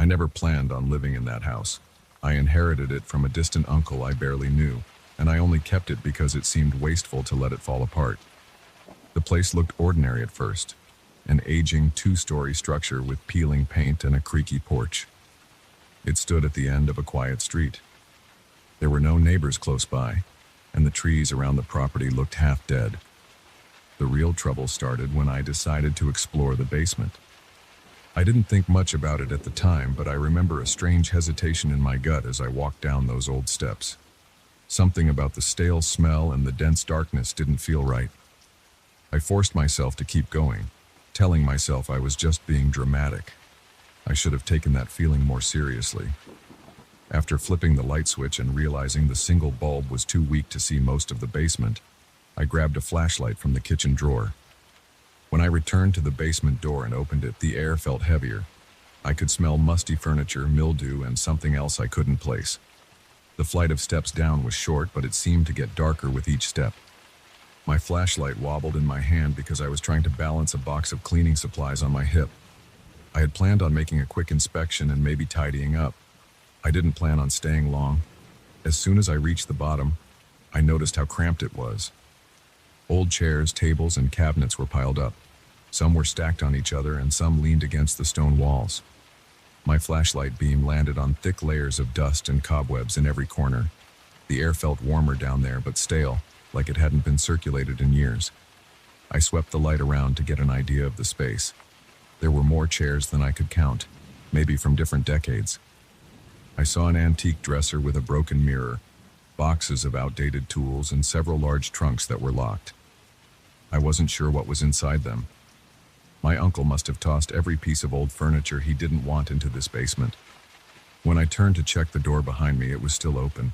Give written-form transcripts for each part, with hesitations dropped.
I never planned on living in that house. I inherited it from a distant uncle I barely knew, and I only kept it because it seemed wasteful to let it fall apart. The place looked ordinary at first, an aging two-story structure with peeling paint and a creaky porch. It stood at the end of a quiet street. There were no neighbors close by, and the trees around the property looked half dead. The real trouble started when I decided to explore the basement. I didn't think much about it at the time, but I remember a strange hesitation in my gut as I walked down those old steps. Something about the stale smell and the dense darkness didn't feel right. I forced myself to keep going, telling myself I was just being dramatic. I should have taken that feeling more seriously. After flipping the light switch and realizing the single bulb was too weak to see most of the basement, I grabbed a flashlight from the kitchen drawer. When I returned to the basement door and opened it, the air felt heavier. I could smell musty furniture, mildew, and something else I couldn't place. The flight of steps down was short, but it seemed to get darker with each step. My flashlight wobbled in my hand because I was trying to balance a box of cleaning supplies on my hip. I had planned on making a quick inspection and maybe tidying up. I didn't plan on staying long. As soon as I reached the bottom, I noticed how cramped it was. Old chairs, tables, and cabinets were piled up. Some were stacked on each other and some leaned against the stone walls. My flashlight beam landed on thick layers of dust and cobwebs in every corner. The air felt warmer down there, but stale, like it hadn't been circulated in years. I swept the light around to get an idea of the space. There were more chairs than I could count, maybe from different decades. I saw an antique dresser with a broken mirror, boxes of outdated tools, and several large trunks that were locked. I wasn't sure what was inside them. My uncle must have tossed every piece of old furniture he didn't want into this basement. When I turned to check the door behind me, it was still open,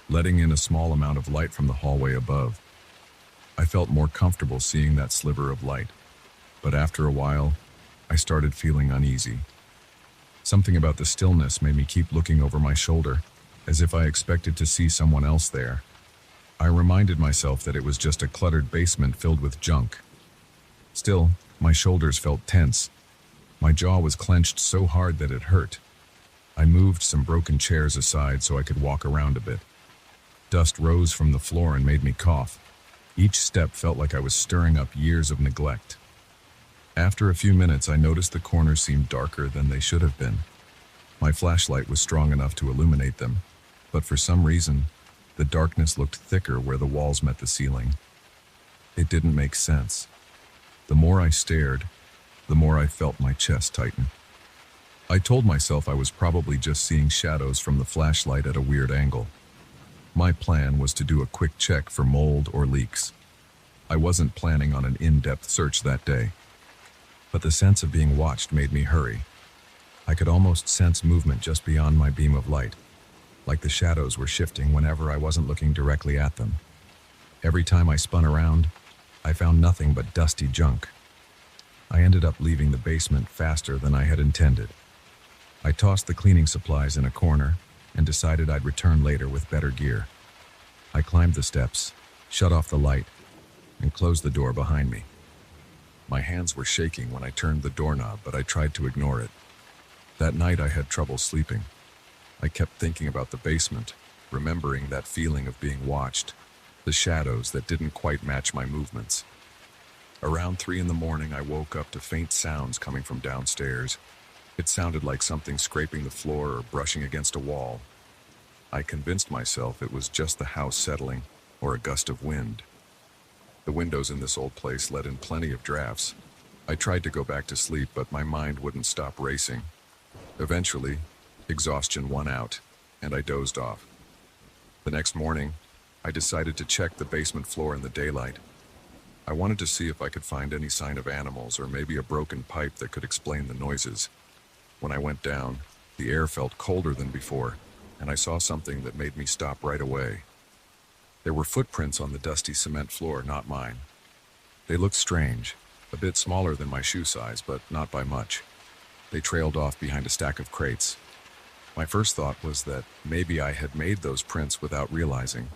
letting in a small amount of light from the hallway above. I felt more comfortable seeing that sliver of light, but after a while, I started feeling uneasy. Something about the stillness made me keep looking over my shoulder, as if I expected to see someone else there. I reminded myself that it was just a cluttered basement filled with junk. Still, my shoulders felt tense. My jaw was clenched so hard that it hurt. I moved some broken chairs aside so I could walk around a bit. Dust rose from the floor and made me cough. Each step felt like I was stirring up years of neglect. After a few minutes, I noticed the corners seemed darker than they should have been. My flashlight was strong enough to illuminate them, but for some reason, the darkness looked thicker where the walls met the ceiling. It didn't make sense. The more I stared, the more I felt my chest tighten. I told myself I was probably just seeing shadows from the flashlight at a weird angle. My plan was to do a quick check for mold or leaks. I wasn't planning on an in-depth search that day, but the sense of being watched made me hurry. I could almost sense movement just beyond my beam of light, like the shadows were shifting whenever I wasn't looking directly at them. Every time I spun around, I found nothing but dusty junk. I ended up leaving the basement faster than I had intended. I tossed the cleaning supplies in a corner and decided I'd return later with better gear. I climbed the steps, shut off the light, and closed the door behind me. My hands were shaking when I turned the doorknob, but I tried to ignore it. That night I had trouble sleeping. I kept thinking about the basement, remembering that feeling of being watched, the shadows that didn't quite match my movements. Around 3 in the morning, I woke up to faint sounds coming from downstairs. It sounded like something scraping the floor or brushing against a wall. I convinced myself it was just the house settling or a gust of wind. The windows in this old place let in plenty of drafts. I tried to go back to sleep, but my mind wouldn't stop racing. Eventually, exhaustion won out, and I dozed off. The next morning, I decided to check the basement floor in the daylight. I wanted to see if I could find any sign of animals or maybe a broken pipe that could explain the noises. When I went down, the air felt colder than before, and I saw something that made me stop right away. There were footprints on the dusty cement floor, not mine. They looked strange, a bit smaller than my shoe size, but not by much. They trailed off behind a stack of crates. My first thought was that maybe I had made those prints without realizing,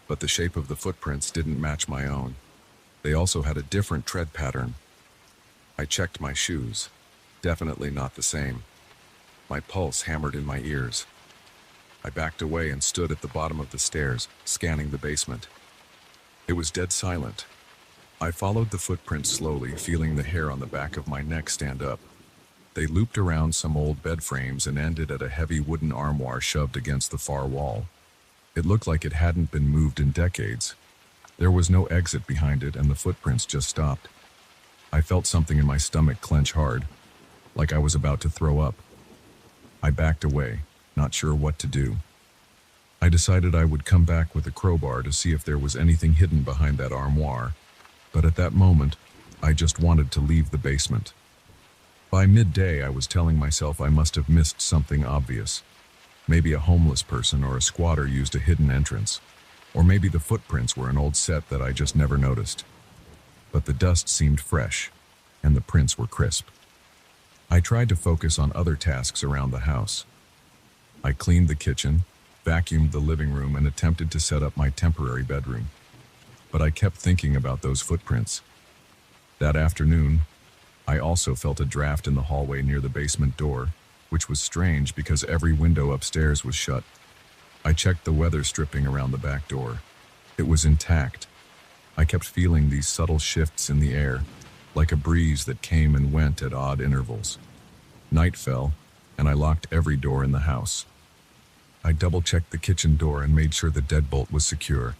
but the shape of the footprints didn't match my own. They also had a different tread pattern. I checked my shoes. Definitely not the same. My pulse hammered in my ears. I backed away and stood at the bottom of the stairs, scanning the basement. It was dead silent. I followed the footprints slowly, feeling the hair on the back of my neck stand up. They looped around some old bed frames and ended at a heavy wooden armoire shoved against the far wall. It looked like it hadn't been moved in decades. There was no exit behind it, and the footprints just stopped. I felt something in my stomach clench hard, like I was about to throw up. I backed away, not sure what to do. I decided I would come back with a crowbar to see if there was anything hidden behind that armoire, but at that moment, I just wanted to leave the basement. By midday, I was telling myself I must have missed something obvious. Maybe a homeless person or a squatter used a hidden entrance, or maybe the footprints were an old set that I just never noticed. But the dust seemed fresh, and the prints were crisp. I tried to focus on other tasks around the house. I cleaned the kitchen, vacuumed the living room, and attempted to set up my temporary bedroom. But I kept thinking about those footprints. That afternoon, I also felt a draft in the hallway near the basement door, which was strange because every window upstairs was shut. I checked the weather stripping around the back door. It was intact. I kept feeling these subtle shifts in the air, like a breeze that came and went at odd intervals. Night fell, and I locked every door in the house. I double-checked the kitchen door and made sure the deadbolt was secure.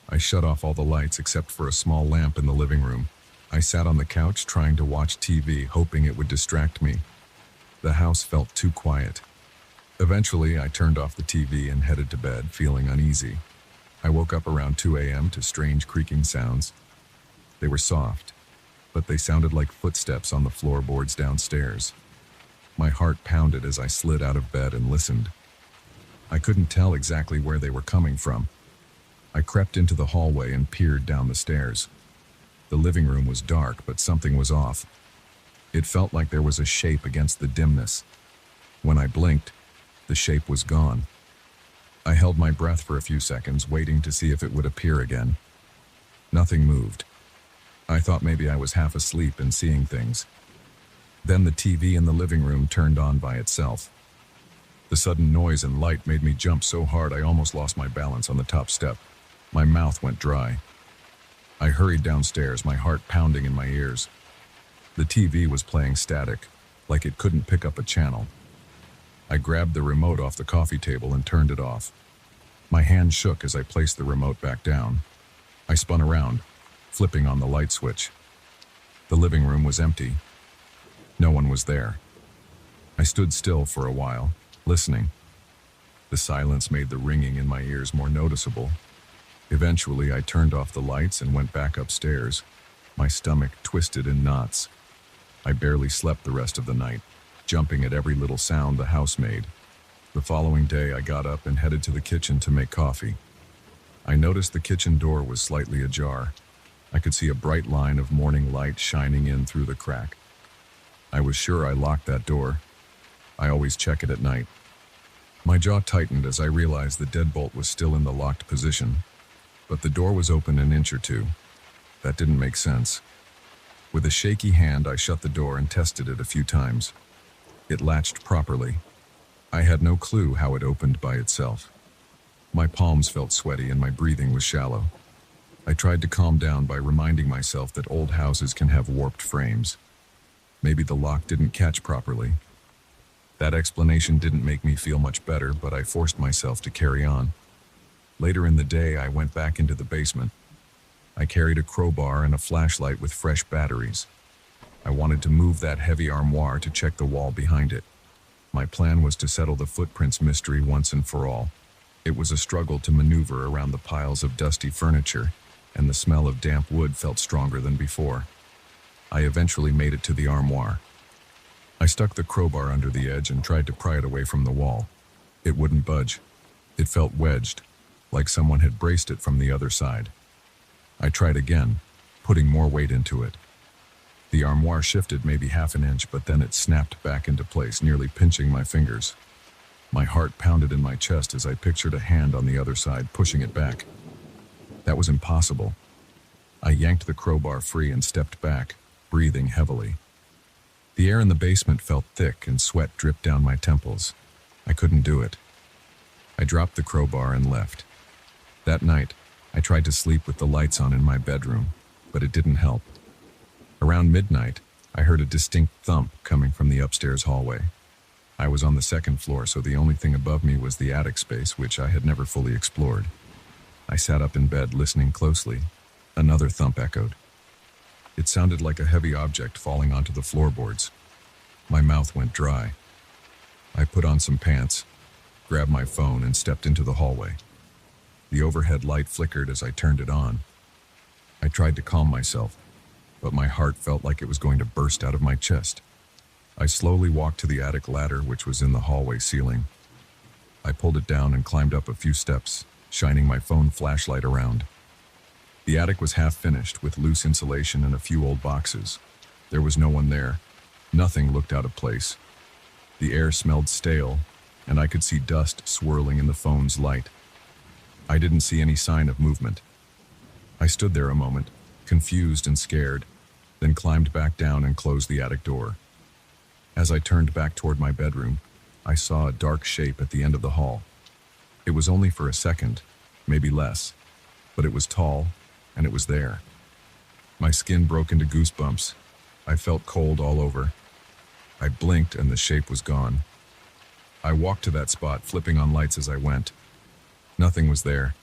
I shut off all the lights except for a small lamp in the living room. I sat on the couch trying to watch TV, hoping it would distract me. The house felt too quiet. Eventually, I turned off the TV and headed to bed, feeling uneasy. I woke up around 2 a.m. to strange creaking sounds. They were soft, but they sounded like footsteps on the floorboards downstairs. My heart pounded as I slid out of bed and listened. I couldn't tell exactly where they were coming from. I crept into the hallway and peered down the stairs. The living room was dark, but something was off. It felt like there was a shape against the dimness. When I blinked, the shape was gone. I held my breath for a few seconds, waiting to see if it would appear again. Nothing moved. I thought maybe I was half asleep and seeing things. Then the TV in the living room turned on by itself. The sudden noise and light made me jump so hard I almost lost my balance on the top step. My mouth went dry. I hurried downstairs, my heart pounding in my ears. The TV was playing static, like it couldn't pick up a channel. I grabbed the remote off the coffee table and turned it off. My hand shook as I placed the remote back down. I spun around, flipping on the light switch. The living room was empty. No one was there. I stood still for a while, listening. The silence made the ringing in my ears more noticeable. Eventually, I turned off the lights and went back upstairs, my stomach twisted in knots. I barely slept the rest of the night, jumping at every little sound the house made. The following day, I got up and headed to the kitchen to make coffee. I noticed the kitchen door was slightly ajar. I could see a bright line of morning light shining in through the crack. I was sure I locked that door. I always check it at night. My jaw tightened as I realized the deadbolt was still in the locked position, but the door was open an inch or two. That didn't make sense. With a shaky hand, I shut the door and tested it a few times. It latched properly. I had no clue how it opened by itself. My palms felt sweaty and my breathing was shallow. I tried to calm down by reminding myself that old houses can have warped frames. Maybe the lock didn't catch properly. That explanation didn't make me feel much better, but I forced myself to carry on. Later in the day, I went back into the basement. I carried a crowbar and a flashlight with fresh batteries. I wanted to move that heavy armoire to check the wall behind it. My plan was to settle the footprints mystery once and for all. It was a struggle to maneuver around the piles of dusty furniture, and the smell of damp wood felt stronger than before. I eventually made it to the armoire. I stuck the crowbar under the edge and tried to pry it away from the wall. It wouldn't budge. It felt wedged, like someone had braced it from the other side. I tried again, putting more weight into it. The armoire shifted maybe half an inch, but then it snapped back into place, nearly pinching my fingers. My heart pounded in my chest as I pictured a hand on the other side pushing it back. That was impossible. I yanked the crowbar free and stepped back, breathing heavily. The air in the basement felt thick and sweat dripped down my temples. I couldn't do it. I dropped the crowbar and left. That night, I tried to sleep with the lights on in my bedroom, but it didn't help. Around midnight, I heard a distinct thump coming from the upstairs hallway. I was on the second floor, so the only thing above me was the attic space, which I had never fully explored. I sat up in bed listening closely. Another thump echoed. It sounded like a heavy object falling onto the floorboards. My mouth went dry. I put on some pants, grabbed my phone, and stepped into the hallway. The overhead light flickered as I turned it on. I tried to calm myself, but my heart felt like it was going to burst out of my chest. I slowly walked to the attic ladder, which was in the hallway ceiling. I pulled it down and climbed up a few steps, shining my phone flashlight around. The attic was half finished, with loose insulation and a few old boxes. There was no one there. Nothing looked out of place. The air smelled stale, and I could see dust swirling in the phone's light. I didn't see any sign of movement. I stood there a moment, confused and scared, then climbed back down and closed the attic door. As I turned back toward my bedroom, I saw a dark shape at the end of the hall. It was only for a second, maybe less, but it was tall, and it was there. My skin broke into goosebumps. I felt cold all over. I blinked and the shape was gone. I walked to that spot, flipping on lights as I went. Nothing was there.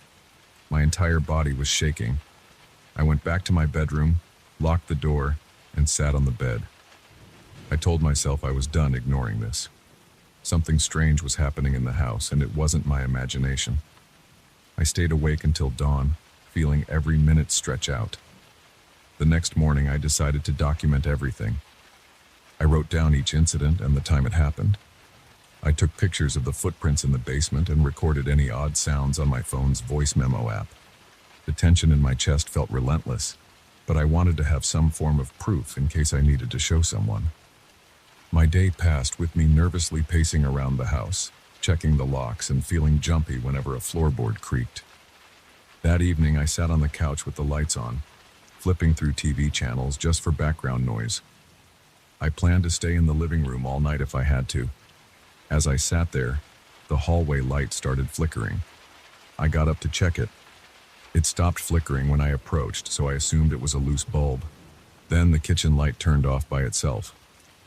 My entire body was shaking. I went back to my bedroom, locked the door, and sat on the bed. I told myself I was done ignoring this. Something strange was happening in the house, and it wasn't my imagination. I stayed awake until dawn, feeling every minute stretch out. The next morning, I decided to document everything. I wrote down each incident and the time it happened. I took pictures of the footprints in the basement and recorded any odd sounds on my phone's voice memo app. The tension in my chest felt relentless, but I wanted to have some form of proof in case I needed to show someone. My day passed with me nervously pacing around the house, checking the locks and feeling jumpy whenever a floorboard creaked. That evening, I sat on the couch with the lights on, flipping through TV channels just for background noise. I planned to stay in the living room all night if I had to. As I sat there, the hallway light started flickering. I got up to check it. It stopped flickering when I approached, so I assumed it was a loose bulb. Then the kitchen light turned off by itself.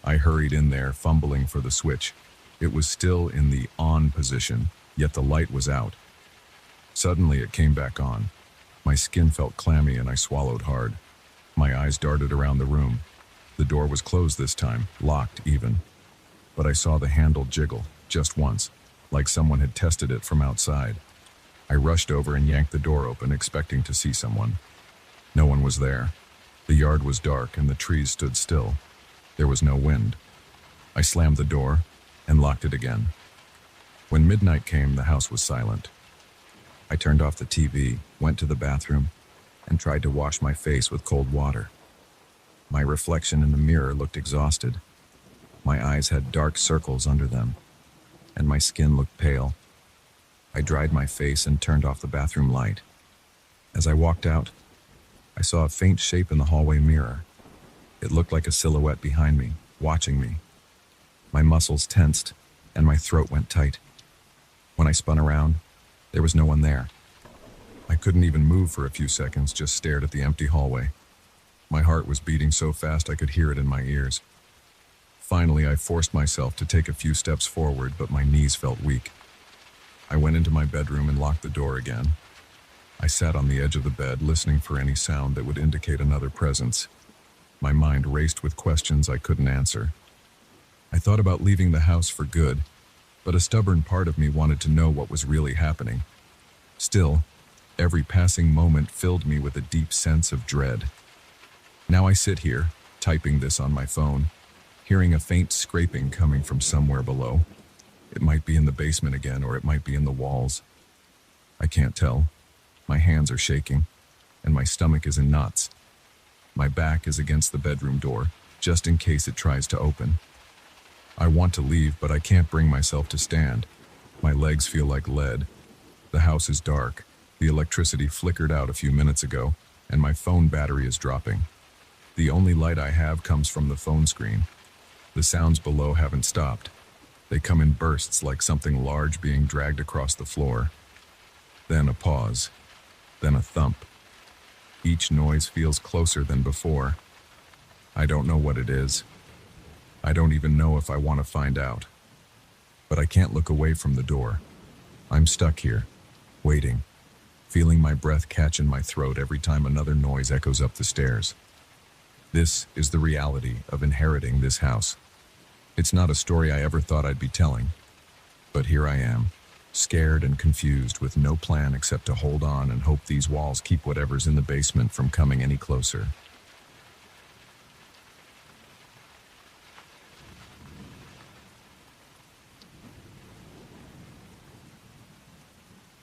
I hurried in there, fumbling for the switch. It was still in the on position, yet the light was out. Suddenly it came back on. My skin felt clammy and I swallowed hard. My eyes darted around the room. The door was closed this time, locked even. But I saw the handle jiggle, just once, like someone had tested it from outside. I rushed over and yanked the door open, expecting to see someone. No one was there. The yard was dark and the trees stood still. There was no wind. I slammed the door and locked it again. When midnight came, the house was silent. I turned off the TV, went to the bathroom, and tried to wash my face with cold water. My reflection in the mirror looked exhausted. My eyes had dark circles under them, and my skin looked pale. I dried my face and turned off the bathroom light. As I walked out, I saw a faint shape in the hallway mirror. It looked like a silhouette behind me, watching me. My muscles tensed, and my throat went tight. When I spun around, there was no one there. I couldn't even move for a few seconds, just stared at the empty hallway. My heart was beating so fast I could hear it in my ears. Finally, I forced myself to take a few steps forward, but my knees felt weak. I went into my bedroom and locked the door again. I sat on the edge of the bed, listening for any sound that would indicate another presence. My mind raced with questions I couldn't answer. I thought about leaving the house for good, but a stubborn part of me wanted to know what was really happening. Still, every passing moment filled me with a deep sense of dread. Now I sit here, typing this on my phone, hearing a faint scraping coming from somewhere below. It might be in the basement again, or it might be in the walls. I can't tell. My hands are shaking, and my stomach is in knots. My back is against the bedroom door, just in case it tries to open. I want to leave, but I can't bring myself to stand. My legs feel like lead. The house is dark. The electricity flickered out a few minutes ago, and my phone battery is dropping. The only light I have comes from the phone screen. The sounds below haven't stopped. They come in bursts like something large being dragged across the floor. Then a pause. Then a thump. Each noise feels closer than before. I don't know what it is. I don't even know if I want to find out. But I can't look away from the door. I'm stuck here, waiting, feeling my breath catch in my throat every time another noise echoes up the stairs. This is the reality of inheriting this house. It's not a story I ever thought I'd be telling. But here I am, scared and confused with no plan except to hold on and hope these walls keep whatever's in the basement from coming any closer.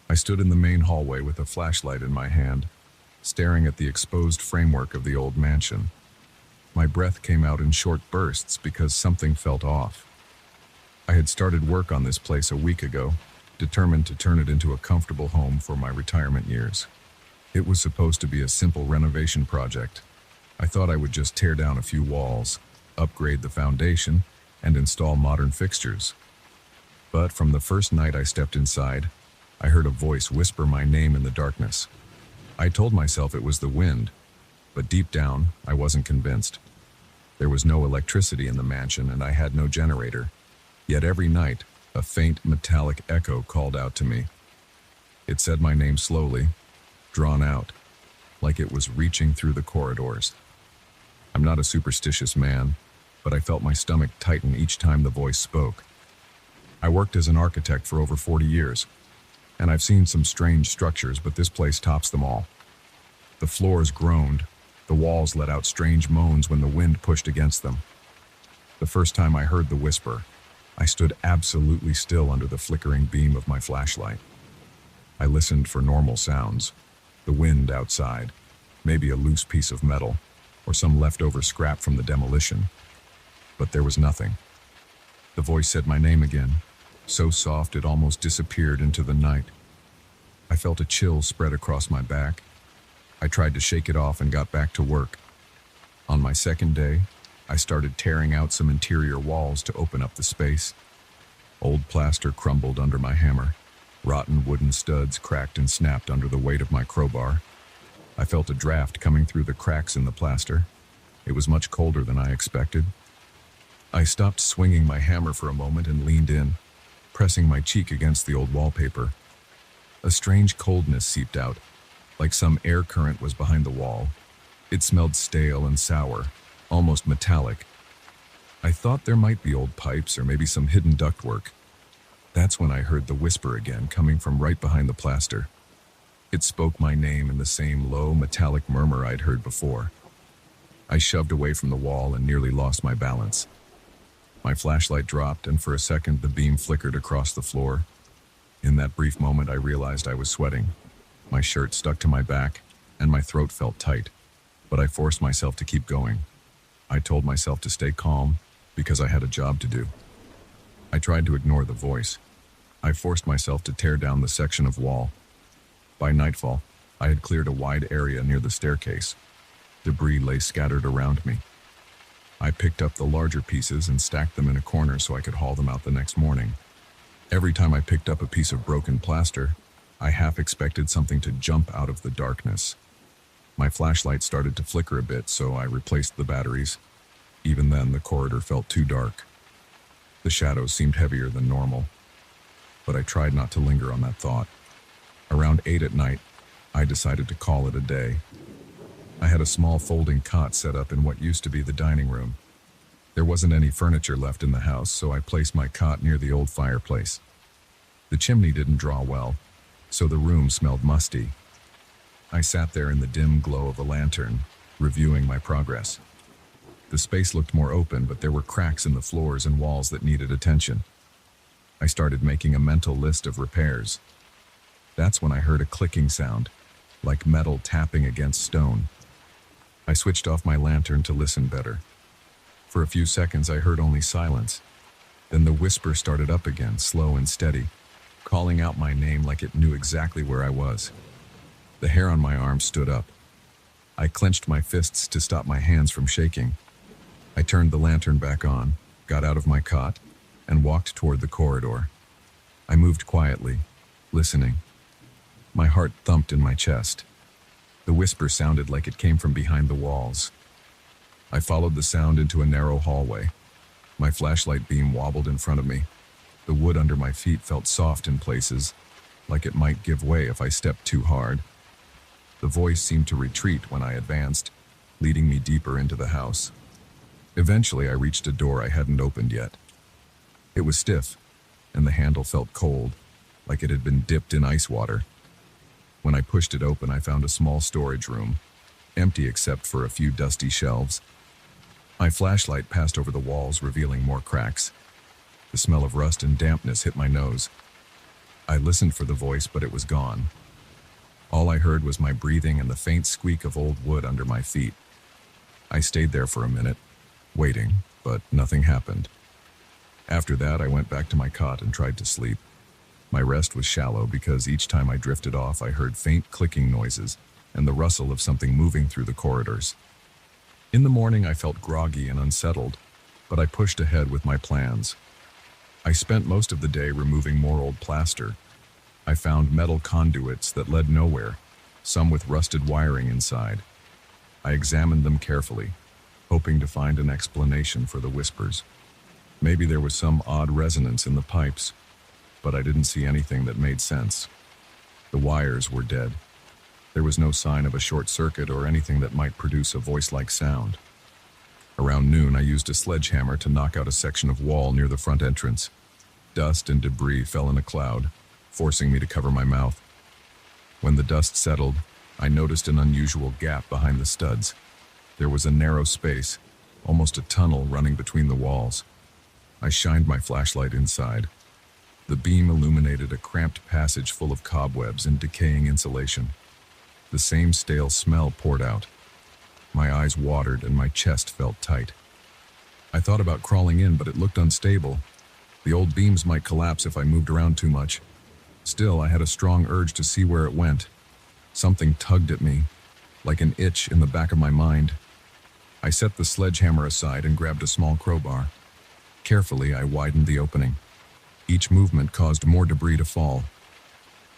I stood in the main hallway with a flashlight in my hand, staring at the exposed framework of the old mansion. My breath came out in short bursts because something felt off. I had started work on this place a week ago, determined to turn it into a comfortable home for my retirement years. It was supposed to be a simple renovation project. I thought I would just tear down a few walls, upgrade the foundation, and install modern fixtures. But from the first night I stepped inside, I heard a voice whisper my name in the darkness. I told myself it was the wind, but deep down, I wasn't convinced. There was no electricity in the mansion and I had no generator. Yet every night, a faint metallic echo called out to me. It said my name slowly, drawn out, like it was reaching through the corridors. I'm not a superstitious man, but I felt my stomach tighten each time the voice spoke. I worked as an architect for over 40 years. And I've seen some strange structures, but this place tops them all. The floors groaned, the walls let out strange moans when the wind pushed against them. The first time I heard the whisper, I stood absolutely still under the flickering beam of my flashlight. I listened for normal sounds, the wind outside, maybe a loose piece of metal, or some leftover scrap from the demolition. But there was nothing. The voice said my name again, so soft it almost disappeared into the night. I felt a chill spread across my back. I tried to shake it off and got back to work. On my second day, I started tearing out some interior walls to open up the space. Old plaster crumbled under my hammer. Rotten wooden studs cracked and snapped under the weight of my crowbar. I felt a draft coming through the cracks in the plaster. It was much colder than I expected. I stopped swinging my hammer for a moment and leaned in, pressing my cheek against the old wallpaper. A strange coldness seeped out, like some air current was behind the wall. It smelled stale and sour, almost metallic. I thought there might be old pipes or maybe some hidden ductwork. That's when I heard the whisper again coming from right behind the plaster. It spoke my name in the same low, metallic murmur I'd heard before. I shoved away from the wall and nearly lost my balance. My flashlight dropped, and for a second the beam flickered across the floor. In that brief moment I realized I was sweating. My shirt stuck to my back, and my throat felt tight. But I forced myself to keep going. I told myself to stay calm, because I had a job to do. I tried to ignore the voice. I forced myself to tear down the section of wall. By nightfall, I had cleared a wide area near the staircase. Debris lay scattered around me. I picked up the larger pieces and stacked them in a corner so I could haul them out the next morning. Every time I picked up a piece of broken plaster, I half expected something to jump out of the darkness. My flashlight started to flicker a bit, so I replaced the batteries. Even then, the corridor felt too dark. The shadows seemed heavier than normal, but I tried not to linger on that thought. Around 8 at night, I decided to call it a day. I had a small folding cot set up in what used to be the dining room. There wasn't any furniture left in the house, so I placed my cot near the old fireplace. The chimney didn't draw well, so the room smelled musty. I sat there in the dim glow of a lantern, reviewing my progress. The space looked more open, but there were cracks in the floors and walls that needed attention. I started making a mental list of repairs. That's when I heard a clicking sound, like metal tapping against stone. I switched off my lantern to listen better. For a few seconds I heard only silence. Then the whisper started up again, slow and steady, calling out my name like it knew exactly where I was. The hair on my arm stood up. I clenched my fists to stop my hands from shaking. I turned the lantern back on, got out of my cot, and walked toward the corridor. I moved quietly, listening. My heart thumped in my chest. The whisper sounded like it came from behind the walls. I followed the sound into a narrow hallway. My flashlight beam wobbled in front of me. The wood under my feet felt soft in places, like it might give way if I stepped too hard. The voice seemed to retreat when I advanced, leading me deeper into the house. Eventually, I reached a door I hadn't opened yet. It was stiff, and the handle felt cold, like it had been dipped in ice water. When I pushed it open, I found a small storage room, empty except for a few dusty shelves. My flashlight passed over the walls, revealing more cracks. The smell of rust and dampness hit my nose. I listened for the voice, but it was gone. All I heard was my breathing and the faint squeak of old wood under my feet. I stayed there for a minute, waiting, but nothing happened. After that, I went back to my cot and tried to sleep. My rest was shallow because each time I drifted off, I heard faint clicking noises and the rustle of something moving through the corridors. In the morning, I felt groggy and unsettled, but I pushed ahead with my plans. I spent most of the day removing more old plaster. I found metal conduits that led nowhere, some with rusted wiring inside. I examined them carefully, hoping to find an explanation for the whispers. Maybe there was some odd resonance in the pipes, but I didn't see anything that made sense. The wires were dead. There was no sign of a short circuit or anything that might produce a voice-like sound. Around noon, I used a sledgehammer to knock out a section of wall near the front entrance. Dust and debris fell in a cloud, forcing me to cover my mouth. When the dust settled, I noticed an unusual gap behind the studs. There was a narrow space, almost a tunnel running between the walls. I shined my flashlight inside. The beam illuminated a cramped passage full of cobwebs and decaying insulation. The same stale smell poured out. My eyes watered and my chest felt tight. I thought about crawling in, but it looked unstable. The old beams might collapse if I moved around too much. Still, I had a strong urge to see where it went. Something tugged at me, like an itch in the back of my mind. I set the sledgehammer aside and grabbed a small crowbar. Carefully, I widened the opening. Each movement caused more debris to fall.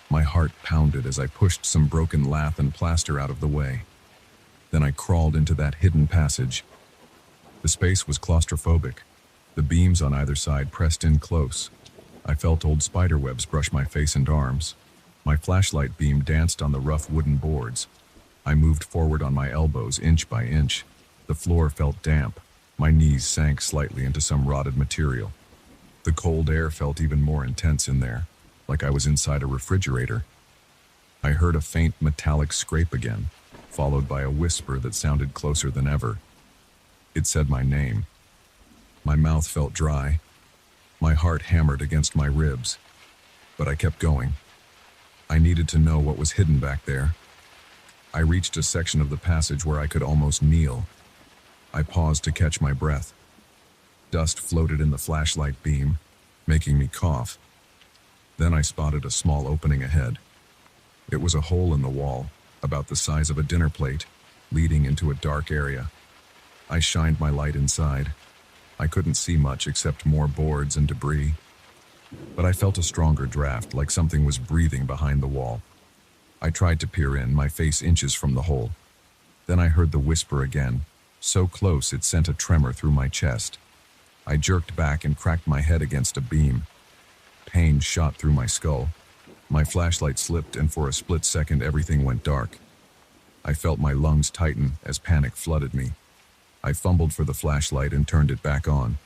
My heart pounded as I pushed some broken lath and plaster out of the way. Then I crawled into that hidden passage. The space was claustrophobic. The beams on either side pressed in close. I felt old spider webs brush my face and arms. My flashlight beam danced on the rough wooden boards. I moved forward on my elbows inch by inch. The floor felt damp. My knees sank slightly into some rotted material. The cold air felt even more intense in there, like I was inside a refrigerator. I heard a faint metallic scrape again, followed by a whisper that sounded closer than ever. It said my name. My mouth felt dry. My heart hammered against my ribs, but I kept going. I needed to know what was hidden back there. I reached a section of the passage where I could almost kneel. I paused to catch my breath. Dust floated in the flashlight beam, making me cough. Then I spotted a small opening ahead. It was a hole in the wall, about the size of a dinner plate, leading into a dark area. I shined my light inside. I couldn't see much except more boards and debris. But I felt a stronger draft, like something was breathing behind the wall. I tried to peer in, my face inches from the hole. Then I heard the whisper again, so close it sent a tremor through my chest. I jerked back and cracked my head against a beam. Pain shot through my skull. My flashlight slipped, and for a split second everything went dark. I felt my lungs tighten as panic flooded me. I fumbled for the flashlight and turned it back on.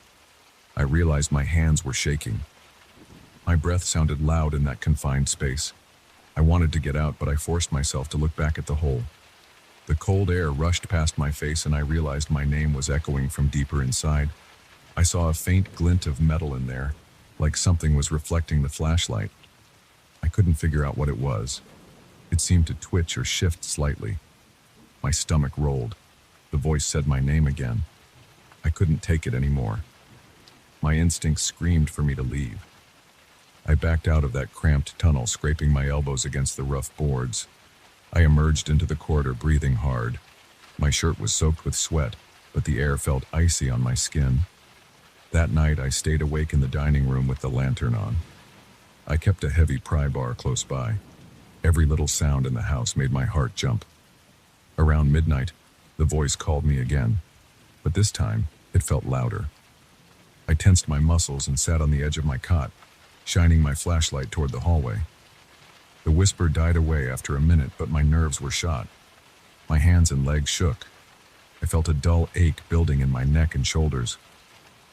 I realized my hands were shaking. My breath sounded loud in that confined space. I wanted to get out, but I forced myself to look back at the hole. The cold air rushed past my face, and I realized my name was echoing from deeper inside. I saw a faint glint of metal in there, like something was reflecting the flashlight. I couldn't figure out what it was. It seemed to twitch or shift slightly. My stomach rolled. The voice said my name again. I couldn't take it anymore. My instincts screamed for me to leave. I backed out of that cramped tunnel, scraping my elbows against the rough boards. I emerged into the corridor, breathing hard. My shirt was soaked with sweat, but the air felt icy on my skin. That night, I stayed awake in the dining room with the lantern on. I kept a heavy pry bar close by. Every little sound in the house made my heart jump. Around midnight, the voice called me again, but this time, it felt louder. I tensed my muscles and sat on the edge of my cot, shining my flashlight toward the hallway. The whisper died away after a minute, but my nerves were shot. My hands and legs shook. I felt a dull ache building in my neck and shoulders.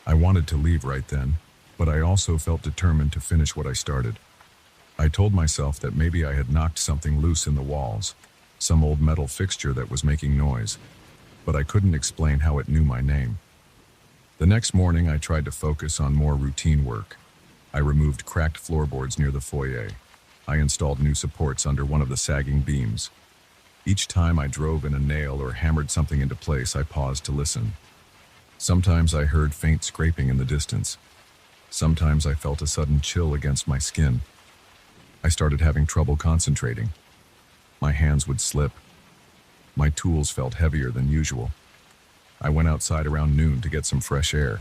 I wanted to leave right then, but I also felt determined to finish what I started. I told myself that maybe I had knocked something loose in the walls, some old metal fixture that was making noise, but I couldn't explain how it knew my name. The next morning, I tried to focus on more routine work. I removed cracked floorboards near the foyer. I installed new supports under one of the sagging beams. Each time I drove in a nail or hammered something into place, I paused to listen. Sometimes I heard faint scraping in the distance. Sometimes I felt a sudden chill against my skin. I started having trouble concentrating. My hands would slip. My tools felt heavier than usual. I went outside around noon to get some fresh air.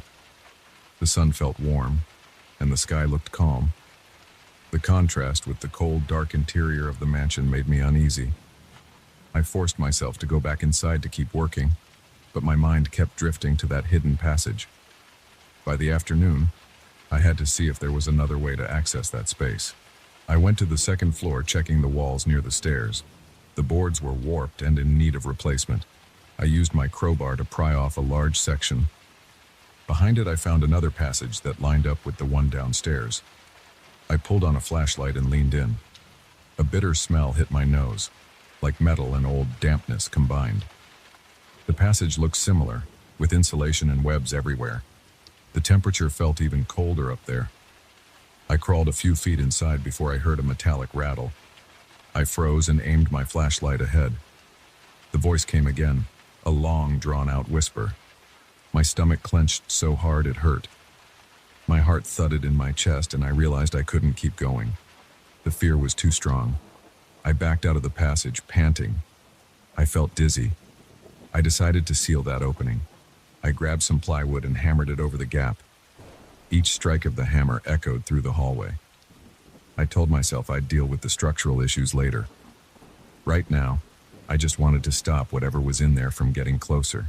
The sun felt warm, and the sky looked calm. The contrast with the cold, dark interior of the mansion made me uneasy. I forced myself to go back inside to keep working, but my mind kept drifting to that hidden passage. By the afternoon, I had to see if there was another way to access that space. I went to the second floor, checking the walls near the stairs. The boards were warped and in need of replacement. I used my crowbar to pry off a large section. Behind it, I found another passage that lined up with the one downstairs. I pulled on a flashlight and leaned in. A bitter smell hit my nose, like metal and old dampness combined. The passage looked similar, with insulation and webs everywhere. The temperature felt even colder up there. I crawled a few feet inside before I heard a metallic rattle. I froze and aimed my flashlight ahead. The voice came again, a long, drawn-out whisper. My stomach clenched so hard it hurt. My heart thudded in my chest, and I realized I couldn't keep going. The fear was too strong. I backed out of the passage, panting. I felt dizzy. I decided to seal that opening. I grabbed some plywood and hammered it over the gap. Each strike of the hammer echoed through the hallway. I told myself I'd deal with the structural issues later. Right now, I just wanted to stop whatever was in there from getting closer.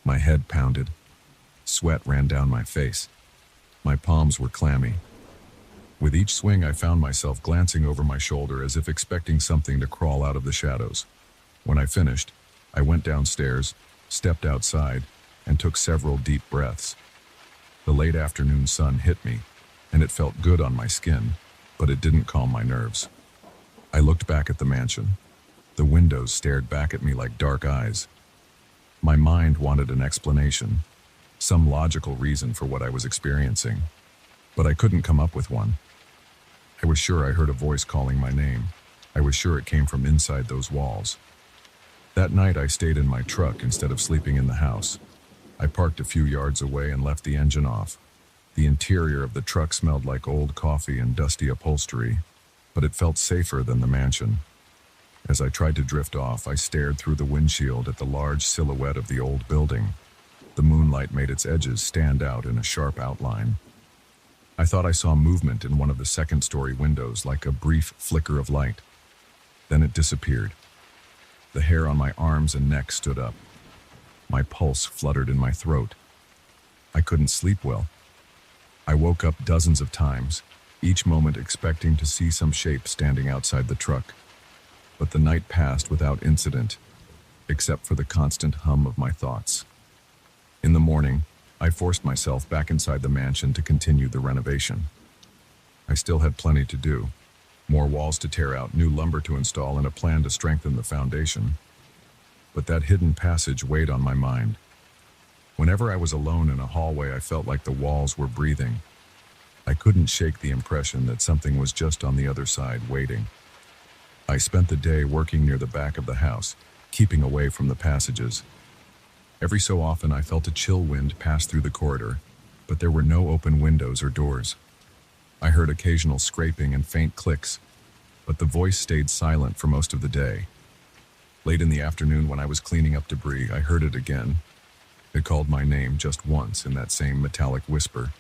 My head pounded. Sweat ran down my face. My palms were clammy. With each swing, I found myself glancing over my shoulder as if expecting something to crawl out of the shadows. When I finished, I went downstairs, stepped outside, and took several deep breaths. The late afternoon sun hit me, and it felt good on my skin, but it didn't calm my nerves. I looked back at the mansion. The windows stared back at me like dark eyes. My mind wanted an explanation, some logical reason for what I was experiencing, but I couldn't come up with one. I was sure I heard a voice calling my name. I was sure it came from inside those walls. That night, I stayed in my truck instead of sleeping in the house. I parked a few yards away and left the engine off. The interior of the truck smelled like old coffee and dusty upholstery, but it felt safer than the mansion. As I tried to drift off, I stared through the windshield at the large silhouette of the old building. The moonlight made its edges stand out in a sharp outline. I thought I saw movement in one of the second-story windows, like a brief flicker of light. Then it disappeared. The hair on my arms and neck stood up. My pulse fluttered in my throat. I couldn't sleep well. I woke up dozens of times, each moment expecting to see some shape standing outside the truck. But the night passed without incident, except for the constant hum of my thoughts. In the morning, I forced myself back inside the mansion to continue the renovation. I still had plenty to do. More walls to tear out, new lumber to install, and a plan to strengthen the foundation. But that hidden passage weighed on my mind. Whenever I was alone in a hallway, I felt like the walls were breathing. I couldn't shake the impression that something was just on the other side, waiting. I spent the day working near the back of the house, keeping away from the passages. Every so often, I felt a chill wind pass through the corridor, but there were no open windows or doors. I heard occasional scraping and faint clicks, but the voice stayed silent for most of the day. Late in the afternoon, when I was cleaning up debris, I heard it again. It called my name just once in that same metallic whisper.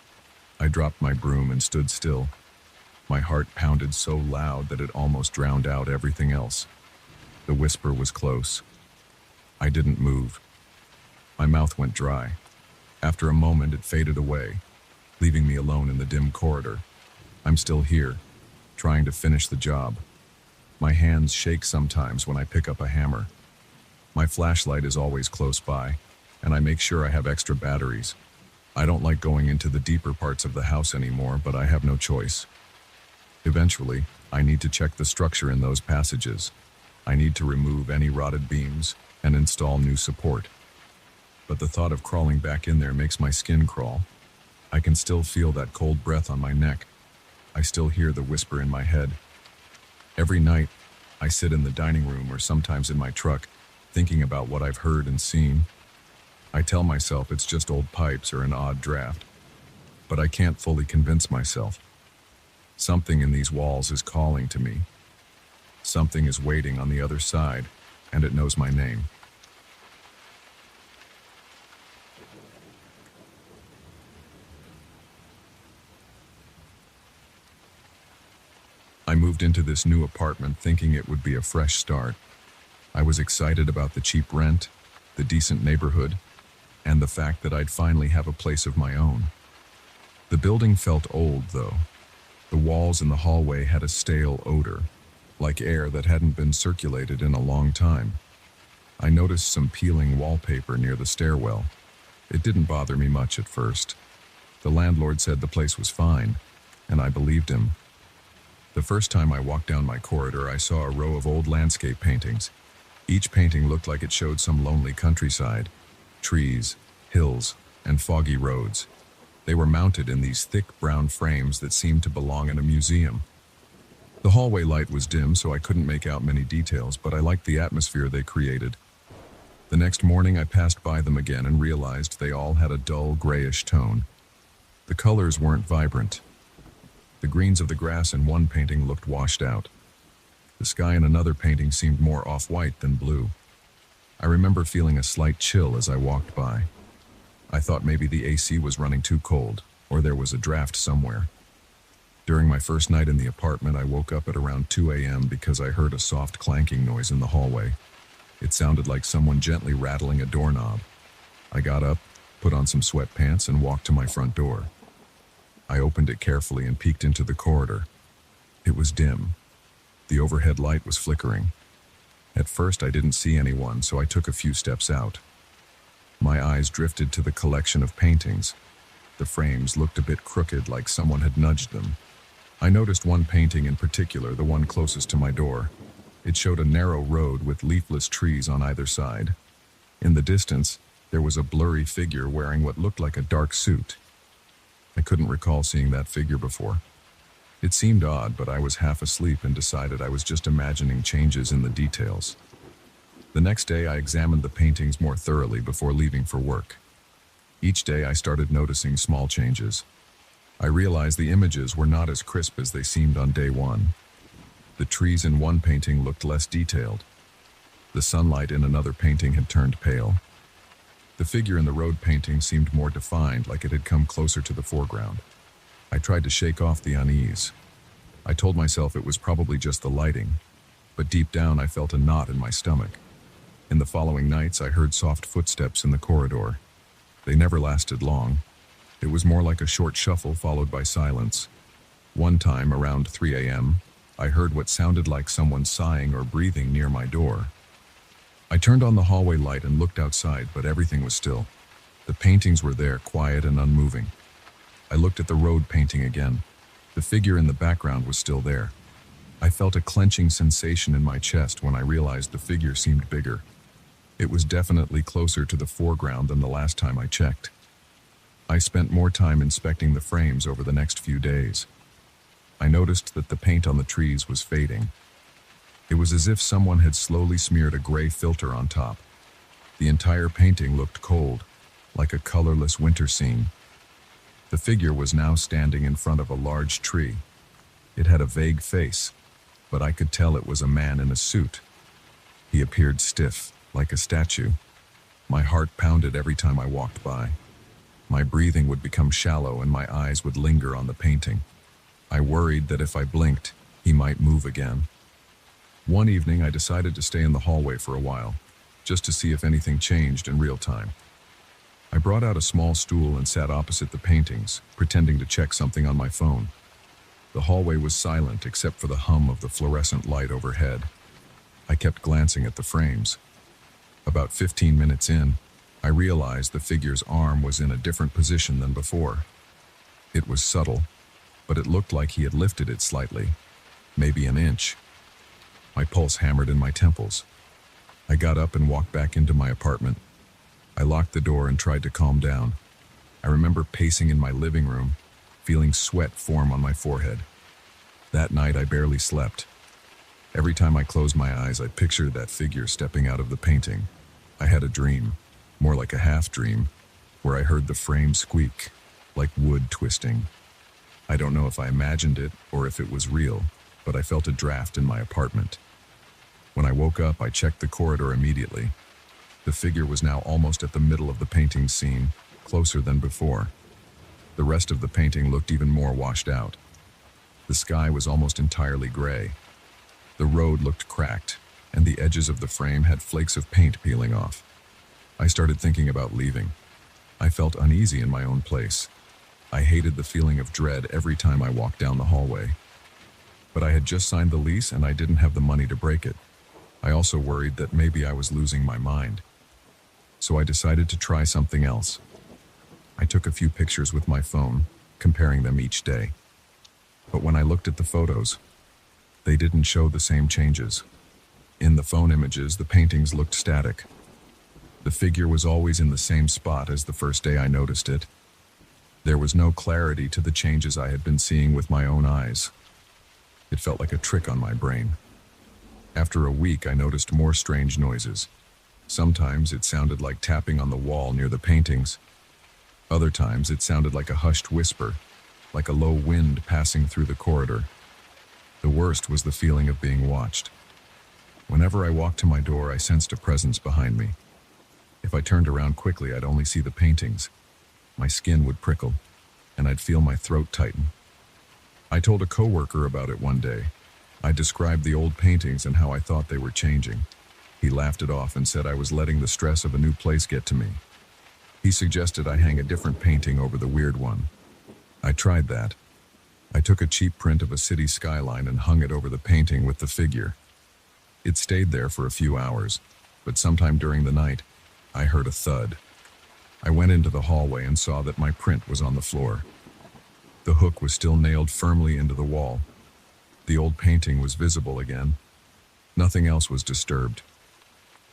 I dropped my broom and stood still. My heart pounded so loud that it almost drowned out everything else. The whisper was close. I didn't move. My mouth went dry. After a moment, it faded away, leaving me alone in the dim corridor. I'm still here, trying to finish the job. My hands shake sometimes when I pick up a hammer. My flashlight is always close by, and I make sure I have extra batteries. I don't like going into the deeper parts of the house anymore, but I have no choice. Eventually, I need to check the structure in those passages. I need to remove any rotted beams and install new support. But the thought of crawling back in there makes my skin crawl. I can still feel that cold breath on my neck. I still hear the whisper in my head. Every night, I sit in the dining room or sometimes in my truck, thinking about what I've heard and seen. I tell myself it's just old pipes or an odd draft, but I can't fully convince myself. Something in these walls is calling to me. Something is waiting on the other side, and it knows my name. I moved into this new apartment thinking it would be a fresh start. I was excited about the cheap rent, the decent neighborhood, and the fact that I'd finally have a place of my own. The building felt old, though. The walls in the hallway had a stale odor, like air that hadn't been circulated in a long time. I noticed some peeling wallpaper near the stairwell. It didn't bother me much at first. The landlord said the place was fine, and I believed him. The first time I walked down my corridor, I saw a row of old landscape paintings. Each painting looked like it showed some lonely countryside, trees, hills, and foggy roads. They were mounted in these thick brown frames that seemed to belong in a museum. The hallway light was dim, so I couldn't make out many details, but I liked the atmosphere they created. The next morning, I passed by them again and realized they all had a dull grayish tone. The colors weren't vibrant. The greens of the grass in one painting looked washed out. The sky in another painting seemed more off-white than blue. I remember feeling a slight chill as I walked by. I thought maybe the AC was running too cold, or there was a draft somewhere. During my first night in the apartment, I woke up at around 2 a.m. because I heard a soft clanking noise in the hallway. It sounded like someone gently rattling a doorknob. I got up, put on some sweatpants, and walked to my front door. I opened it carefully and peeked into the corridor. It was dim. The overhead light was flickering. At first, I didn't see anyone, so I took a few steps out. My eyes drifted to the collection of paintings. The frames looked a bit crooked, like someone had nudged them. I noticed one painting in particular, the one closest to my door. It showed a narrow road with leafless trees on either side. In the distance, there was a blurry figure wearing what looked like a dark suit. I couldn't recall seeing that figure before. It seemed odd, but I was half asleep and decided I was just imagining changes in the details. The next day, I examined the paintings more thoroughly before leaving for work. Each day, I started noticing small changes. I realized the images were not as crisp as they seemed on day one. The trees in one painting looked less detailed. The sunlight in another painting had turned pale. The figure in the road painting seemed more defined, like it had come closer to the foreground. I tried to shake off the unease. I told myself it was probably just the lighting, but deep down I felt a knot in my stomach. In the following nights, I heard soft footsteps in the corridor. They never lasted long. It was more like a short shuffle followed by silence. One time, around 3 a.m., I heard what sounded like someone sighing or breathing near my door. I turned on the hallway light and looked outside, but everything was still. The paintings were there, quiet and unmoving. I looked at the road painting again. The figure in the background was still there. I felt a clenching sensation in my chest when I realized the figure seemed bigger. It was definitely closer to the foreground than the last time I checked. I spent more time inspecting the frames over the next few days. I noticed that the paint on the trees was fading. It was as if someone had slowly smeared a gray filter on top. The entire painting looked cold, like a colorless winter scene. The figure was now standing in front of a large tree. It had a vague face, but I could tell it was a man in a suit. He appeared stiff, like a statue. My heart pounded every time I walked by. My breathing would become shallow and my eyes would linger on the painting. I worried that if I blinked, he might move again. One evening, I decided to stay in the hallway for a while, just to see if anything changed in real time. I brought out a small stool and sat opposite the paintings, pretending to check something on my phone. The hallway was silent except for the hum of the fluorescent light overhead. I kept glancing at the frames. About 15 minutes in, I realized the figure's arm was in a different position than before. It was subtle, but it looked like he had lifted it slightly, maybe an inch. My pulse hammered in my temples. I got up and walked back into my apartment. I locked the door and tried to calm down. I remember pacing in my living room, feeling sweat form on my forehead. That night, I barely slept. Every time I closed my eyes, I pictured that figure stepping out of the painting. I had a dream, more like a half-dream, where I heard the frame squeak, like wood twisting. I don't know if I imagined it or if it was real, but I felt a draft in my apartment. When I woke up, I checked the corridor immediately. The figure was now almost at the middle of the painting scene, closer than before. The rest of the painting looked even more washed out. The sky was almost entirely gray. The road looked cracked, and the edges of the frame had flakes of paint peeling off. I started thinking about leaving. I felt uneasy in my own place. I hated the feeling of dread every time I walked down the hallway. But I had just signed the lease and I didn't have the money to break it. I also worried that maybe I was losing my mind. So I decided to try something else. I took a few pictures with my phone, comparing them each day. But when I looked at the photos, they didn't show the same changes. In the phone images, the paintings looked static. The figure was always in the same spot as the first day I noticed it. There was no clarity to the changes I had been seeing with my own eyes. It felt like a trick on my brain. After a week, I noticed more strange noises. Sometimes it sounded like tapping on the wall near the paintings. Other times it sounded like a hushed whisper, like a low wind passing through the corridor. The worst was the feeling of being watched. Whenever I walked to my door, I sensed a presence behind me. If I turned around quickly, I'd only see the paintings. My skin would prickle, and I'd feel my throat tighten. I told a coworker about it one day. I described the old paintings and how I thought they were changing. He laughed it off and said I was letting the stress of a new place get to me. He suggested I hang a different painting over the weird one. I tried that. I took a cheap print of a city skyline and hung it over the painting with the figure. It stayed there for a few hours, but sometime during the night, I heard a thud. I went into the hallway and saw that my print was on the floor. The hook was still nailed firmly into the wall. The old painting was visible again. Nothing else was disturbed.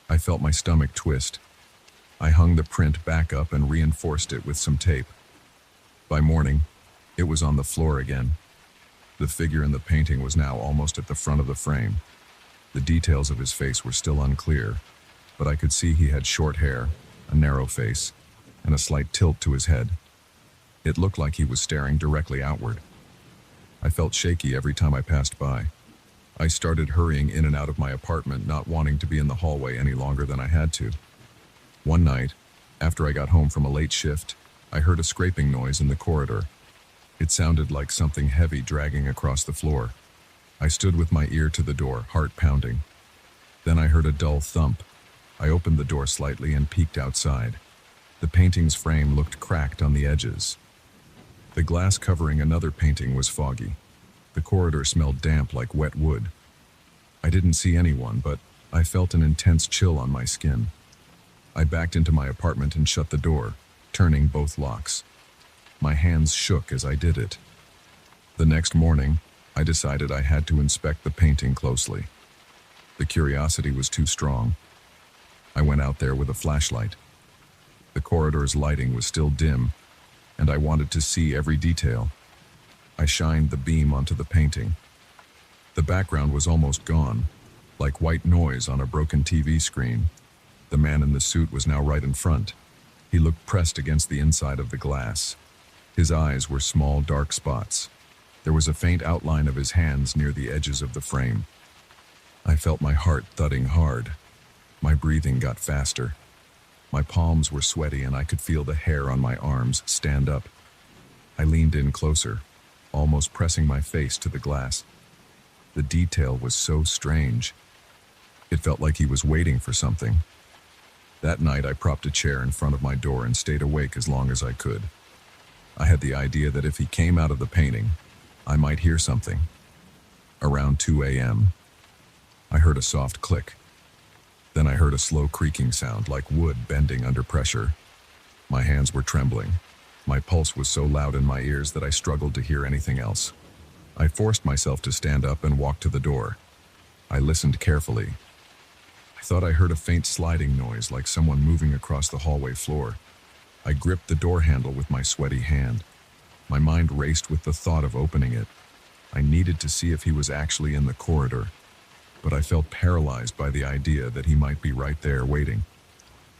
I felt my stomach twist. I hung the print back up and reinforced it with some tape. By morning, it was on the floor again. The figure in the painting was now almost at the front of the frame. The details of his face were still unclear, but I could see he had short hair, a narrow face, and a slight tilt to his head. It looked like he was staring directly outward. I felt shaky every time I passed by. I started hurrying in and out of my apartment, not wanting to be in the hallway any longer than I had to. One night, after I got home from a late shift, I heard a scraping noise in the corridor. It sounded like something heavy dragging across the floor. I stood with my ear to the door, heart pounding. Then I heard a dull thump. I opened the door slightly and peeked outside. The painting's frame looked cracked on the edges. The glass covering another painting was foggy. The corridor smelled damp like wet wood. I didn't see anyone, but I felt an intense chill on my skin. I backed into my apartment and shut the door, turning both locks. My hands shook as I did it. The next morning, I decided I had to inspect the painting closely. The curiosity was too strong. I went out there with a flashlight. The corridor's lighting was still dim, and I wanted to see every detail. I shined the beam onto the painting. The background was almost gone, like white noise on a broken TV screen. The man in the suit was now right in front. He looked pressed against the inside of the glass. His eyes were small, dark spots. There was a faint outline of his hands near the edges of the frame. I felt my heart thudding hard. My breathing got faster. My palms were sweaty and I could feel the hair on my arms stand up. I leaned in closer, almost pressing my face to the glass. The detail was so strange. It felt like he was waiting for something. That night, I propped a chair in front of my door and stayed awake as long as I could. I had the idea that if he came out of the painting, I might hear something. Around 2 a.m., I heard a soft click. Then I heard a slow creaking sound like wood bending under pressure. My hands were trembling. My pulse was so loud in my ears that I struggled to hear anything else. I forced myself to stand up and walk to the door. I listened carefully. I thought I heard a faint sliding noise like someone moving across the hallway floor. I gripped the door handle with my sweaty hand. My mind raced with the thought of opening it. I needed to see if he was actually in the corridor, but I felt paralyzed by the idea that he might be right there waiting.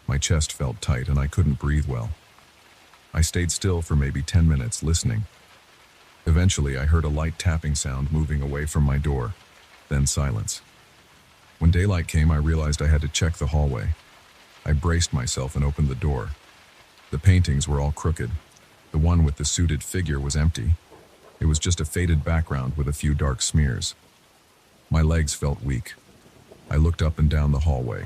My chest felt tight and I couldn't breathe well. I stayed still for maybe 10 minutes, listening. Eventually, I heard a light tapping sound moving away from my door, then silence. When daylight came, I realized I had to check the hallway. I braced myself and opened the door. The paintings were all crooked. The one with the suited figure was empty. It was just a faded background with a few dark smears. My legs felt weak. I looked up and down the hallway.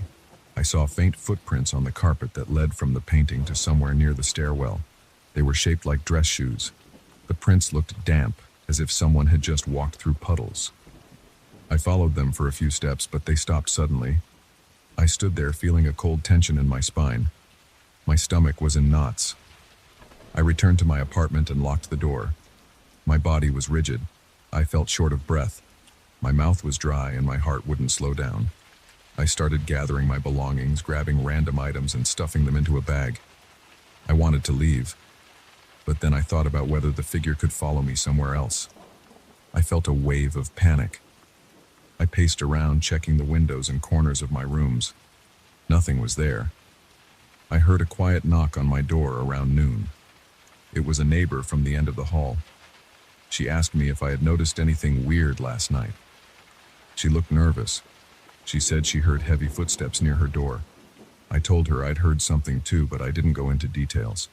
I saw faint footprints on the carpet that led from the painting to somewhere near the stairwell. They were shaped like dress shoes. The prints looked damp, as if someone had just walked through puddles. I followed them for a few steps, but they stopped suddenly. I stood there feeling a cold tension in my spine. My stomach was in knots. I returned to my apartment and locked the door. My body was rigid. I felt short of breath. My mouth was dry and my heart wouldn't slow down. I started gathering my belongings, grabbing random items and stuffing them into a bag. I wanted to leave, but then I thought about whether the figure could follow me somewhere else. I felt a wave of panic. I paced around, checking the windows and corners of my rooms. Nothing was there. I heard a quiet knock on my door around noon. It was a neighbor from the end of the hall. She asked me if I had noticed anything weird last night. She looked nervous. She said she heard heavy footsteps near her door. I told her I'd heard something too, but I didn't go into details.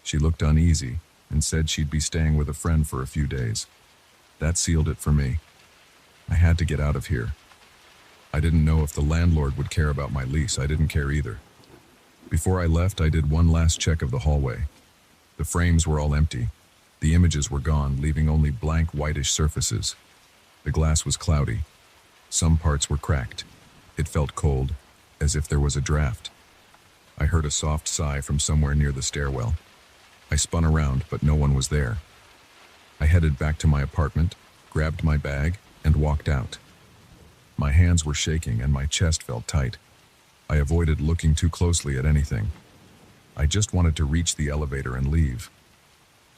She looked uneasy and said she'd be staying with a friend for a few days. That sealed it for me. I had to get out of here. I didn't know if the landlord would care about my lease. I didn't care either. Before I left, I did one last check of the hallway. The frames were all empty. The images were gone, leaving only blank whitish surfaces. The glass was cloudy. Some parts were cracked. It felt cold, as if there was a draft. I heard a soft sigh from somewhere near the stairwell. I spun around, but no one was there. I headed back to my apartment, grabbed my bag, and walked out. My hands were shaking and my chest felt tight. I avoided looking too closely at anything. I just wanted to reach the elevator and leave.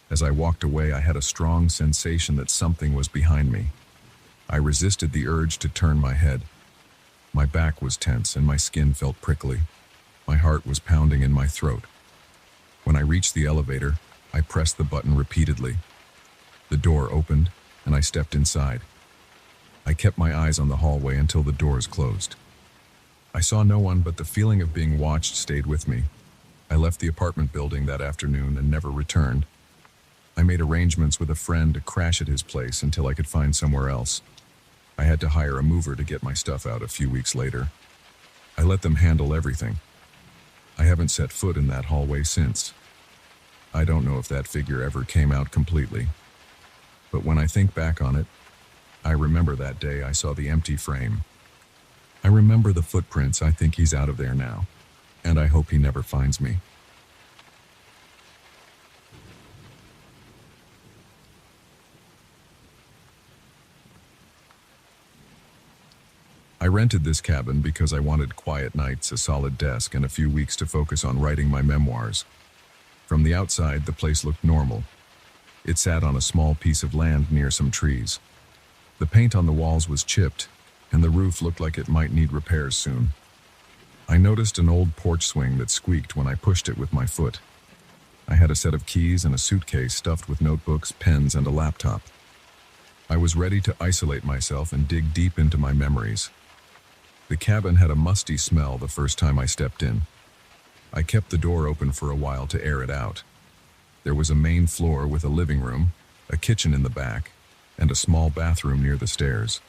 As I walked away, I had a strong sensation that something was behind me. I resisted the urge to turn my head. My back was tense and my skin felt prickly. My heart was pounding in my throat. When I reached the elevator, I pressed the button repeatedly. The door opened and I stepped inside. I kept my eyes on the hallway until the doors closed. I saw no one, but the feeling of being watched stayed with me. I left the apartment building that afternoon and never returned. I made arrangements with a friend to crash at his place until I could find somewhere else. I had to hire a mover to get my stuff out a few weeks later. I let them handle everything. I haven't set foot in that hallway since. I don't know if that figure ever came out completely. But when I think back on it, I remember that day I saw the empty frame. I remember the footprints. I think he's out of there now, and I hope he never finds me. I rented this cabin because I wanted quiet nights, a solid desk, and a few weeks to focus on writing my memoirs. From the outside, the place looked normal. It sat on a small piece of land near some trees. The paint on the walls was chipped, and the roof looked like it might need repairs soon. I noticed an old porch swing that squeaked when I pushed it with my foot. I had a set of keys and a suitcase stuffed with notebooks, pens, and a laptop. I was ready to isolate myself and dig deep into my memories. The cabin had a musty smell the first time I stepped in. I kept the door open for a while to air it out. There was a main floor with a living room, a kitchen in the back, and a small bathroom near the stairs.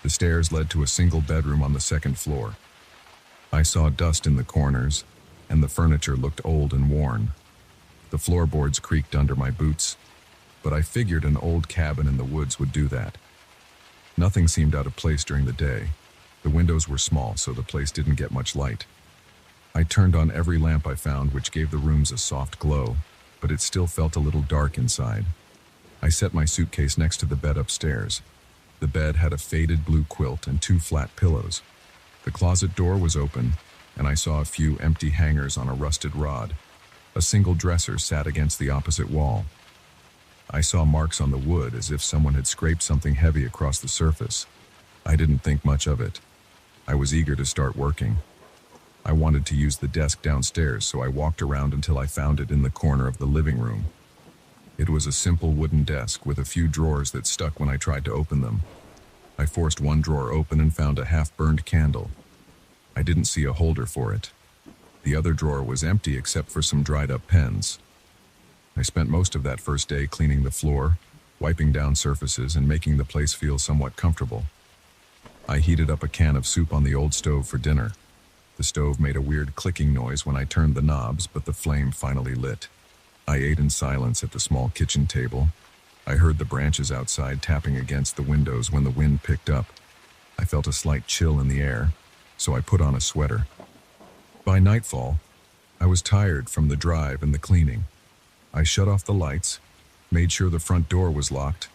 The stairs led to a single bedroom on the second floor. I saw dust in the corners, and the furniture looked old and worn. The floorboards creaked under my boots, but I figured an old cabin in the woods would do that. Nothing seemed out of place during the day. The windows were small, so the place didn't get much light. I turned on every lamp I found, which gave the rooms a soft glow, but it still felt a little dark inside. I set my suitcase next to the bed upstairs. The bed had a faded blue quilt and 2 flat pillows. The closet door was open, and I saw a few empty hangers on a rusted rod. A single dresser sat against the opposite wall. I saw marks on the wood as if someone had scraped something heavy across the surface. I didn't think much of it. I was eager to start working. I wanted to use the desk downstairs, so I walked around until I found it in the corner of the living room. It was a simple wooden desk with a few drawers that stuck when I tried to open them. I forced one drawer open and found a half-burned candle. I didn't see a holder for it. The other drawer was empty except for some dried-up pens. I spent most of that first day cleaning the floor, wiping down surfaces, and making the place feel somewhat comfortable. I heated up a can of soup on the old stove for dinner. The stove made a weird clicking noise when I turned the knobs, but the flame finally lit. I ate in silence at the small kitchen table. I heard the branches outside tapping against the windows when the wind picked up. I felt a slight chill in the air, so I put on a sweater. By nightfall, I was tired from the drive and the cleaning. I shut off the lights, made sure the front door was locked,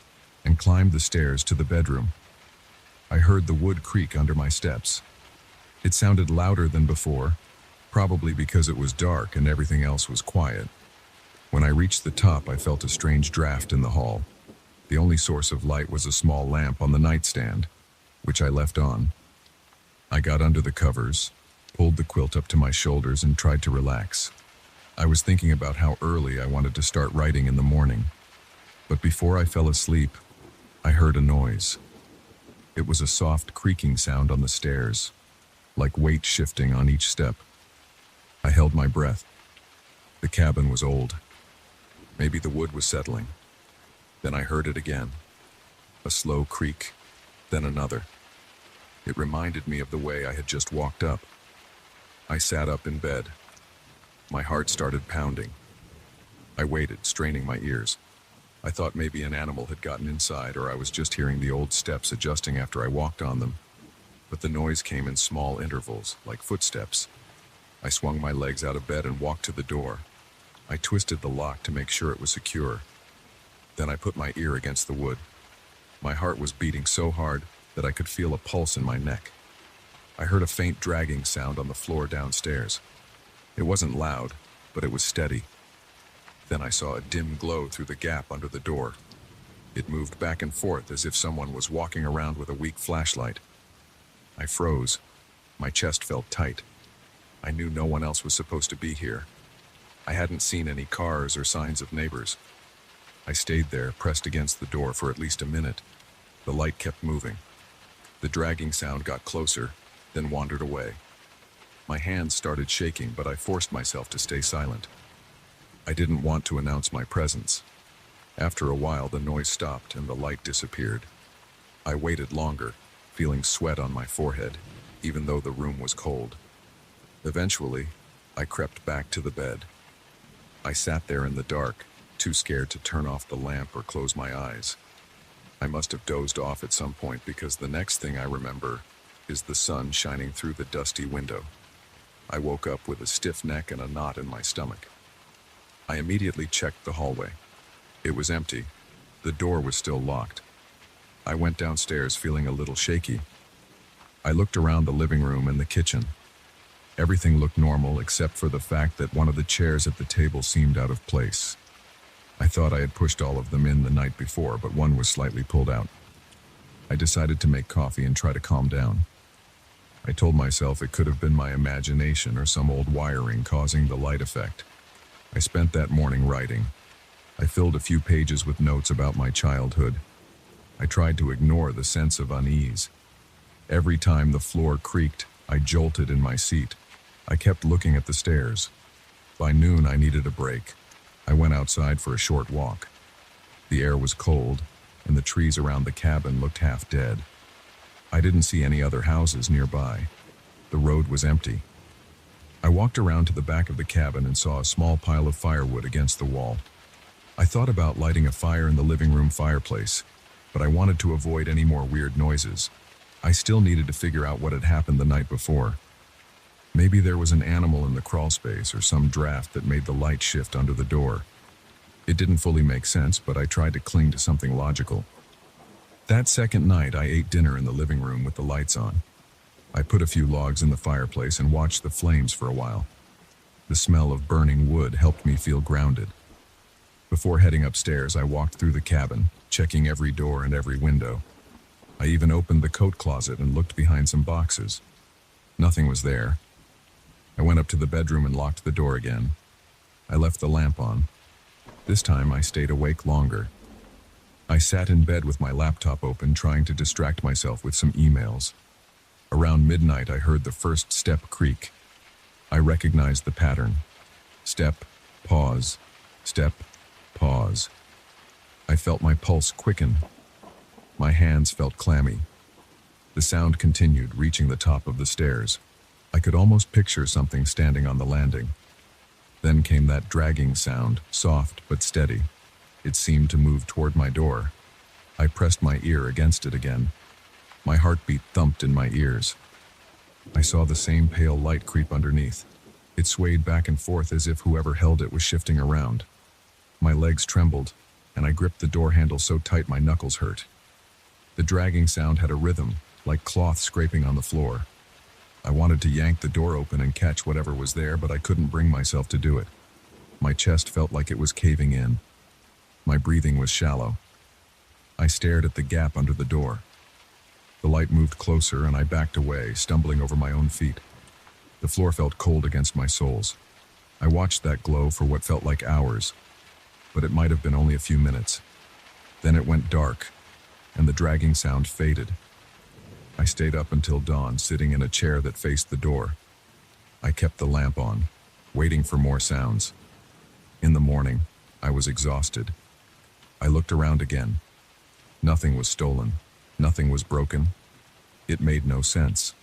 and climbed the stairs to the bedroom. I heard the wood creak under my steps. It sounded louder than before, probably because it was dark and everything else was quiet. When I reached the top, I felt a strange draft in the hall. The only source of light was a small lamp on the nightstand, which I left on. I got under the covers, pulled the quilt up to my shoulders, and tried to relax. I was thinking about how early I wanted to start writing in the morning. But before I fell asleep, I heard a noise. It was a soft creaking sound on the stairs, like weight shifting on each step. I held my breath. The cabin was old. Maybe the wood was settling. Then I heard it again. A slow creak, then another. It reminded me of the way I had just walked up. I sat up in bed. My heart started pounding. I waited, straining my ears. I thought maybe an animal had gotten inside, or I was just hearing the old steps adjusting after I walked on them. But the noise came in small intervals, like footsteps. I swung my legs out of bed and walked to the door. I twisted the lock to make sure it was secure. Then I put my ear against the wood. My heart was beating so hard that I could feel a pulse in my neck. I heard a faint dragging sound on the floor downstairs. It wasn't loud, but it was steady. Then I saw a dim glow through the gap under the door. It moved back and forth as if someone was walking around with a weak flashlight. I froze. My chest felt tight. I knew no one else was supposed to be here. I hadn't seen any cars or signs of neighbors. I stayed there, pressed against the door for at least a minute. The light kept moving. The dragging sound got closer, then wandered away. My hands started shaking, but I forced myself to stay silent. I didn't want to announce my presence. After a while, the noise stopped and the light disappeared. I waited longer, feeling sweat on my forehead, even though the room was cold. Eventually, I crept back to the bed. I sat there in the dark, too scared to turn off the lamp or close my eyes. I must have dozed off at some point, because the next thing I remember is the sun shining through the dusty window. I woke up with a stiff neck and a knot in my stomach. I immediately checked the hallway. It was empty. The door was still locked. I went downstairs feeling a little shaky. I looked around the living room and the kitchen. Everything looked normal except for the fact that one of the chairs at the table seemed out of place. I thought I had pushed all of them in the night before, but one was slightly pulled out. I decided to make coffee and try to calm down. I told myself it could have been my imagination or some old wiring causing the light effect. I spent that morning writing. I filled a few pages with notes about my childhood. I tried to ignore the sense of unease. Every time the floor creaked, I jolted in my seat. I kept looking at the stairs. By noon, I needed a break. I went outside for a short walk. The air was cold, and the trees around the cabin looked half dead. I didn't see any other houses nearby. The road was empty. I walked around to the back of the cabin and saw a small pile of firewood against the wall. I thought about lighting a fire in the living room fireplace, but I wanted to avoid any more weird noises. I still needed to figure out what had happened the night before. Maybe there was an animal in the crawl space or some draft that made the light shift under the door. It didn't fully make sense, but I tried to cling to something logical. That second night, I ate dinner in the living room with the lights on. I put a few logs in the fireplace and watched the flames for a while. The smell of burning wood helped me feel grounded. Before heading upstairs, I walked through the cabin, checking every door and every window. I even opened the coat closet and looked behind some boxes. Nothing was there. I went up to the bedroom and locked the door again. I left the lamp on. This time I stayed awake longer. I sat in bed with my laptop open, trying to distract myself with some emails. Around midnight, I heard the first step creak. I recognized the pattern. Step, pause, step, pause. I felt my pulse quicken. My hands felt clammy. The sound continued, reaching the top of the stairs. I could almost picture something standing on the landing. Then came that dragging sound, soft but steady. It seemed to move toward my door. I pressed my ear against it again. My heartbeat thumped in my ears. I saw the same pale light creep underneath. It swayed back and forth as if whoever held it was shifting around. My legs trembled, and I gripped the door handle so tight my knuckles hurt. The dragging sound had a rhythm, like cloth scraping on the floor. I wanted to yank the door open and catch whatever was there, but I couldn't bring myself to do it. My chest felt like it was caving in. My breathing was shallow. I stared at the gap under the door. The light moved closer, and I backed away, stumbling over my own feet. The floor felt cold against my soles. I watched that glow for what felt like hours, but it might have been only a few minutes. Then it went dark, and the dragging sound faded. I stayed up until dawn, sitting in a chair that faced the door. I kept the lamp on, waiting for more sounds. In the morning, I was exhausted. I looked around again. Nothing was stolen. Nothing was broken. It made no sense.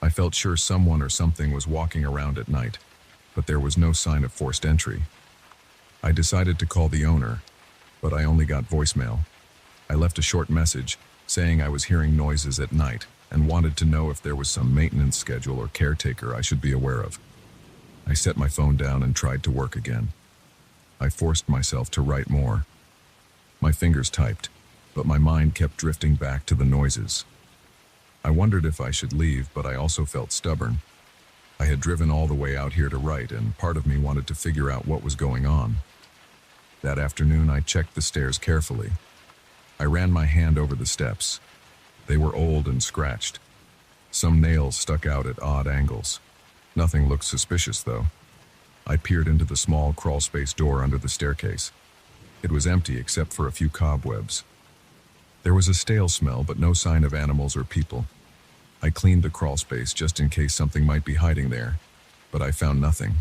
I felt sure someone or something was walking around at night, but there was no sign of forced entry. I decided to call the owner, but I only got voicemail. I left a short message saying I was hearing noises at night and wanted to know if there was some maintenance schedule or caretaker I should be aware of. I set my phone down and tried to work again. I forced myself to write more. My fingers typed, but my mind kept drifting back to the noises. I wondered if I should leave, but I also felt stubborn. I had driven all the way out here to write, and part of me wanted to figure out what was going on. That afternoon, I checked the stairs carefully. I ran my hand over the steps. They were old and scratched. Some nails stuck out at odd angles. Nothing looked suspicious, though. I peered into the small crawl space door under the staircase. It was empty except for a few cobwebs. There was a stale smell, but no sign of animals or people. I cleaned the crawl space just in case something might be hiding there, but I found nothing.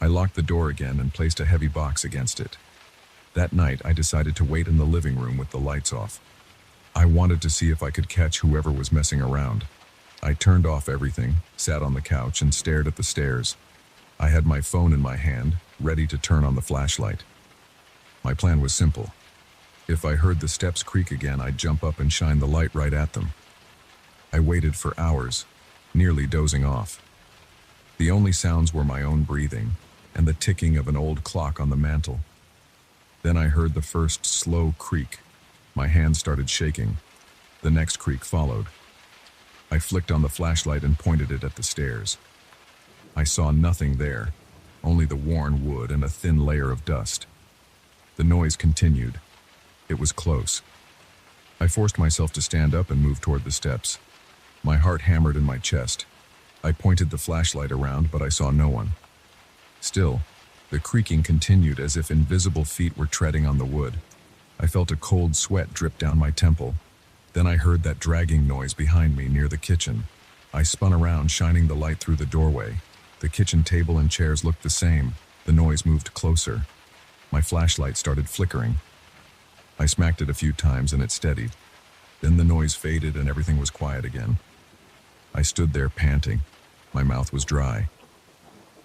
I locked the door again and placed a heavy box against it. That night, I decided to wait in the living room with the lights off. I wanted to see if I could catch whoever was messing around. I turned off everything, sat on the couch, and stared at the stairs. I had my phone in my hand, ready to turn on the flashlight. My plan was simple. If I heard the steps creak again, I'd jump up and shine the light right at them. I waited for hours, nearly dozing off. The only sounds were my own breathing and the ticking of an old clock on the mantel. Then I heard the first slow creak. My hand started shaking. The next creak followed. I flicked on the flashlight and pointed it at the stairs. I saw nothing there, only the worn wood and a thin layer of dust. The noise continued. It was close. I forced myself to stand up and move toward the steps. My heart hammered in my chest. I pointed the flashlight around, but I saw no one. Still, the creaking continued as if invisible feet were treading on the wood. I felt a cold sweat drip down my temple. Then I heard that dragging noise behind me near the kitchen. I spun around, shining the light through the doorway. The kitchen table and chairs looked the same. The noise moved closer. My flashlight started flickering. I smacked it a few times and it steadied. Then the noise faded and everything was quiet again. I stood there panting. My mouth was dry.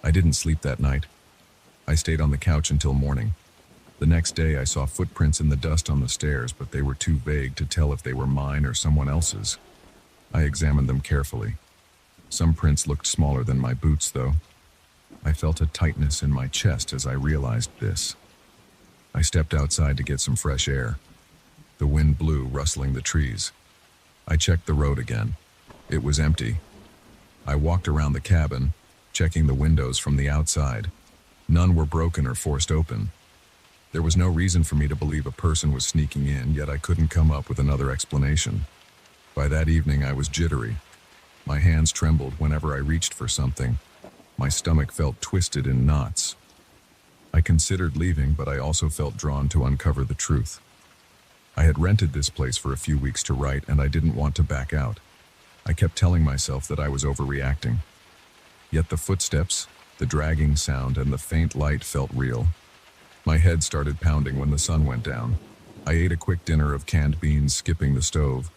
I didn't sleep that night. I stayed on the couch until morning. The next day I saw footprints in the dust on the stairs, but they were too vague to tell if they were mine or someone else's. I examined them carefully. Some prints looked smaller than my boots, though. I felt a tightness in my chest as I realized this. I stepped outside to get some fresh air. The wind blew, rustling the trees. I checked the road again. It was empty. I walked around the cabin, checking the windows from the outside. None were broken or forced open. There was no reason for me to believe a person was sneaking in, yet I couldn't come up with another explanation. By that evening, I was jittery. My hands trembled whenever I reached for something. My stomach felt twisted in knots. I considered leaving, but I also felt drawn to uncover the truth. I had rented this place for a few weeks to write, and I didn't want to back out. I kept telling myself that I was overreacting. Yet the footsteps, the dragging sound, and the faint light felt real. My head started pounding when the sun went down. I ate a quick dinner of canned beans, skipping the stove.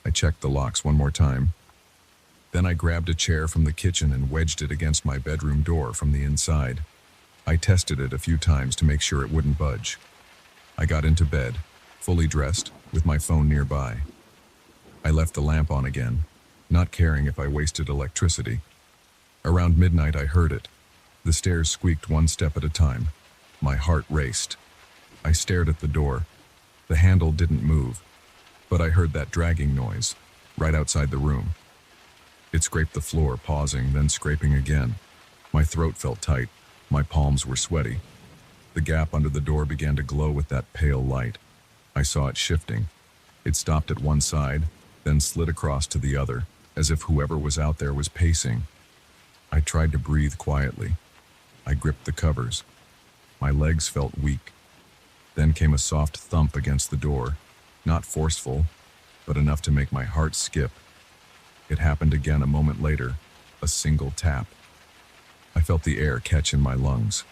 I checked the locks one more time. Then I grabbed a chair from the kitchen and wedged it against my bedroom door from the inside. I tested it a few times to make sure it wouldn't budge. I got into bed, fully dressed, with my phone nearby. I left the lamp on again, not caring if I wasted electricity. Around midnight I heard it. The stairs squeaked one step at a time. My heart raced. I stared at the door. The handle didn't move, but I heard that dragging noise, right outside the room. It scraped the floor, pausing, then scraping again. My throat felt tight. My palms were sweaty. The gap under the door began to glow with that pale light. I saw it shifting. It stopped at one side, then slid across to the other, as if whoever was out there was pacing. I tried to breathe quietly. I gripped the covers. My legs felt weak. Then came a soft thump against the door, not forceful, but enough to make my heart skip. It happened again a moment later, a single tap. I felt the air catch in my lungs.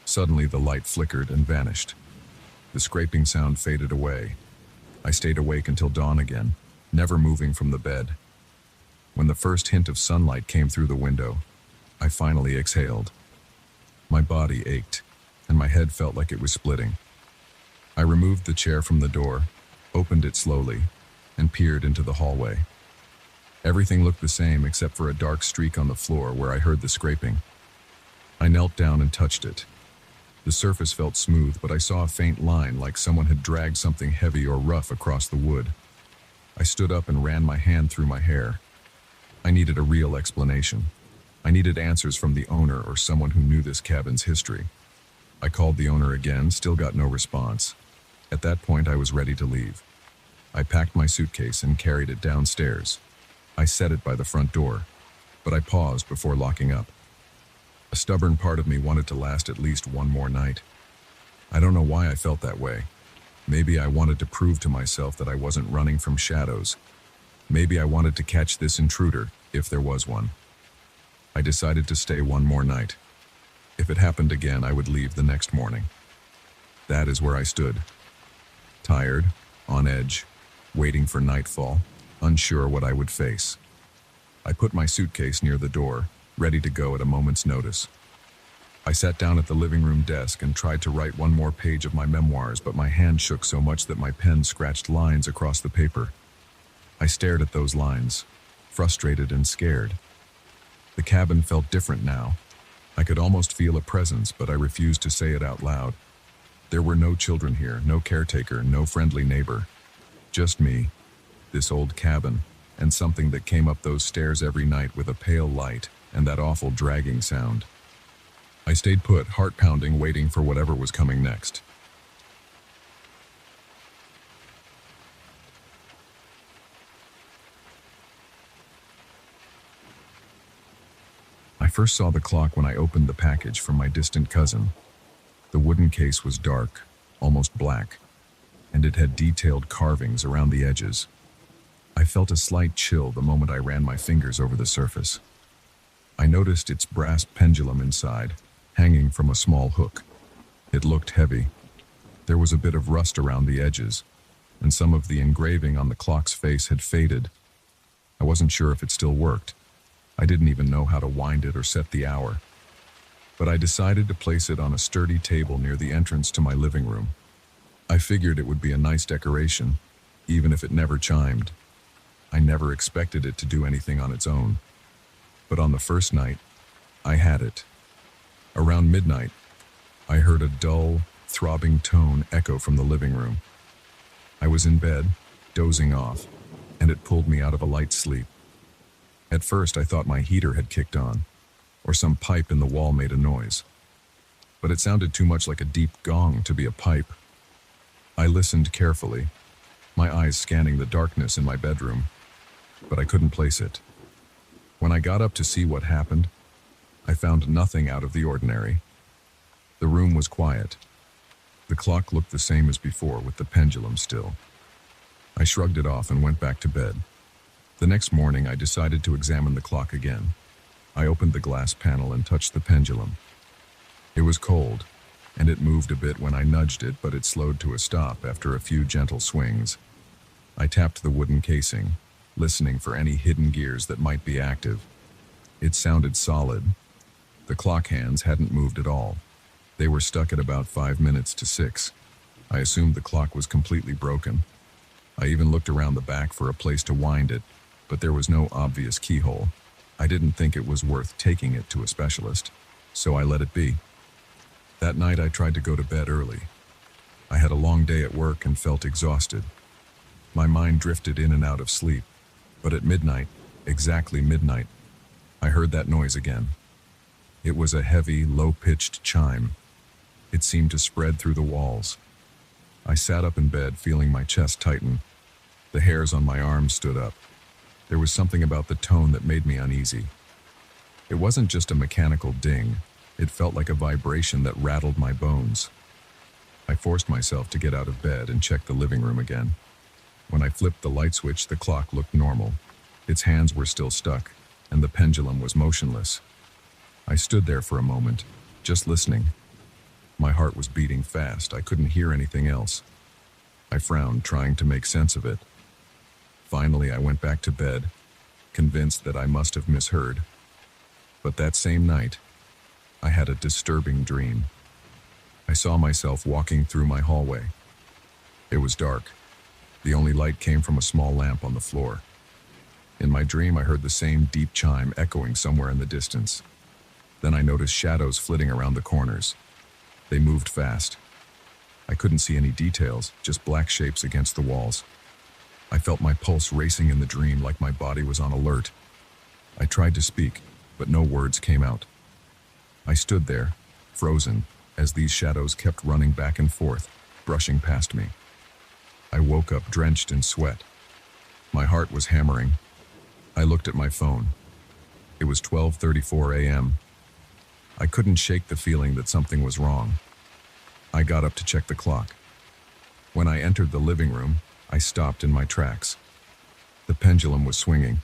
Suddenly the light flickered and vanished. The scraping sound faded away. I stayed awake until dawn again, never moving from the bed. When the first hint of sunlight came through the window, I finally exhaled. My body ached, and my head felt like it was splitting. I removed the chair from the door, opened it slowly, and peered into the hallway. Everything looked the same except for a dark streak on the floor where I heard the scraping. I knelt down and touched it. The surface felt smooth, but I saw a faint line like someone had dragged something heavy or rough across the wood. I stood up and ran my hand through my hair. I needed a real explanation. I needed answers from the owner or someone who knew this cabin's history. I called the owner again, still got no response. At that point, I was ready to leave. I packed my suitcase and carried it downstairs. I set it by the front door, but I paused before locking up. A stubborn part of me wanted to last at least one more night. I don't know why I felt that way. Maybe I wanted to prove to myself that I wasn't running from shadows. Maybe I wanted to catch this intruder, if there was one. I decided to stay one more night. If it happened again, I would leave the next morning. That is where I stood. Tired, on edge, waiting for nightfall, unsure what I would face. I put my suitcase near the door, ready to go at a moment's notice. I sat down at the living room desk and tried to write one more page of my memoirs, but my hand shook so much that my pen scratched lines across the paper. I stared at those lines, frustrated and scared. The cabin felt different now. I could almost feel a presence, but I refused to say it out loud. There were no children here, no caretaker, no friendly neighbor. Just me, this old cabin, and something that came up those stairs every night with a pale light and that awful dragging sound. I stayed put, heart pounding, waiting for whatever was coming next. I first saw the clock when I opened the package from my distant cousin. The wooden case was dark, almost black, and it had detailed carvings around the edges. I felt a slight chill the moment I ran my fingers over the surface. I noticed its brass pendulum inside, hanging from a small hook. It looked heavy. There was a bit of rust around the edges, and some of the engraving on the clock's face had faded. I wasn't sure if it still worked. I didn't even know how to wind it or set the hour. But I decided to place it on a sturdy table near the entrance to my living room. I figured it would be a nice decoration, even if it never chimed. I never expected it to do anything on its own. But on the first night, I had it. Around midnight, I heard a dull, throbbing tone echo from the living room. I was in bed, dozing off, and it pulled me out of a light sleep. At first, I thought my heater had kicked on, or some pipe in the wall made a noise. But it sounded too much like a deep gong to be a pipe. I listened carefully, my eyes scanning the darkness in my bedroom, but I couldn't place it. When I got up to see what happened, I found nothing out of the ordinary. The room was quiet. The clock looked the same as before, with the pendulum still. I shrugged it off and went back to bed. The next morning, I decided to examine the clock again. I opened the glass panel and touched the pendulum. It was cold, and it moved a bit when I nudged it, but it slowed to a stop after a few gentle swings. I tapped the wooden casing, listening for any hidden gears that might be active. It sounded solid. The clock hands hadn't moved at all. They were stuck at about 5 minutes to 6. I assumed the clock was completely broken. I even looked around the back for a place to wind it, but there was no obvious keyhole. I didn't think it was worth taking it to a specialist, so I let it be. That night I tried to go to bed early. I had a long day at work and felt exhausted. My mind drifted in and out of sleep, but at midnight, exactly midnight, I heard that noise again. It was a heavy, low-pitched chime. It seemed to spread through the walls. I sat up in bed, feeling my chest tighten. The hairs on my arms stood up. There was something about the tone that made me uneasy. It wasn't just a mechanical ding. It felt like a vibration that rattled my bones. I forced myself to get out of bed and check the living room again. When I flipped the light switch, the clock looked normal. Its hands were still stuck, and the pendulum was motionless. I stood there for a moment, just listening. My heart was beating fast. I couldn't hear anything else. I frowned, trying to make sense of it. Finally, I went back to bed, convinced that I must have misheard. But that same night, I had a disturbing dream. I saw myself walking through my hallway. It was dark. The only light came from a small lamp on the floor. In my dream, I heard the same deep chime echoing somewhere in the distance. Then I noticed shadows flitting around the corners. They moved fast. I couldn't see any details, just black shapes against the walls. I felt my pulse racing in the dream, like my body was on alert. I tried to speak, but no words came out. I stood there, frozen, as these shadows kept running back and forth, brushing past me. I woke up drenched in sweat. My heart was hammering. I looked at my phone. It was 12:34 a.m. I couldn't shake the feeling that something was wrong. I got up to check the clock. When I entered the living room, I stopped in my tracks. The pendulum was swinging.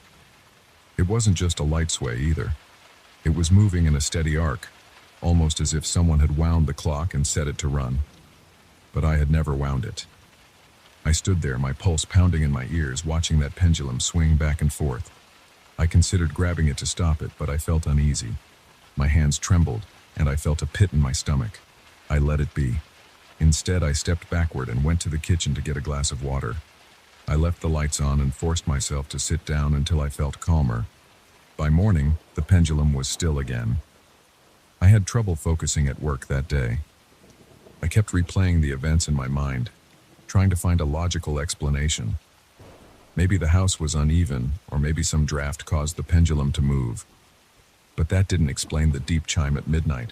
It wasn't just a light sway either. It was moving in a steady arc, almost as if someone had wound the clock and set it to run. But I had never wound it. I stood there, my pulse pounding in my ears, watching that pendulum swing back and forth. I considered grabbing it to stop it, but I felt uneasy. My hands trembled, and I felt a pit in my stomach. I let it be. Instead, I stepped backward and went to the kitchen to get a glass of water. I left the lights on and forced myself to sit down until I felt calmer. By morning, the pendulum was still again. I had trouble focusing at work that day. I kept replaying the events in my mind, trying to find a logical explanation. Maybe the house was uneven, or maybe some draft caused the pendulum to move. But that didn't explain the deep chime at midnight.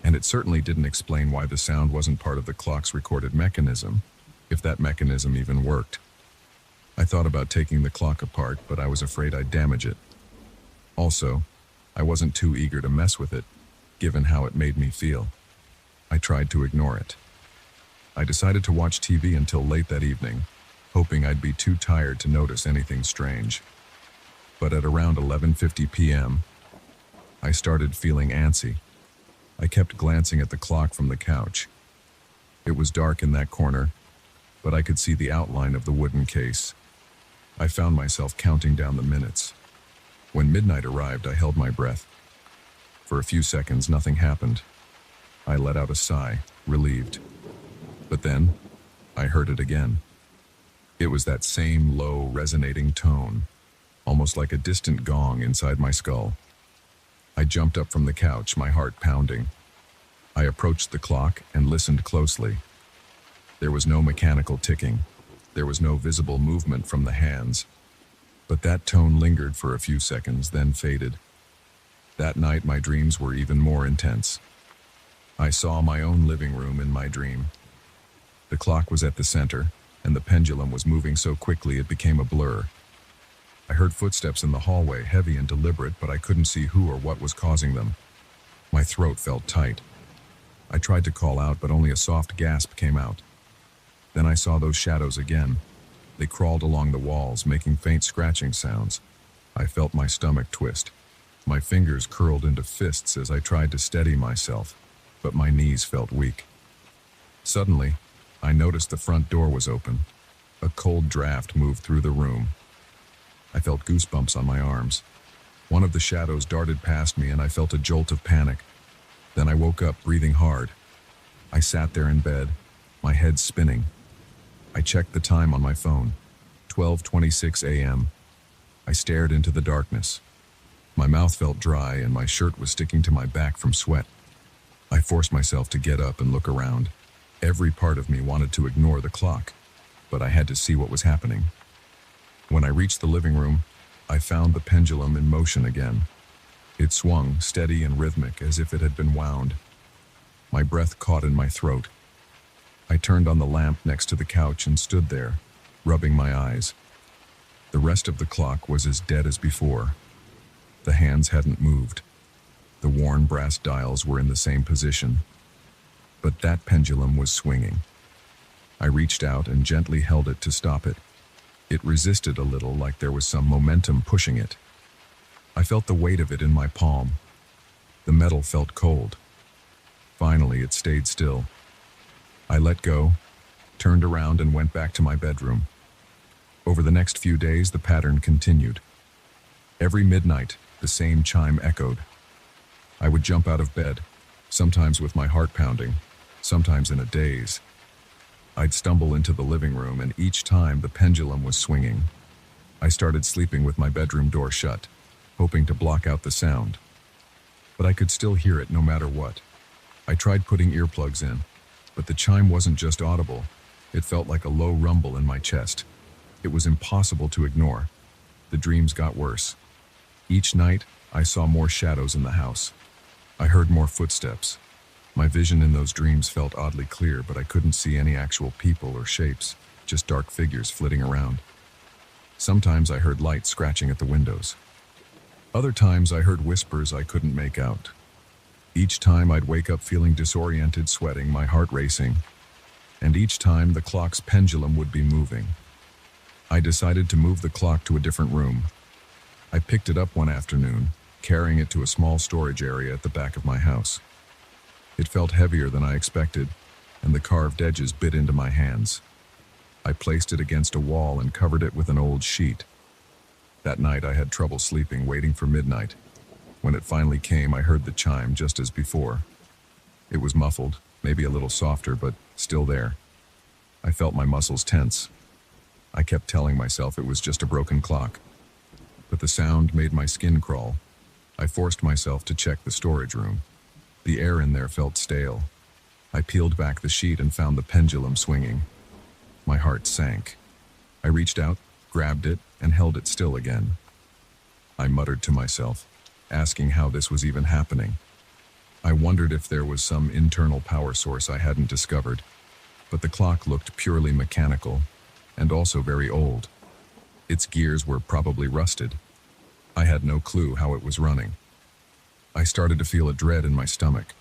And it certainly didn't explain why the sound wasn't part of the clock's recorded mechanism, if that mechanism even worked. I thought about taking the clock apart, but I was afraid I'd damage it. Also, I wasn't too eager to mess with it, given how it made me feel. I tried to ignore it. I decided to watch TV until late that evening. hoping I'd be too tired to notice anything strange. But at around 11:50 p.m., I started feeling antsy. I kept glancing at the clock from the couch. It was dark in that corner, but I could see the outline of the wooden case. I found myself counting down the minutes. When midnight arrived, I held my breath. For a few seconds, nothing happened. I let out a sigh, relieved. But then, I heard it again. It was that same low, resonating tone, almost like a distant gong inside my skull. I jumped up from the couch, my heart pounding. I approached the clock and listened closely. There was no mechanical ticking. There was no visible movement from the hands. But that tone lingered for a few seconds, then faded. That night, my dreams were even more intense. I saw my own living room in my dream. The clock was at the center, and the pendulum was moving so quickly it became a blur. I heard footsteps in the hallway, heavy and deliberate, but I couldn't see who or what was causing them. My throat felt tight. I tried to call out, but only a soft gasp came out. Then I saw those shadows again. They crawled along the walls, making faint scratching sounds. I felt my stomach twist. My fingers curled into fists as I tried to steady myself, but my knees felt weak. Suddenly, I noticed the front door was open. A cold draft moved through the room. I felt goosebumps on my arms. One of the shadows darted past me, and I felt a jolt of panic. Then I woke up, breathing hard. I sat there in bed, my head spinning. I checked the time on my phone, 12:26 a.m. I stared into the darkness. My mouth felt dry, and my shirt was sticking to my back from sweat. I forced myself to get up and look around. Every part of me wanted to ignore the clock, but I had to see what was happening. When I reached the living room, I found the pendulum in motion again. It swung, steady and rhythmic, as if it had been wound. My breath caught in my throat. I turned on the lamp next to the couch and stood there, rubbing my eyes. The rest of the clock was as dead as before. The hands hadn't moved. The worn brass dials were in the same position. But that pendulum was swinging. I reached out and gently held it to stop it. It resisted a little, like there was some momentum pushing it. I felt the weight of it in my palm. The metal felt cold. Finally, it stayed still. I let go, turned around, and went back to my bedroom. Over the next few days, the pattern continued. Every midnight, the same chime echoed. I would jump out of bed, sometimes with my heart pounding, sometimes in a daze. I'd stumble into the living room, and each time the pendulum was swinging. I started sleeping with my bedroom door shut, hoping to block out the sound. But I could still hear it no matter what. I tried putting earplugs in, but the chime wasn't just audible. It felt like a low rumble in my chest. It was impossible to ignore. The dreams got worse. Each night, I saw more shadows in the house. I heard more footsteps. My vision in those dreams felt oddly clear, but I couldn't see any actual people or shapes, just dark figures flitting around. Sometimes I heard light scratching at the windows. Other times I heard whispers I couldn't make out. Each time I'd wake up feeling disoriented, sweating, my heart racing. And each time the clock's pendulum would be moving. I decided to move the clock to a different room. I picked it up one afternoon, carrying it to a small storage area at the back of my house. It felt heavier than I expected, and the carved edges bit into my hands. I placed it against a wall and covered it with an old sheet. That night I had trouble sleeping, waiting for midnight. When it finally came, I heard the chime just as before. It was muffled, maybe a little softer, but still there. I felt my muscles tense. I kept telling myself it was just a broken clock. But the sound made my skin crawl. I forced myself to check the storage room. The air in there felt stale. I peeled back the sheet and found the pendulum swinging. My heart sank. I reached out, grabbed it, and held it still again. I muttered to myself, asking how this was even happening. I wondered if there was some internal power source I hadn't discovered, but the clock looked purely mechanical, and also very old. Its gears were probably rusted. I had no clue how it was running. I started to feel a dread in my stomach.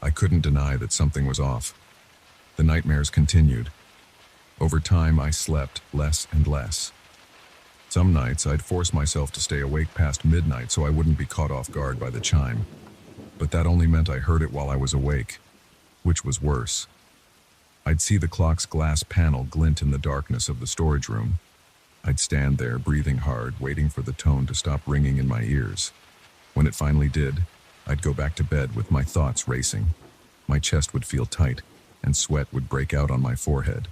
I couldn't deny that something was off. The nightmares continued. Over time, I slept less and less. Some nights, I'd force myself to stay awake past midnight so I wouldn't be caught off guard by the chime. But that only meant I heard it while I was awake, which was worse. I'd see the clock's glass panel glint in the darkness of the storage room. I'd stand there, breathing hard, waiting for the tone to stop ringing in my ears. When it finally did, I'd go back to bed with my thoughts racing. My chest would feel tight, and sweat would break out on my forehead.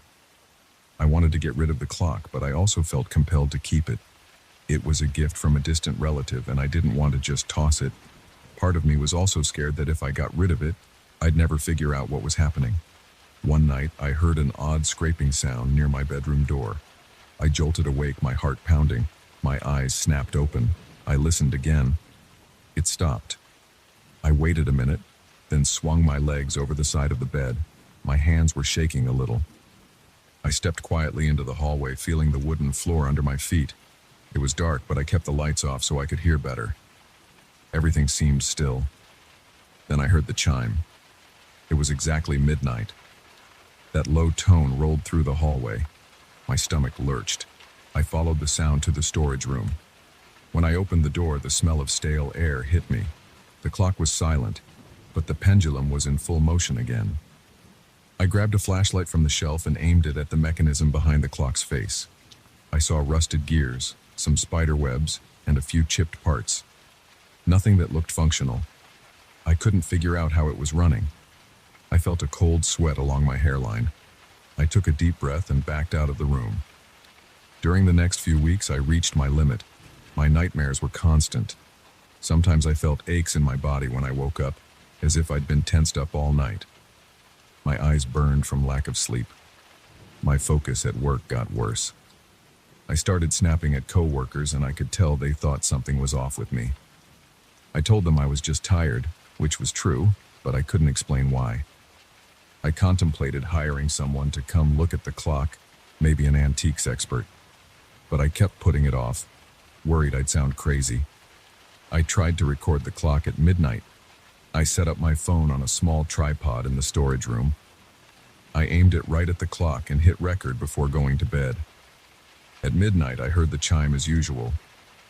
I wanted to get rid of the clock, but I also felt compelled to keep it. It was a gift from a distant relative, and I didn't want to just toss it. Part of me was also scared that if I got rid of it, I'd never figure out what was happening. One night, I heard an odd scraping sound near my bedroom door. I jolted awake, my heart pounding. My eyes snapped open. I listened again. It stopped. I waited a minute, then swung my legs over the side of the bed. My hands were shaking a little. I stepped quietly into the hallway, feeling the wooden floor under my feet. It was dark, but I kept the lights off so I could hear better. Everything seemed still. Then I heard the chime. It was exactly midnight. That low tone rolled through the hallway. My stomach lurched. I followed the sound to the storage room. When I opened the door, the smell of stale air hit me. The clock was silent, but the pendulum was in full motion again. I grabbed a flashlight from the shelf and aimed it at the mechanism behind the clock's face. I saw rusted gears, some spider webs, and a few chipped parts. Nothing that looked functional. I couldn't figure out how it was running. I felt a cold sweat along my hairline. I took a deep breath and backed out of the room. During the next few weeks, I reached my limit. My nightmares were constant. Sometimes I felt aches in my body when I woke up, as if I'd been tensed up all night. My eyes burned from lack of sleep. My focus at work got worse. I started snapping at coworkers, and I could tell they thought something was off with me. I told them I was just tired, which was true, but I couldn't explain why. I contemplated hiring someone to come look at the clock, maybe an antiques expert. But I kept putting it off, worried I'd sound crazy. I tried to record the clock at midnight. I set up my phone on a small tripod in the storage room. I aimed it right at the clock and hit record before going to bed. At midnight, I heard the chime as usual.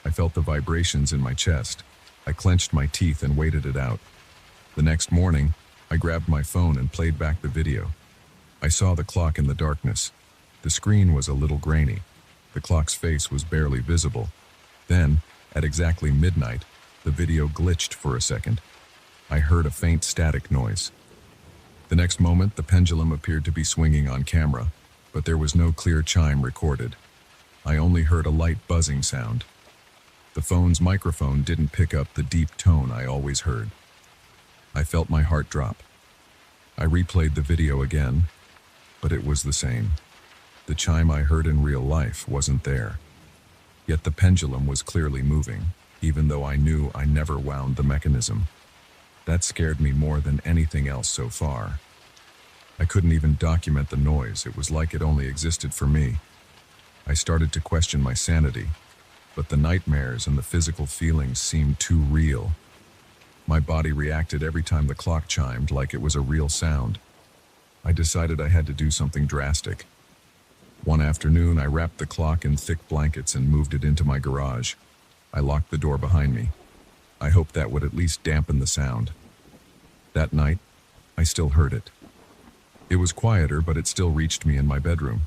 I felt the vibrations in my chest. I clenched my teeth and waited it out. The next morning, I grabbed my phone and played back the video. I saw the clock in the darkness. The screen was a little grainy. The clock's face was barely visible. Then, at exactly midnight, the video glitched for a second. I heard a faint static noise. The next moment, the pendulum appeared to be swinging on camera, but there was no clear chime recorded. I only heard a light buzzing sound. The phone's microphone didn't pick up the deep tone I always heard. I felt my heart drop. I replayed the video again, but it was the same. The chime I heard in real life wasn't there. Yet the pendulum was clearly moving, even though I knew I never wound the mechanism. That scared me more than anything else so far. I couldn't even document the noise. It was like it only existed for me. I started to question my sanity, but the nightmares and the physical feelings seemed too real. My body reacted every time the clock chimed like it was a real sound. I decided I had to do something drastic. One afternoon, I wrapped the clock in thick blankets and moved it into my garage. I locked the door behind me. I hoped that would at least dampen the sound. That night, I still heard it. It was quieter, but it still reached me in my bedroom.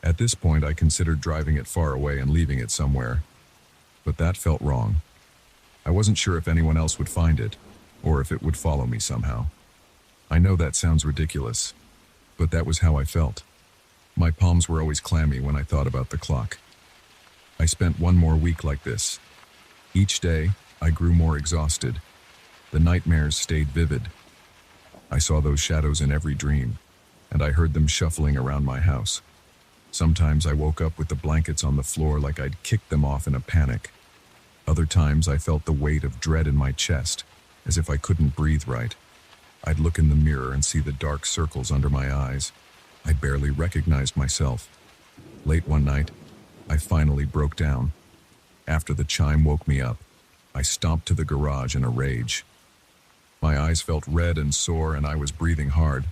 At this point, I considered driving it far away and leaving it somewhere. But that felt wrong. I wasn't sure if anyone else would find it, or if it would follow me somehow. I know that sounds ridiculous, but that was how I felt. My palms were always clammy when I thought about the clock. I spent one more week like this. Each day, I grew more exhausted. The nightmares stayed vivid. I saw those shadows in every dream, and I heard them shuffling around my house. Sometimes I woke up with the blankets on the floor like I'd kicked them off in a panic. Other times I felt the weight of dread in my chest, as if I couldn't breathe right. I'd look in the mirror and see the dark circles under my eyes. I barely recognized myself. Late one night, I finally broke down. After the chime woke me up, I stomped to the garage in a rage. My eyes felt red and sore, and I was breathing hard.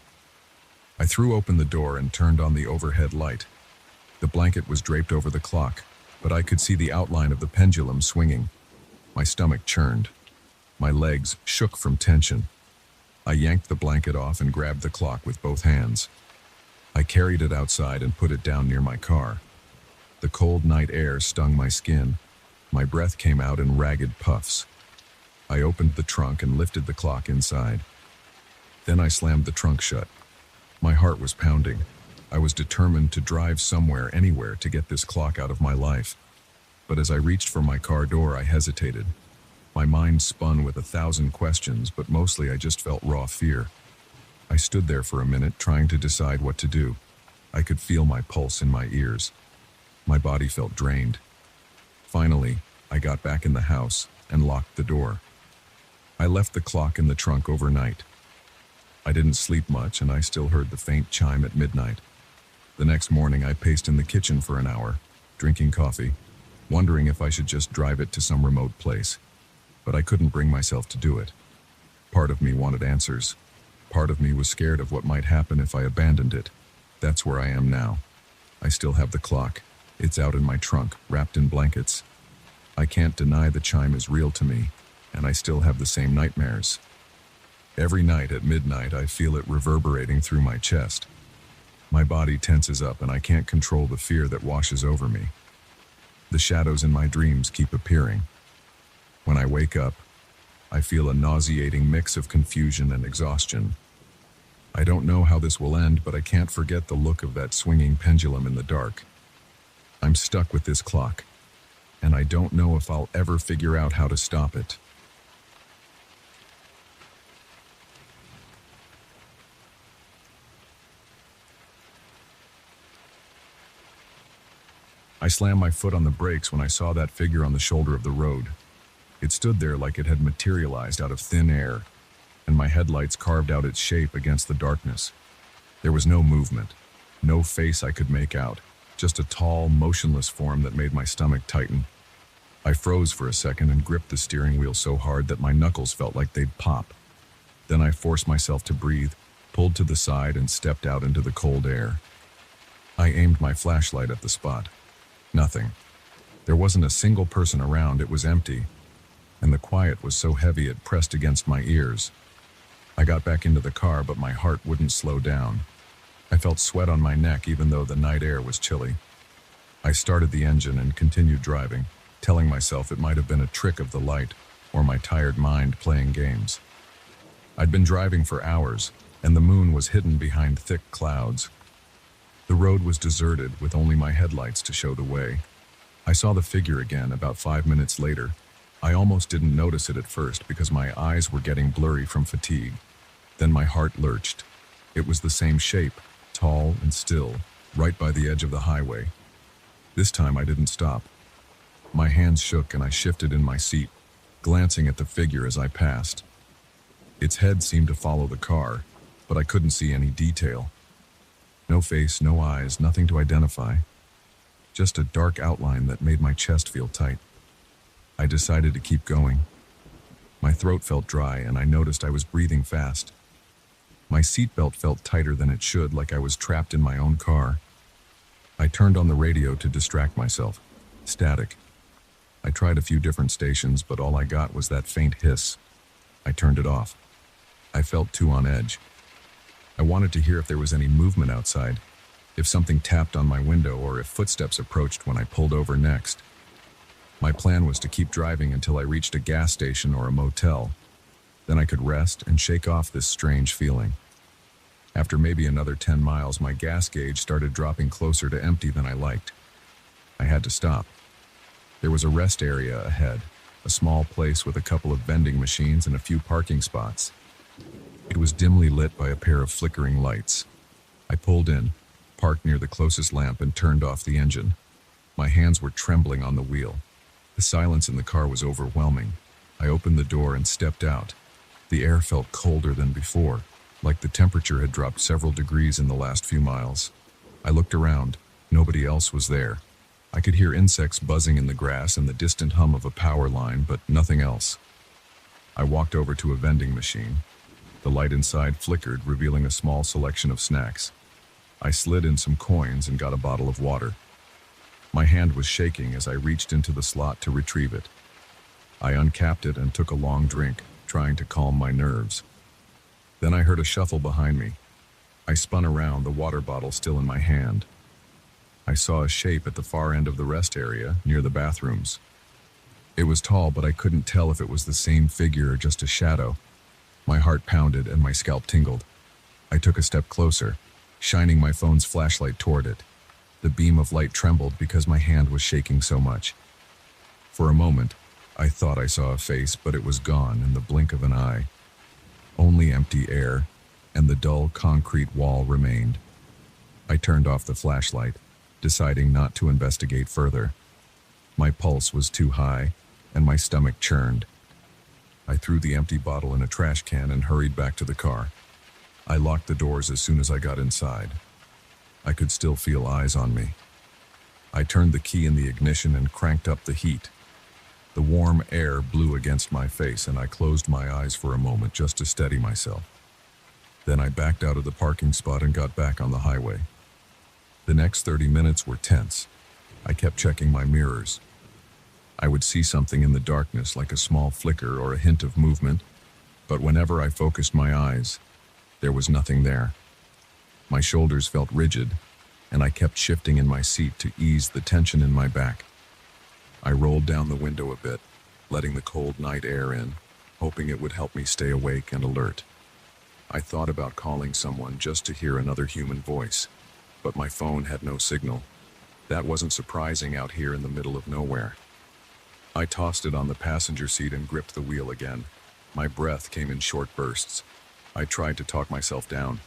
I threw open the door and turned on the overhead light. The blanket was draped over the clock, but I could see the outline of the pendulum swinging. My stomach churned. My legs shook from tension. I yanked the blanket off and grabbed the clock with both hands. I carried it outside and put it down near my car. The cold night air stung my skin. My breath came out in ragged puffs. I opened the trunk and lifted the clock inside. Then I slammed the trunk shut. My heart was pounding. I was determined to drive somewhere, anywhere, to get this clock out of my life. But as I reached for my car door, I hesitated. My mind spun with 1,000 questions, but mostly I just felt raw fear. I stood there for a minute, trying to decide what to do. I could feel my pulse in my ears. My body felt drained. Finally, I got back in the house and locked the door. I left the clock in the trunk overnight. I didn't sleep much, and I still heard the faint chime at midnight. The next morning, I paced in the kitchen for an hour, drinking coffee, wondering if I should just drive it to some remote place. But I couldn't bring myself to do it. Part of me wanted answers. Part of me was scared of what might happen if I abandoned it. That's where I am now. I still have the clock. It's out in my trunk, wrapped in blankets. I can't deny the chime is real to me, and I still have the same nightmares. Every night at midnight, I feel it reverberating through my chest. My body tenses up, and I can't control the fear that washes over me. The shadows in my dreams keep appearing. When I wake up, I feel a nauseating mix of confusion and exhaustion. I don't know how this will end, but I can't forget the look of that swinging pendulum in the dark. I'm stuck with this clock, and I don't know if I'll ever figure out how to stop it. I slammed my foot on the brakes when I saw that figure on the shoulder of the road. It stood there like it had materialized out of thin air, and my headlights carved out its shape against the darkness. There was no movement, no face I could make out, just a tall, motionless form that made my stomach tighten. I froze for a second and gripped the steering wheel so hard that my knuckles felt like they'd pop. Then I forced myself to breathe, pulled to the side, and stepped out into the cold air. I aimed my flashlight at the spot. Nothing. There wasn't a single person around. It was empty, and the quiet was so heavy it pressed against my ears. I got back into the car, but my heart wouldn't slow down. I felt sweat on my neck even though the night air was chilly. I started the engine and continued driving, telling myself it might have been a trick of the light or my tired mind playing games. I'd been driving for hours, and the moon was hidden behind thick clouds. The road was deserted, with only my headlights to show the way. I saw the figure again about 5 minutes later. I almost didn't notice it at first because my eyes were getting blurry from fatigue. Then my heart lurched. It was the same shape, tall and still, right by the edge of the highway. This time I didn't stop. My hands shook and I shifted in my seat, glancing at the figure as I passed. Its head seemed to follow the car, but I couldn't see any detail. No face, no eyes, nothing to identify. Just a dark outline that made my chest feel tight. I decided to keep going. My throat felt dry and I noticed I was breathing fast. My seatbelt felt tighter than it should, like I was trapped in my own car. I turned on the radio to distract myself. Static. I tried a few different stations, but all I got was that faint hiss. I turned it off. I felt too on edge. I wanted to hear if there was any movement outside, if something tapped on my window, or if footsteps approached when I pulled over next. My plan was to keep driving until I reached a gas station or a motel. Then I could rest and shake off this strange feeling. After maybe another 10 miles, my gas gauge started dropping closer to empty than I liked. I had to stop. There was a rest area ahead, a small place with a couple of vending machines and a few parking spots. It was dimly lit by a pair of flickering lights. I pulled in, parked near the closest lamp, and turned off the engine. My hands were trembling on the wheel. The silence in the car was overwhelming. I opened the door and stepped out. The air felt colder than before, like the temperature had dropped several degrees in the last few miles. I looked around. Nobody else was there. I could hear insects buzzing in the grass and the distant hum of a power line, but nothing else. I walked over to a vending machine. The light inside flickered, revealing a small selection of snacks. I slid in some coins and got a bottle of water. My hand was shaking as I reached into the slot to retrieve it. I uncapped it and took a long drink, trying to calm my nerves. Then I heard a shuffle behind me. I spun around, the water bottle still in my hand. I saw a shape at the far end of the rest area, near the bathrooms. It was tall, but I couldn't tell if it was the same figure or just a shadow. My heart pounded and my scalp tingled. I took a step closer, shining my phone's flashlight toward it. The beam of light trembled because my hand was shaking so much. For a moment, I thought I saw a face, but it was gone in the blink of an eye. Only empty air, and the dull concrete wall remained. I turned off the flashlight, deciding not to investigate further. My pulse was too high, and my stomach churned. I threw the empty bottle in a trash can and hurried back to the car. I locked the doors as soon as I got inside. I could still feel eyes on me. I turned the key in the ignition and cranked up the heat. The warm air blew against my face, and I closed my eyes for a moment just to steady myself. Then I backed out of the parking spot and got back on the highway. The next 30 minutes were tense. I kept checking my mirrors. I would see something in the darkness, like a small flicker or a hint of movement, but whenever I focused my eyes, there was nothing there. My shoulders felt rigid, and I kept shifting in my seat to ease the tension in my back. I rolled down the window a bit, letting the cold night air in, hoping it would help me stay awake and alert. I thought about calling someone just to hear another human voice, but my phone had no signal. That wasn't surprising out here in the middle of nowhere. I tossed it on the passenger seat and gripped the wheel again. My breath came in short bursts. I tried to talk myself down.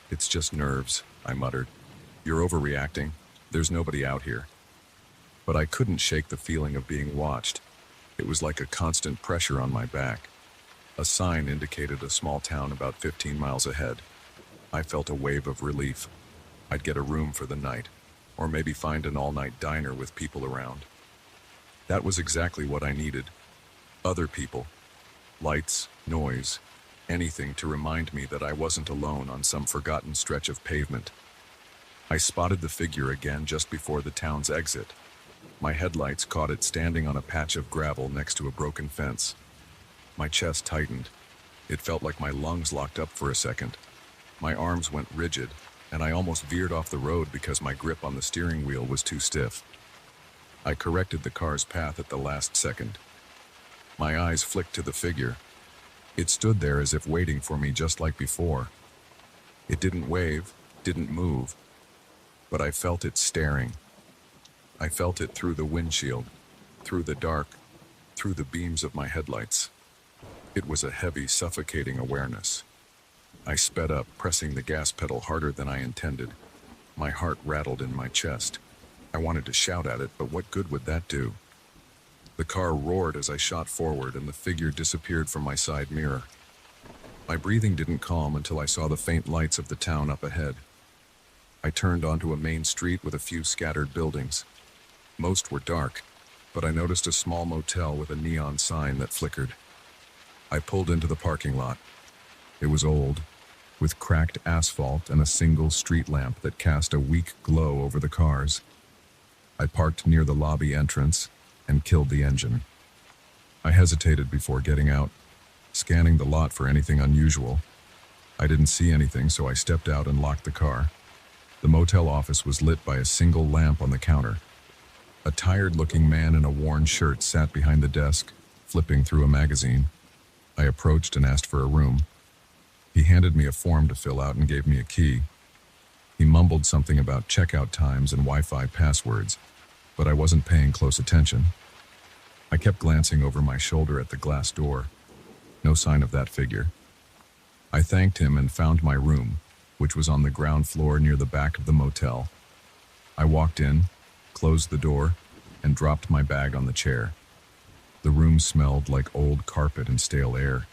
"It's just nerves," I muttered. "You're overreacting. There's nobody out here." But I couldn't shake the feeling of being watched. It was like a constant pressure on my back. A sign indicated a small town about 15 miles ahead. I felt a wave of relief. I'd get a room for the night, or maybe find an all-night diner with people around. That was exactly what I needed. Other people. Lights, noise, anything to remind me that I wasn't alone on some forgotten stretch of pavement. I spotted the figure again just before the town's exit. My headlights caught it standing on a patch of gravel next to a broken fence. My chest tightened. It felt like my lungs locked up for a second. My arms went rigid, and I almost veered off the road because my grip on the steering wheel was too stiff. I corrected the car's path at the last second. My eyes flicked to the figure. It stood there as if waiting for me just like before. It didn't wave, didn't move, but I felt it staring. I felt it through the windshield, through the dark, through the beams of my headlights. It was a heavy, suffocating awareness. I sped up, pressing the gas pedal harder than I intended. My heart rattled in my chest. I wanted to shout at it, but what good would that do? The car roared as I shot forward, and the figure disappeared from my side mirror. My breathing didn't calm until I saw the faint lights of the town up ahead. I turned onto a main street with a few scattered buildings. Most were dark, but I noticed a small motel with a neon sign that flickered. I pulled into the parking lot. It was old, with cracked asphalt and a single street lamp that cast a weak glow over the cars. I parked near the lobby entrance and killed the engine. I hesitated before getting out, scanning the lot for anything unusual. I didn't see anything, so I stepped out and locked the car. The motel office was lit by a single lamp on the counter. A tired-looking man in a worn shirt sat behind the desk, flipping through a magazine. I approached and asked for a room. He handed me a form to fill out and gave me a key. He mumbled something about checkout times and Wi-Fi passwords, but I wasn't paying close attention. I kept glancing over my shoulder at the glass door. No sign of that figure. I thanked him and found my room, which was on the ground floor near the back of the motel. I walked in, closed the door, and dropped my bag on the chair. The room smelled like old carpet and stale air.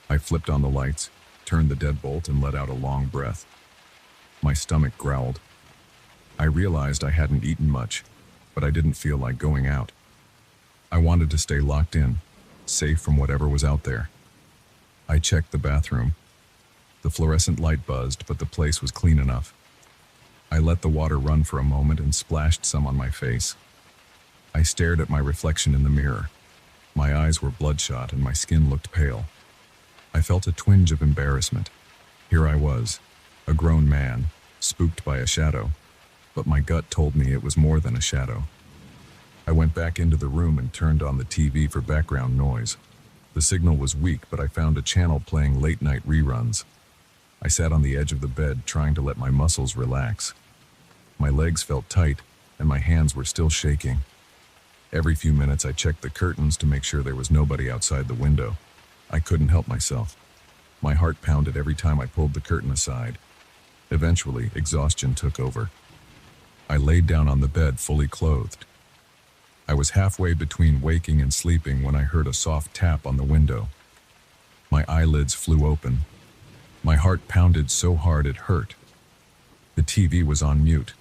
I flipped on the lights, turned the deadbolt, and let out a long breath. My stomach growled. I realized I hadn't eaten much, but I didn't feel like going out. I wanted to stay locked in, safe from whatever was out there. I checked the bathroom. The fluorescent light buzzed, but the place was clean enough. I let the water run for a moment and splashed some on my face. I stared at my reflection in the mirror. My eyes were bloodshot and my skin looked pale. I felt a twinge of embarrassment. Here I was, a grown man, spooked by a shadow, but my gut told me it was more than a shadow. I went back into the room and turned on the TV for background noise. The signal was weak, but I found a channel playing late-night reruns. I sat on the edge of the bed, trying to let my muscles relax. My legs felt tight, and my hands were still shaking. Every few minutes, I checked the curtains to make sure there was nobody outside the window. I couldn't help myself. My heart pounded every time I pulled the curtain aside. Eventually, exhaustion took over. I laid down on the bed, fully clothed. I was halfway between waking and sleeping when I heard a soft tap on the window. My eyelids flew open. My heart pounded so hard it hurt. The TV was on mute,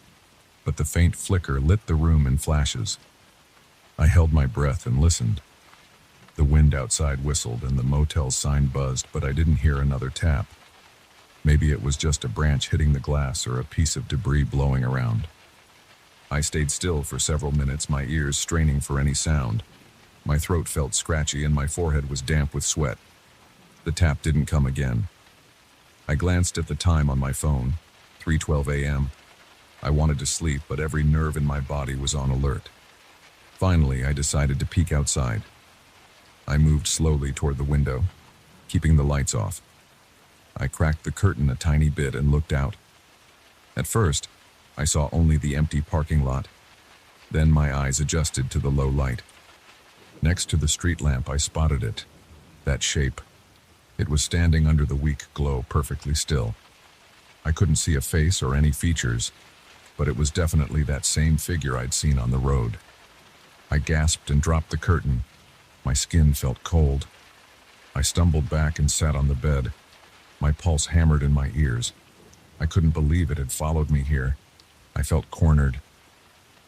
but the faint flicker lit the room in flashes. I held my breath and listened. The wind outside whistled and the motel sign buzzed, but I didn't hear another tap. Maybe it was just a branch hitting the glass or a piece of debris blowing around. I stayed still for several minutes, my ears straining for any sound. My throat felt scratchy and my forehead was damp with sweat. The tap didn't come again. I glanced at the time on my phone, 3:12 a.m. I wanted to sleep, but every nerve in my body was on alert. Finally, I decided to peek outside. I moved slowly toward the window, keeping the lights off. I cracked the curtain a tiny bit and looked out. At first, I saw only the empty parking lot. Then my eyes adjusted to the low light. Next to the street lamp, I spotted it. That shape. It was standing under the weak glow, perfectly still. I couldn't see a face or any features, but it was definitely that same figure I'd seen on the road. I gasped and dropped the curtain. My skin felt cold. I stumbled back and sat on the bed. My pulse hammered in my ears. I couldn't believe it had followed me here. I felt cornered.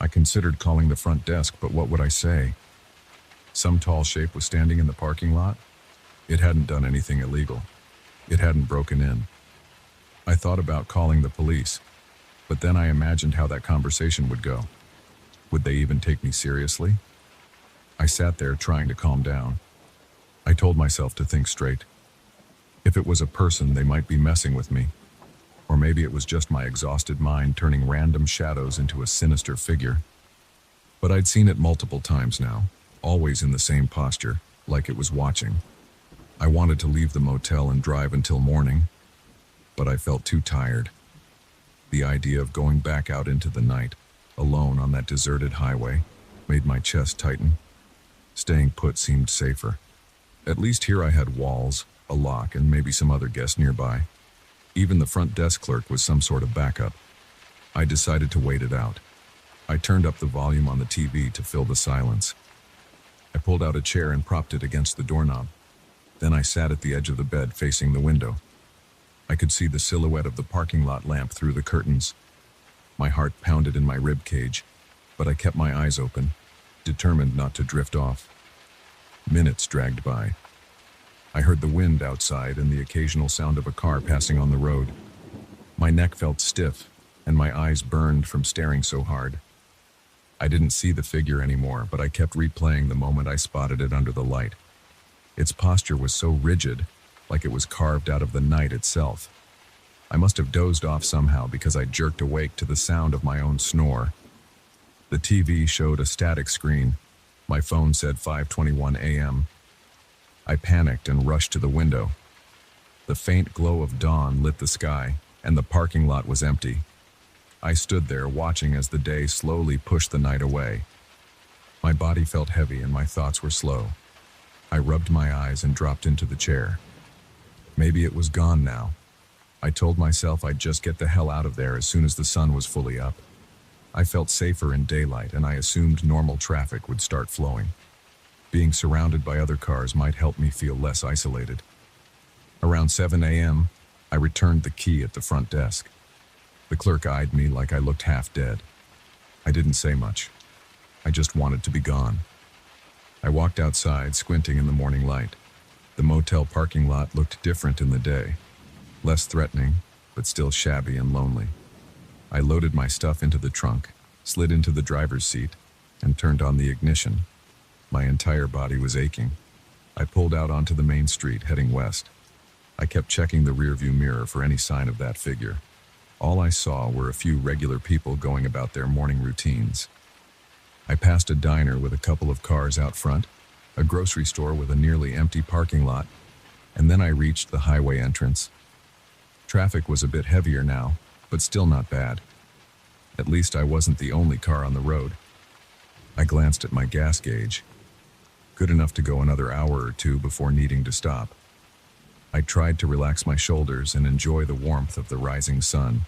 I considered calling the front desk, but what would I say? Some tall shape was standing in the parking lot? It hadn't done anything illegal. It hadn't broken in. I thought about calling the police, but then I imagined how that conversation would go. Would they even take me seriously? I sat there trying to calm down. I told myself to think straight. If it was a person, they might be messing with me. Or maybe it was just my exhausted mind turning random shadows into a sinister figure. But I'd seen it multiple times now, always in the same posture, like it was watching. I wanted to leave the motel and drive until morning, but I felt too tired. The idea of going back out into the night, alone on that deserted highway, made my chest tighten. Staying put seemed safer. At least here I had walls, a lock, and maybe some other guests nearby. Even the front desk clerk was some sort of backup. I decided to wait it out. I turned up the volume on the TV to fill the silence. I pulled out a chair and propped it against the doorknob. Then I sat at the edge of the bed facing the window. I could see the silhouette of the parking lot lamp through the curtains. My heart pounded in my rib cage, but I kept my eyes open, determined not to drift off. Minutes dragged by. I heard the wind outside and the occasional sound of a car passing on the road. My neck felt stiff, and my eyes burned from staring so hard. I didn't see the figure anymore, but I kept replaying the moment I spotted it under the light. Its posture was so rigid, like it was carved out of the night itself. I must have dozed off somehow because I jerked awake to the sound of my own snore. The TV showed a static screen. My phone said 5:21 a.m. I panicked and rushed to the window. The faint glow of dawn lit the sky, and the parking lot was empty. I stood there watching as the day slowly pushed the night away. My body felt heavy and my thoughts were slow. I rubbed my eyes and dropped into the chair. Maybe it was gone now. I told myself I'd just get the hell out of there as soon as the sun was fully up. I felt safer in daylight, and I assumed normal traffic would start flowing. Being surrounded by other cars might help me feel less isolated. Around 7 a.m., I returned the key at the front desk. The clerk eyed me like I looked half dead. I didn't say much. I just wanted to be gone. I walked outside, squinting in the morning light. The The motel parking lot looked different in the day, less threatening, but still shabby and lonely. I loaded my stuff into the trunk, slid into the driver's seat, and turned on the ignition. My entire body was aching. I pulled out onto the main street, heading west. I kept checking the rearview mirror for any sign of that figure. All I saw were a few regular people going about their morning routines. I passed a diner with a couple of cars out front, a grocery store with a nearly empty parking lot, and then I reached the highway entrance. Traffic was a bit heavier now, but still not bad. At least I wasn't the only car on the road. I glanced at my gas gauge. Good enough to go another hour or two before needing to stop. I tried to relax my shoulders and enjoy the warmth of the rising sun.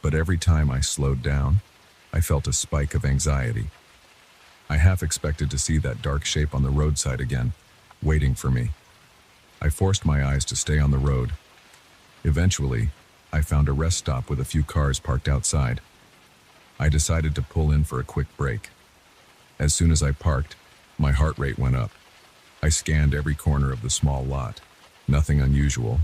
But every time I slowed down, I felt a spike of anxiety. I half expected to see that dark shape on the roadside again, waiting for me. I forced my eyes to stay on the road. Eventually, I found a rest stop with a few cars parked outside. I decided to pull in for a quick break. As soon as I parked, my heart rate went up. I scanned every corner of the small lot. Nothing unusual.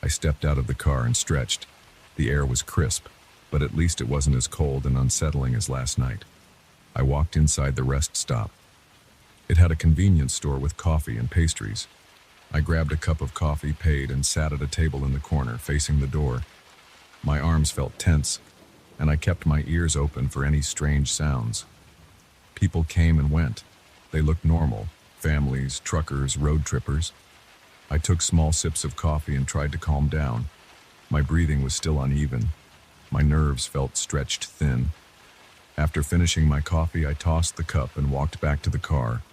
I stepped out of the car and stretched. The air was crisp, but at least it wasn't as cold and unsettling as last night. I walked inside the rest stop. It had a convenience store with coffee and pastries. I grabbed a cup of coffee, paid, and sat at a table in the corner, facing the door. My arms felt tense, and I kept my ears open for any strange sounds. People came and went. They looked normal. Families, truckers, road trippers. I took small sips of coffee and tried to calm down. My breathing was still uneven. My nerves felt stretched thin. After finishing my coffee, I tossed the cup and walked back to the car.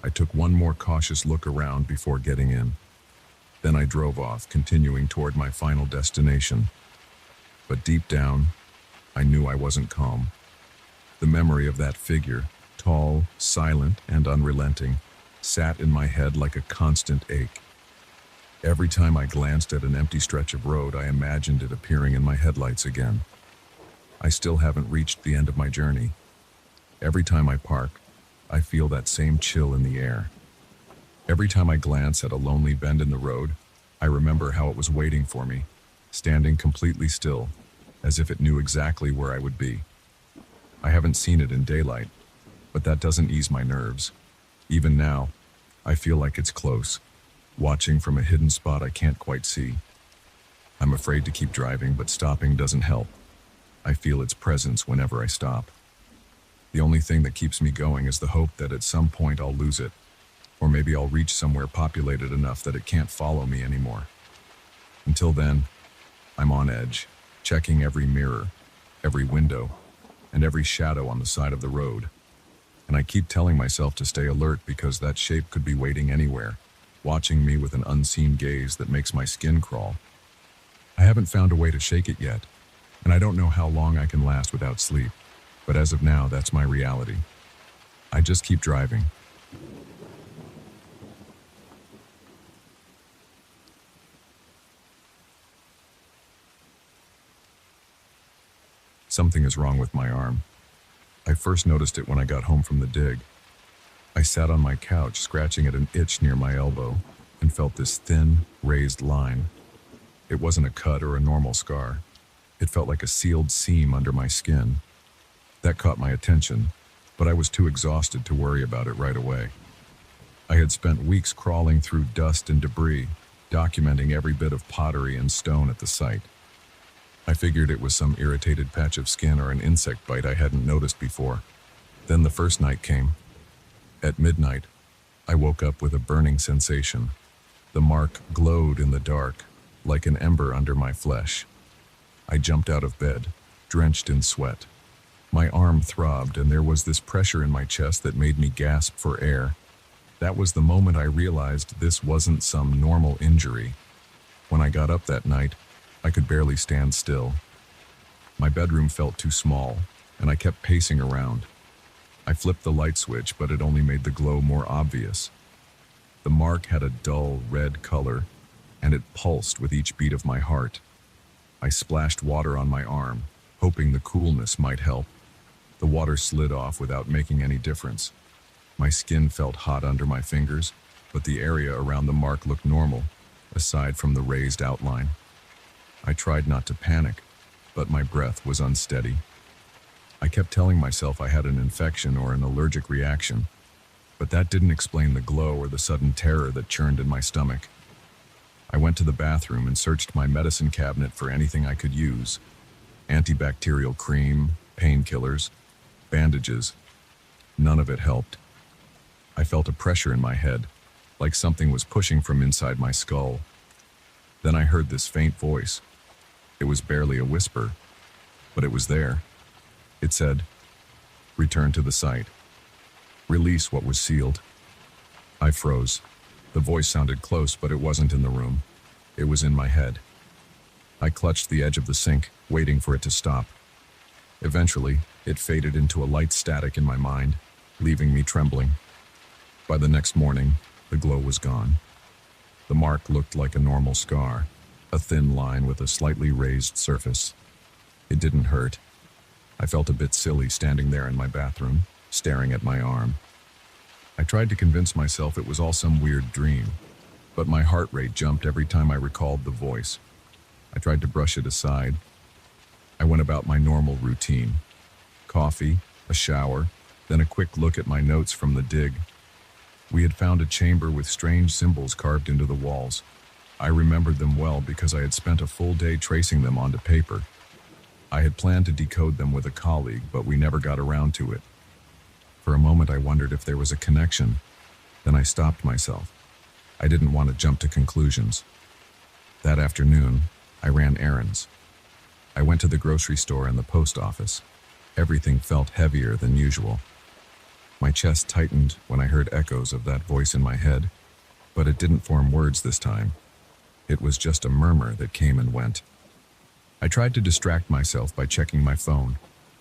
I took one more cautious look around before getting in. Then I drove off, continuing toward my final destination. But deep down, I knew I wasn't calm. The memory of that figure, tall, silent, and unrelenting, sat in my head like a constant ache. Every time I glanced at an empty stretch of road, I imagined it appearing in my headlights again. I still haven't reached the end of my journey. Every time I park, I feel that same chill in the air. Every time I glance at a lonely bend in the road, I remember how it was waiting for me, standing completely still, as if it knew exactly where I would be. I haven't seen it in daylight, but that doesn't ease my nerves. Even now, I feel like it's close, watching from a hidden spot I can't quite see. I'm afraid to keep driving, but stopping doesn't help. I feel its presence whenever I stop. The only thing that keeps me going is the hope that at some point I'll lose it, or maybe I'll reach somewhere populated enough that it can't follow me anymore. Until then, I'm on edge, checking every mirror, every window, and every shadow on the side of the road. And I keep telling myself to stay alert because that shape could be waiting anywhere, watching me with an unseen gaze that makes my skin crawl. I haven't found a way to shake it yet, and I don't know how long I can last without sleep, but as of now, that's my reality. I just keep driving. Something is wrong with my arm. I first noticed it when I got home from the dig. I sat on my couch, scratching at an itch near my elbow, and felt this thin, raised line. It wasn't a cut or a normal scar. It felt like a sealed seam under my skin. That caught my attention, but I was too exhausted to worry about it right away. I had spent weeks crawling through dust and debris, documenting every bit of pottery and stone at the site. I figured it was some irritated patch of skin or an insect bite I hadn't noticed before. Then the first night came. At midnight, I woke up with a burning sensation. The mark glowed in the dark, like an ember under my flesh. I jumped out of bed, drenched in sweat. My arm throbbed, and there was this pressure in my chest that made me gasp for air. That was the moment I realized this wasn't some normal injury. When I got up that night, I could barely stand still. My bedroom felt too small, and I kept pacing around. I flipped the light switch, but it only made the glow more obvious. The mark had a dull red color, and it pulsed with each beat of my heart. I splashed water on my arm, hoping the coolness might help. The water slid off without making any difference. My skin felt hot under my fingers, but the area around the mark looked normal, aside from the raised outline. I tried not to panic, but my breath was unsteady. I kept telling myself I had an infection or an allergic reaction, but that didn't explain the glow or the sudden terror that churned in my stomach. I went to the bathroom and searched my medicine cabinet for anything I could use. Antibacterial cream, painkillers, bandages. None of it helped. I felt a pressure in my head, like something was pushing from inside my skull. Then I heard this faint voice. It was barely a whisper, but it was there. It said, "Return to the site. Release what was sealed." I froze. The voice sounded close, but it wasn't in the room. It was in my head. I clutched the edge of the sink, waiting for it to stop. Eventually, it faded into a light static in my mind, leaving me trembling. By the next morning, the glow was gone. The mark looked like a normal scar, a thin line with a slightly raised surface. It didn't hurt. I felt a bit silly standing there in my bathroom, staring at my arm. I tried to convince myself it was all some weird dream, but my heart rate jumped every time I recalled the voice. I tried to brush it aside. I went about my normal routine. Coffee, a shower, then a quick look at my notes from the dig. We had found a chamber with strange symbols carved into the walls. I remembered them well because I had spent a full day tracing them onto paper. I had planned to decode them with a colleague, but we never got around to it. For a moment I wondered if there was a connection. Then I stopped myself. I didn't want to jump to conclusions. That afternoon, I ran errands. I went to the grocery store and the post office. Everything felt heavier than usual. My chest tightened when I heard echoes of that voice in my head, but it didn't form words this time. It was just a murmur that came and went. I tried to distract myself by checking my phone,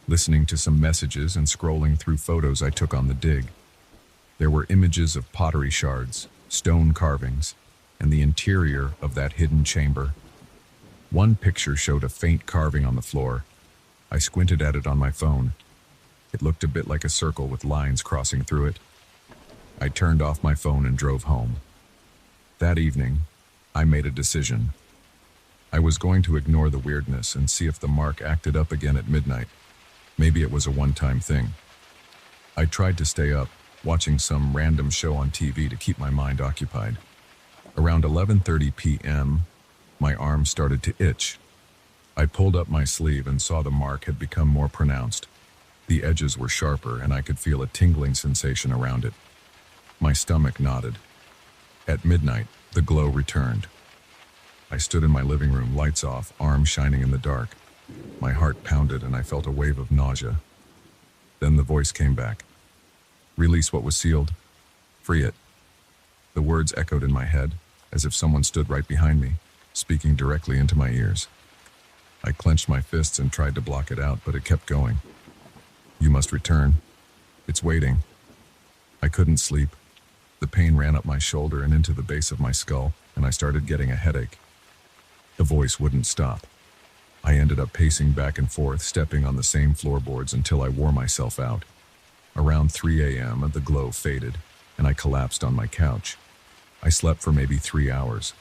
listening to some messages and scrolling through photos I took on the dig. There were images of pottery shards, stone carvings, and the interior of that hidden chamber. One picture showed a faint carving on the floor. I squinted at it on my phone. It looked a bit like a circle with lines crossing through it. I turned off my phone and drove home. That evening, I made a decision. I was going to ignore the weirdness and see if the mark acted up again at midnight. Maybe it was a one-time thing. I tried to stay up, watching some random show on TV to keep my mind occupied. Around 11:30 p.m., my arm started to itch. I pulled up my sleeve and saw the mark had become more pronounced. The edges were sharper and I could feel a tingling sensation around it. My stomach knotted. At midnight, the glow returned. I stood in my living room, lights off, arms shining in the dark. My heart pounded and I felt a wave of nausea. Then the voice came back. "Release what was sealed. Free it." The words echoed in my head, as if someone stood right behind me, speaking directly into my ears. I clenched my fists and tried to block it out, but it kept going. "You must return. It's waiting." I couldn't sleep. The pain ran up my shoulder and into the base of my skull, and I started getting a headache. The voice wouldn't stop. I ended up pacing back and forth, stepping on the same floorboards until I wore myself out. Around 3 a.m., the glow faded, and I collapsed on my couch. I slept for maybe 3 hours.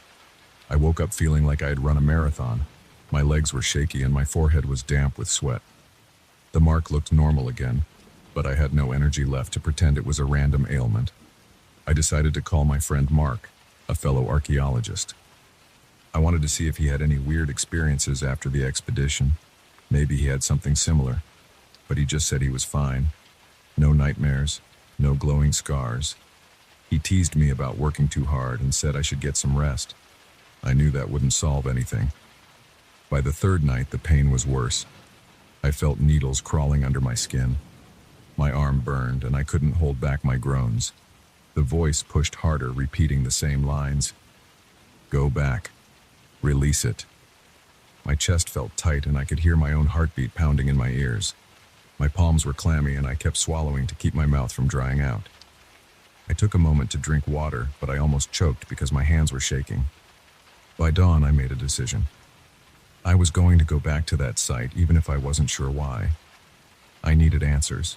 I woke up feeling like I had run a marathon. My legs were shaky and my forehead was damp with sweat. The mark looked normal again, but I had no energy left to pretend it was a random ailment. I decided to call my friend Mark, a fellow archaeologist. I wanted to see if he had any weird experiences after the expedition. Maybe he had something similar, but he just said he was fine. No nightmares, no glowing scars. He teased me about working too hard and said I should get some rest. I knew that wouldn't solve anything. By the third night, the pain was worse. I felt needles crawling under my skin. My arm burned and I couldn't hold back my groans. The voice pushed harder, repeating the same lines. "Go back. Release it." My chest felt tight and I could hear my own heartbeat pounding in my ears. My palms were clammy and I kept swallowing to keep my mouth from drying out. I took a moment to drink water, but I almost choked because my hands were shaking. By dawn, I made a decision. I was going to go back to that site, even if I wasn't sure why. I needed answers.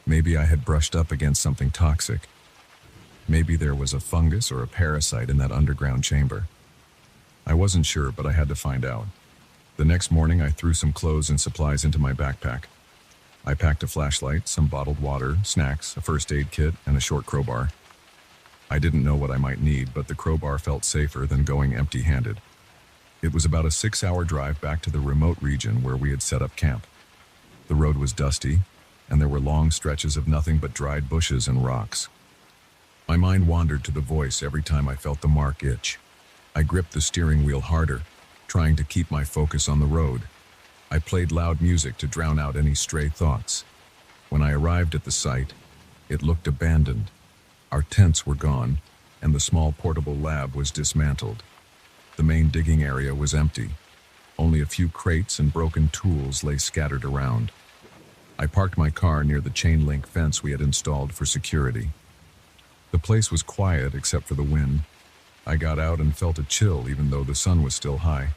Maybe I had brushed up against something toxic. Maybe there was a fungus or a parasite in that underground chamber. I wasn't sure, but I had to find out. The next morning, I threw some clothes and supplies into my backpack. I packed a flashlight, some bottled water, snacks, a first aid kit, and a short crowbar. I didn't know what I might need, but the crowbar felt safer than going empty-handed. It was about a 6-hour drive back to the remote region where we had set up camp. The road was dusty, and there were long stretches of nothing but dried bushes and rocks. My mind wandered to the voice every time I felt the mark itch. I gripped the steering wheel harder, trying to keep my focus on the road. I played loud music to drown out any stray thoughts. When I arrived at the site, it looked abandoned. Our tents were gone, and the small portable lab was dismantled. The main digging area was empty. Only a few crates and broken tools lay scattered around. I parked my car near the chain-link fence we had installed for security. The place was quiet except for the wind. I got out and felt a chill even though the sun was still high.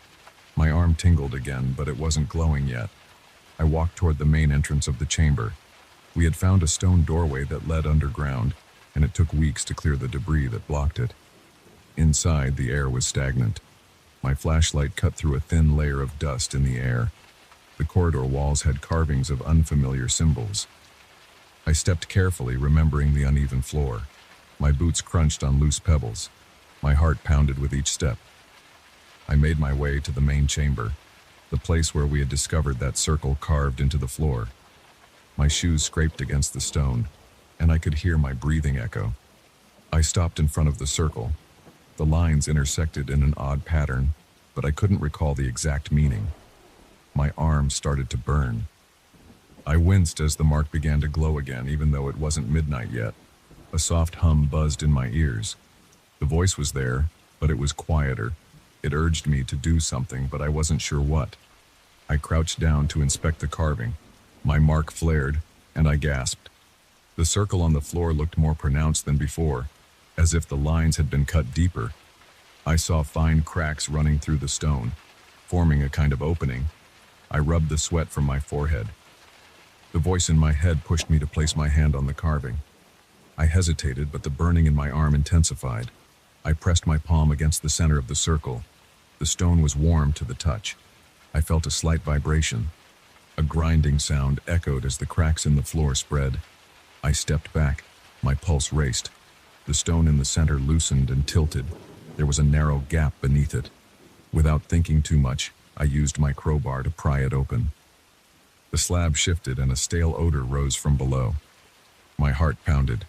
My arm tingled again, but it wasn't glowing yet. I walked toward the main entrance of the chamber. We had found a stone doorway that led underground, and it took weeks to clear the debris that blocked it. Inside, the air was stagnant. My flashlight cut through a thin layer of dust in the air. The corridor walls had carvings of unfamiliar symbols. I stepped carefully, remembering the uneven floor. My boots crunched on loose pebbles. My heart pounded with each step. I made my way to the main chamber, the place where we had discovered that circle carved into the floor. My shoes scraped against the stone, and I could hear my breathing echo. I stopped in front of the circle. The lines intersected in an odd pattern, but I couldn't recall the exact meaning. My arm started to burn. I winced as the mark began to glow again, even though it wasn't midnight yet. A soft hum buzzed in my ears. The voice was there, but it was quieter. It urged me to do something, but I wasn't sure what. I crouched down to inspect the carving. My mark flared, and I gasped. The circle on the floor looked more pronounced than before, as if the lines had been cut deeper. I saw fine cracks running through the stone, forming a kind of opening. I rubbed the sweat from my forehead. The voice in my head pushed me to place my hand on the carving. I hesitated, but the burning in my arm intensified. I pressed my palm against the center of the circle. The stone was warm to the touch. I felt a slight vibration. A grinding sound echoed as the cracks in the floor spread. I stepped back. My pulse raced. The stone in the center loosened and tilted. There was a narrow gap beneath it. Without thinking too much, I used my crowbar to pry it open. The slab shifted and a stale odor rose from below. My heart pounded.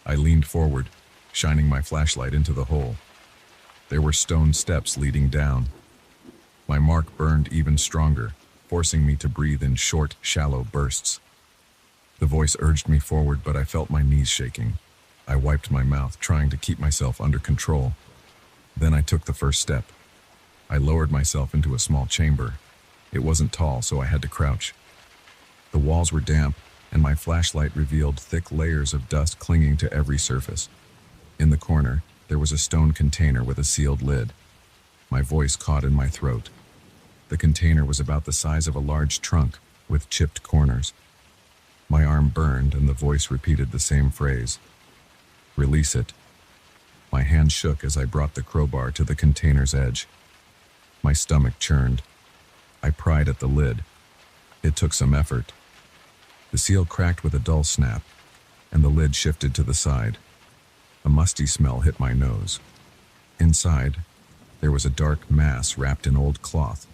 I leaned forward, shining my flashlight into the hole. There were stone steps leading down. My mark burned even stronger, forcing me to breathe in short, shallow bursts. The voice urged me forward, but I felt my knees shaking. I wiped my mouth, trying to keep myself under control. Then I took the first step. I lowered myself into a small chamber. It wasn't tall, so I had to crouch. The walls were damp, and my flashlight revealed thick layers of dust clinging to every surface. In the corner, there was a stone container with a sealed lid. My voice caught in my throat. The container was about the size of a large trunk, with chipped corners. My arm burned, and the voice repeated the same phrase. "Release it." My hand shook as I brought the crowbar to the container's edge. My stomach churned. I pried at the lid. It took some effort. The seal cracked with a dull snap, and the lid shifted to the side. A musty smell hit my nose. Inside, there was a dark mass wrapped in old cloth.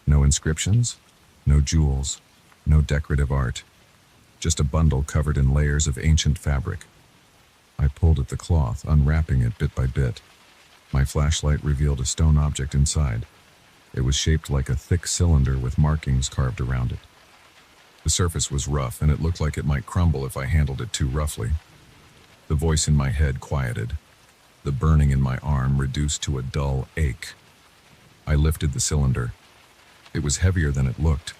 No inscriptions, no jewels, no decorative art. Just a bundle covered in layers of ancient fabric. I pulled at the cloth, unwrapping it bit by bit. My flashlight revealed a stone object inside. It was shaped like a thick cylinder with markings carved around it. The surface was rough, and it looked like it might crumble if I handled it too roughly. The voice in my head quieted. The burning in my arm reduced to a dull ache. I lifted the cylinder. It was heavier than it looked.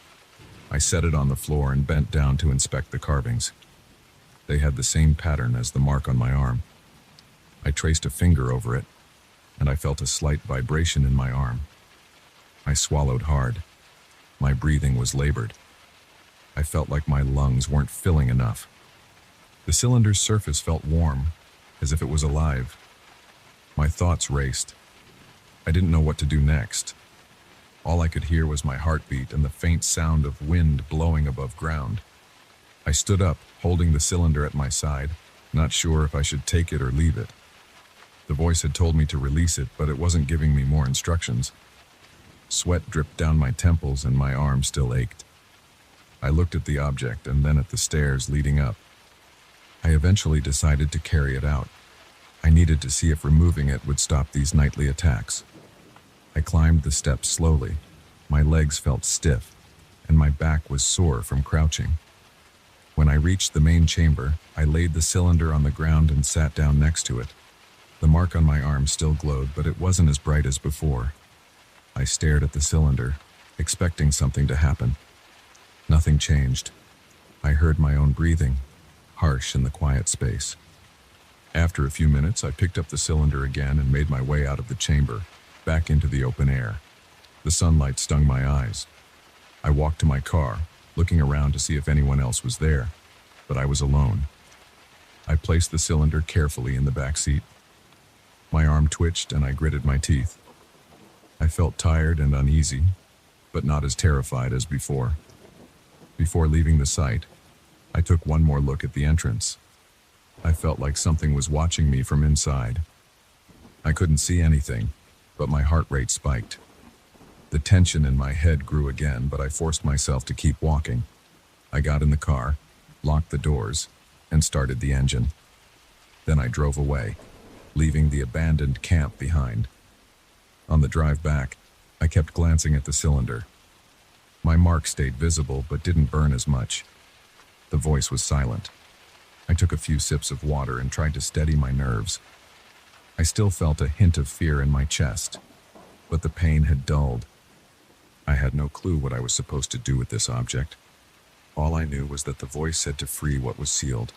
I set it on the floor and bent down to inspect the carvings. They had the same pattern as the mark on my arm. I traced a finger over it, and I felt a slight vibration in my arm. I swallowed hard. My breathing was labored. I felt like my lungs weren't filling enough. The cylinder's surface felt warm, as if it was alive. My thoughts raced. I didn't know what to do next. All I could hear was my heartbeat and the faint sound of wind blowing above ground. I stood up, holding the cylinder at my side, not sure if I should take it or leave it. The voice had told me to release it, but it wasn't giving me more instructions. Sweat dripped down my temples and my arm still ached. I looked at the object and then at the stairs leading up. I eventually decided to carry it out. I needed to see if removing it would stop these nightly attacks. I climbed the steps slowly. My legs felt stiff, and my back was sore from crouching. When I reached the main chamber, I laid the cylinder on the ground and sat down next to it. The mark on my arm still glowed, but it wasn't as bright as before. I stared at the cylinder, expecting something to happen. Nothing changed. I heard my own breathing, harsh in the quiet space. After a few minutes, I picked up the cylinder again and made my way out of the chamber, back into the open air. The sunlight stung my eyes. I walked to my car, looking around to see if anyone else was there, but I was alone. I placed the cylinder carefully in the back seat. My arm twitched and I gritted my teeth. I felt tired and uneasy, but not as terrified as before. Before leaving the site, I took one more look at the entrance. I felt like something was watching me from inside. I couldn't see anything, but my heart rate spiked. The tension in my head grew again, but I forced myself to keep walking. I got in the car, locked the doors, and started the engine. Then I drove away, leaving the abandoned camp behind. On the drive back, I kept glancing at the cylinder. My mark stayed visible but didn't burn as much. The voice was silent. I took a few sips of water and tried to steady my nerves. I still felt a hint of fear in my chest, but the pain had dulled. I had no clue what I was supposed to do with this object. All I knew was that the voice said to free what was sealed,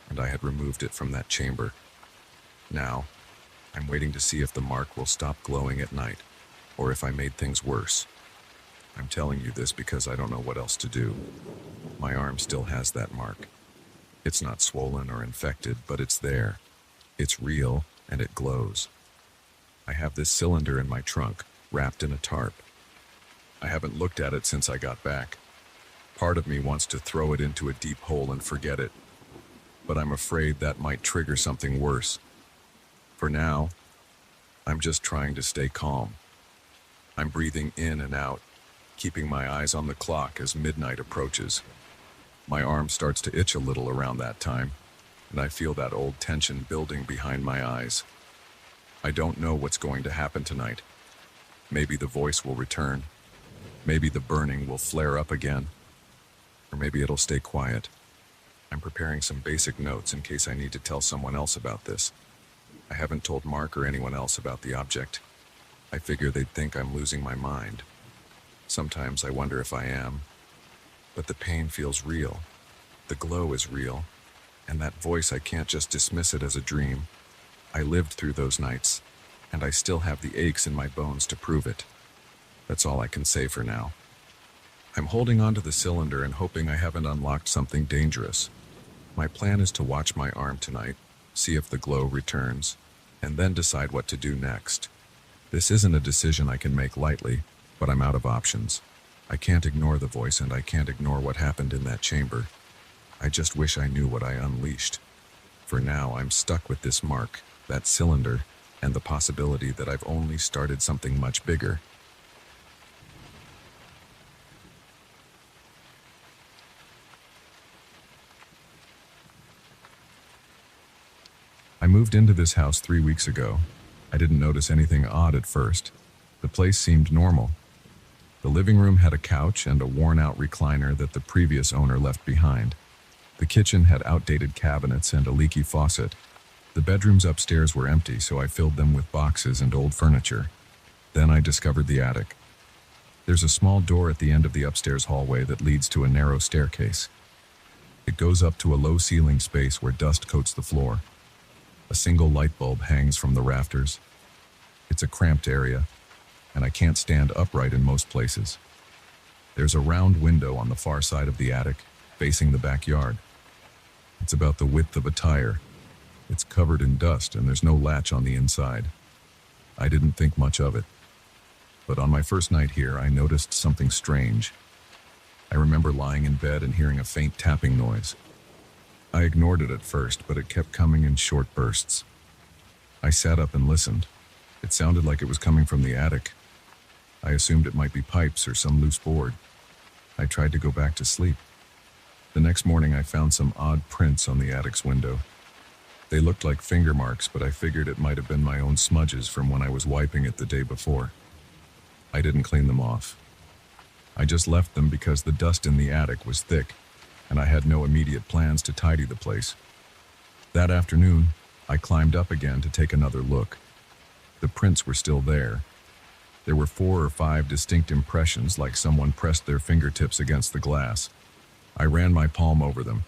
and I had removed it from that chamber. Now, I'm waiting to see if the mark will stop glowing at night, or if I made things worse. I'm telling you this because I don't know what else to do. My arm still has that mark. It's not swollen or infected, but it's there. It's real, and it glows. I have this cylinder in my trunk, wrapped in a tarp. I haven't looked at it since I got back. Part of me wants to throw it into a deep hole and forget it, but I'm afraid that might trigger something worse. For now, I'm just trying to stay calm. I'm breathing in and out, keeping my eyes on the clock as midnight approaches. My arm starts to itch a little around that time, and I feel that old tension building behind my eyes. I don't know what's going to happen tonight. Maybe the voice will return. Maybe the burning will flare up again. Or maybe it'll stay quiet. I'm preparing some basic notes in case I need to tell someone else about this. I haven't told Mark or anyone else about the object. I figure they'd think I'm losing my mind. Sometimes I wonder if I am. But the pain feels real. The glow is real. And that voice, I can't just dismiss it as a dream. I lived through those nights, and I still have the aches in my bones to prove it. That's all I can say for now. I'm holding onto the cylinder and hoping I haven't unlocked something dangerous. My plan is to watch my arm tonight, see if the glow returns, and then decide what to do next. This isn't a decision I can make lightly, but I'm out of options. I can't ignore the voice and I can't ignore what happened in that chamber. I just wish I knew what I unleashed. For now, I'm stuck with this mark, that cylinder, and the possibility that I've only started something much bigger. I moved into this house 3 weeks ago. I didn't notice anything odd at first. The place seemed normal. The living room had a couch and a worn-out recliner that the previous owner left behind. The kitchen had outdated cabinets and a leaky faucet. The bedrooms upstairs were empty, so I filled them with boxes and old furniture. Then I discovered the attic. There's a small door at the end of the upstairs hallway that leads to a narrow staircase. It goes up to a low ceiling space where dust coats the floor. A single light bulb hangs from the rafters. It's a cramped area, and I can't stand upright in most places. There's a round window on the far side of the attic, facing the backyard. It's about the width of a tire. It's covered in dust and there's no latch on the inside. I didn't think much of it. But on my first night here, I noticed something strange. I remember lying in bed and hearing a faint tapping noise. I ignored it at first, but it kept coming in short bursts. I sat up and listened. It sounded like it was coming from the attic. I assumed it might be pipes or some loose board. I tried to go back to sleep. The next morning, I found some odd prints on the attic's window. They looked like finger marks, but I figured it might have been my own smudges from when I was wiping it the day before. I didn't clean them off. I just left them because the dust in the attic was thick, and I had no immediate plans to tidy the place. That afternoon, I climbed up again to take another look. The prints were still there. There were 4 or 5 distinct impressions, like someone pressed their fingertips against the glass. I ran my palm over them.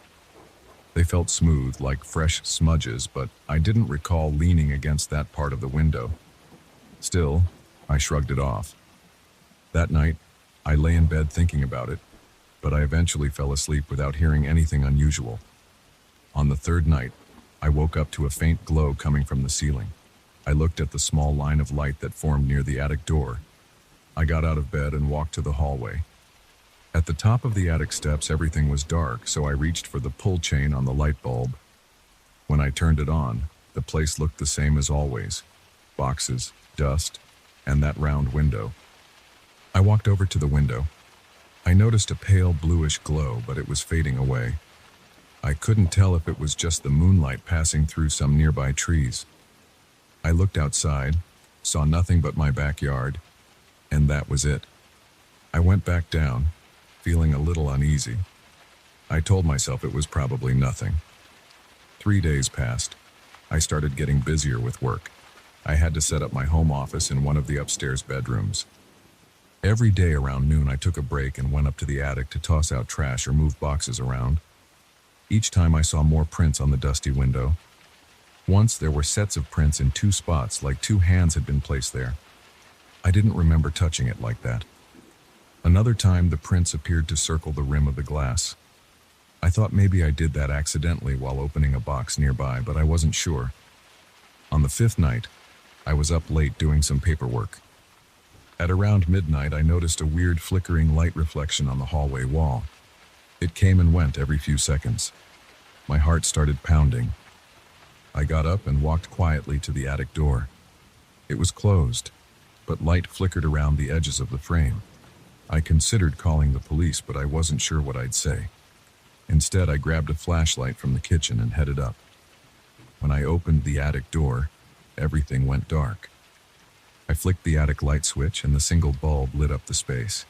They felt smooth, like fresh smudges, but I didn't recall leaning against that part of the window. Still, I shrugged it off. That night, I lay in bed thinking about it, but I eventually fell asleep without hearing anything unusual. On the third night, I woke up to a faint glow coming from the ceiling. I looked at the small line of light that formed near the attic door. I got out of bed and walked to the hallway. At the top of the attic steps, everything was dark, so I reached for the pull chain on the light bulb. When I turned it on, the place looked the same as always. Boxes, dust, and that round window. I walked over to the window. I noticed a pale bluish glow, but it was fading away. I couldn't tell if it was just the moonlight passing through some nearby trees. I looked outside, saw nothing but my backyard, and that was it. I went back down, feeling a little uneasy. I told myself it was probably nothing. 3 days passed. I started getting busier with work. I had to set up my home office in one of the upstairs bedrooms. Every day around noon, I took a break and went up to the attic to toss out trash or move boxes around. Each time I saw more prints on the dusty window. Once there were sets of prints in 2 spots, like 2 hands had been placed there. I didn't remember touching it like that. Another time, the prints appeared to circle the rim of the glass. I thought maybe I did that accidentally while opening a box nearby, but I wasn't sure. On the 5th night, I was up late doing some paperwork. At around midnight, I noticed a weird flickering light reflection on the hallway wall. It came and went every few seconds. My heart started pounding. I got up and walked quietly to the attic door. It was closed, but light flickered around the edges of the frame. I considered calling the police, but I wasn't sure what I'd say. Instead, I grabbed a flashlight from the kitchen and headed up. When I opened the attic door, everything went dark. I flicked the attic light switch and the single bulb lit up the space.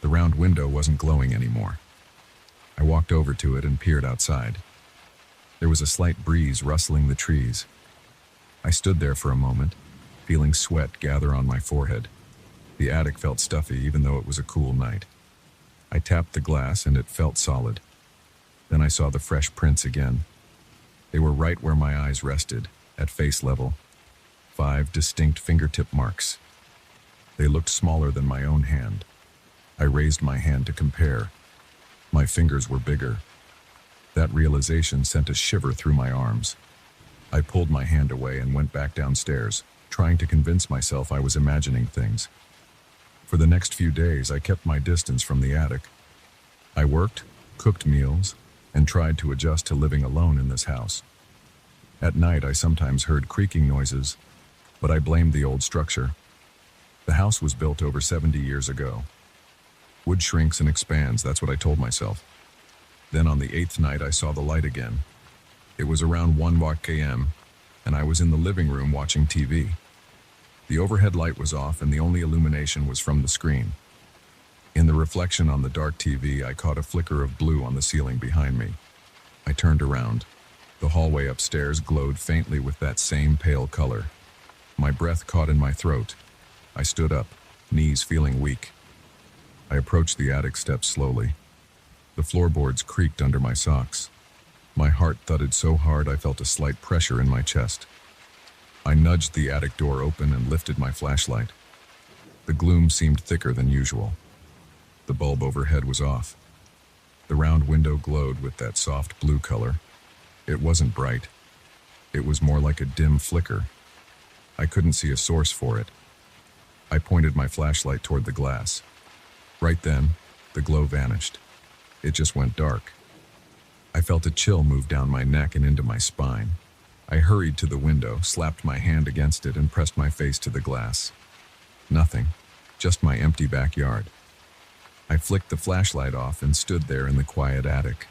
The round window wasn't glowing anymore. I walked over to it and peered outside. There was a slight breeze rustling the trees. I stood there for a moment, feeling sweat gather on my forehead. The attic felt stuffy even though it was a cool night. I tapped the glass and it felt solid. Then I saw the fresh prints again. They were right where my eyes rested, at face level. 5 distinct fingertip marks. They looked smaller than my own hand. I raised my hand to compare. My fingers were bigger. That realization sent a shiver through my arms. I pulled my hand away and went back downstairs, trying to convince myself I was imagining things. For the next few days, I kept my distance from the attic. I worked, cooked meals, and tried to adjust to living alone in this house. At night, I sometimes heard creaking noises, but I blamed the old structure. The house was built over 70 years ago. Wood shrinks and expands, that's what I told myself. Then on the 8th night, I saw the light again. It was around 1 km, and I was in the living room watching TV. The overhead light was off, and the only illumination was from the screen. In the reflection on the dark TV, I caught a flicker of blue on the ceiling behind me. I turned around. The hallway upstairs glowed faintly with that same pale color. My breath caught in my throat. I stood up, knees feeling weak. I approached the attic steps slowly. The floorboards creaked under my socks. My heart thudded so hard I felt a slight pressure in my chest. I nudged the attic door open and lifted my flashlight. The gloom seemed thicker than usual. The bulb overhead was off. The round window glowed with that soft blue color. It wasn't bright. It was more like a dim flicker. I couldn't see a source for it. I pointed my flashlight toward the glass. Right then, the glow vanished. It just went dark. I felt a chill move down my neck and into my spine. I hurried to the window, slapped my hand against it, and pressed my face to the glass. Nothing, just my empty backyard. I flicked the flashlight off and stood there in the quiet attic.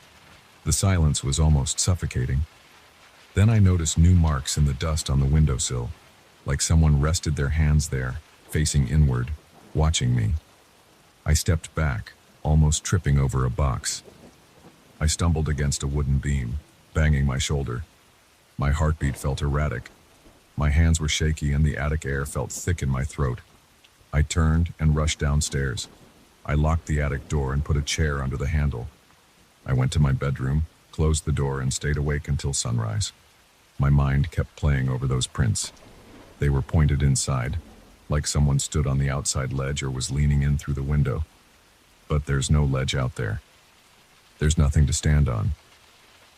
The silence was almost suffocating. Then I noticed new marks in the dust on the windowsill, like someone rested their hands there, facing inward, watching me. I stepped back, almost tripping over a box. I stumbled against a wooden beam, banging my shoulder. My heartbeat felt erratic. My hands were shaky and the attic air felt thick in my throat. I turned and rushed downstairs. I locked the attic door and put a chair under the handle. I went to my bedroom, closed the door, and stayed awake until sunrise. My mind kept playing over those prints. They were pointed inside, like someone stood on the outside ledge or was leaning in through the window. But there's no ledge out there. There's nothing to stand on.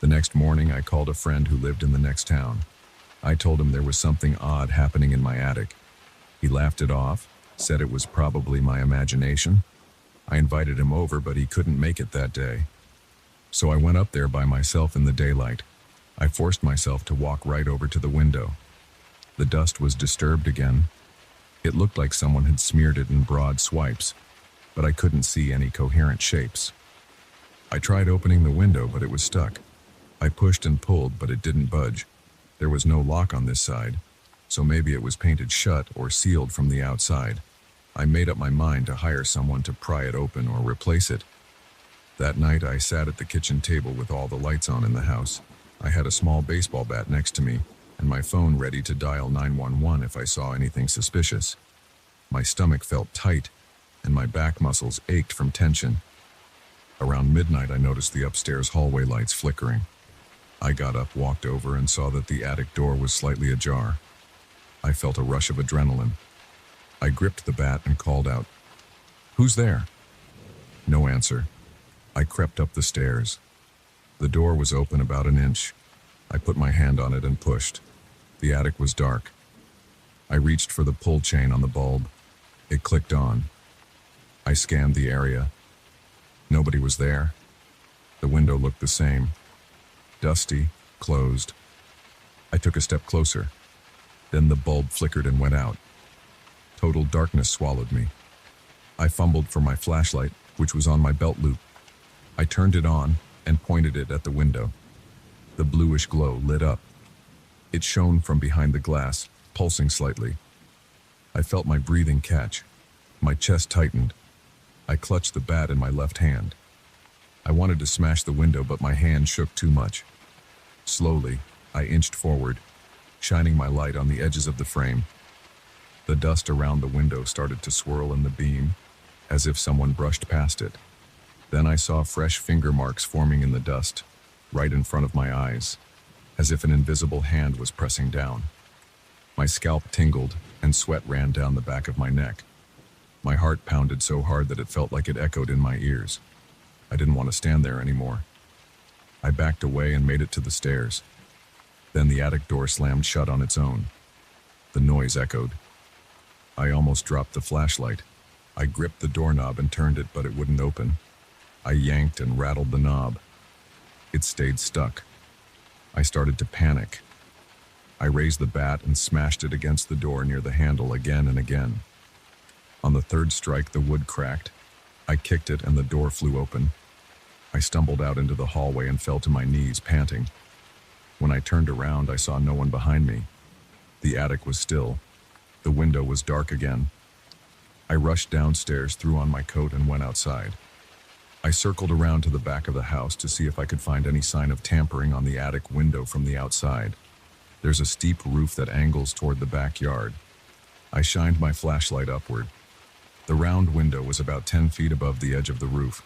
The next morning, I called a friend who lived in the next town. I told him there was something odd happening in my attic. He laughed it off, said it was probably my imagination. I invited him over, but he couldn't make it that day. So I went up there by myself in the daylight. I forced myself to walk right over to the window. The dust was disturbed again. It looked like someone had smeared it in broad swipes, but I couldn't see any coherent shapes. I tried opening the window, but it was stuck. I pushed and pulled, but it didn't budge. There was no lock on this side, so maybe it was painted shut or sealed from the outside. I made up my mind to hire someone to pry it open or replace it. That night, I sat at the kitchen table with all the lights on in the house. I had a small baseball bat next to me, and my phone ready to dial 911 if I saw anything suspicious. My stomach felt tight, and my back muscles ached from tension. Around midnight, I noticed the upstairs hallway lights flickering. I got up, walked over, and saw that the attic door was slightly ajar. I felt a rush of adrenaline. I gripped the bat and called out, "Who's there?" No answer. I crept up the stairs. The door was open about an inch. I put my hand on it and pushed. The attic was dark. I reached for the pull chain on the bulb. It clicked on. I scanned the area. Nobody was there. The window looked the same. Dusty, closed. I took a step closer. Then the bulb flickered and went out. Total darkness swallowed me. I fumbled for my flashlight, which was on my belt loop. I turned it on and pointed it at the window. The bluish glow lit up. It shone from behind the glass, pulsing slightly. I felt my breathing catch. My chest tightened. I clutched the bat in my left hand. I wanted to smash the window, but my hand shook too much. Slowly, I inched forward, shining my light on the edges of the frame. The dust around the window started to swirl in the beam, as if someone brushed past it. Then I saw fresh finger marks forming in the dust, right in front of my eyes, as if an invisible hand was pressing down. My scalp tingled, and sweat ran down the back of my neck. My heart pounded so hard that it felt like it echoed in my ears. I didn't want to stand there anymore. I backed away and made it to the stairs. Then the attic door slammed shut on its own. The noise echoed. I almost dropped the flashlight. I gripped the doorknob and turned it, but it wouldn't open. I yanked and rattled the knob. It stayed stuck. I started to panic. I raised the bat and smashed it against the door near the handle again and again. On the third strike, the wood cracked. I kicked it and the door flew open. I stumbled out into the hallway and fell to my knees, panting. When I turned around, I saw no one behind me. The attic was still. The window was dark again. I rushed downstairs, threw on my coat, and went outside. I circled around to the back of the house to see if I could find any sign of tampering on the attic window from the outside. There's a steep roof that angles toward the backyard. I shined my flashlight upward. The round window was about 10 feet above the edge of the roof.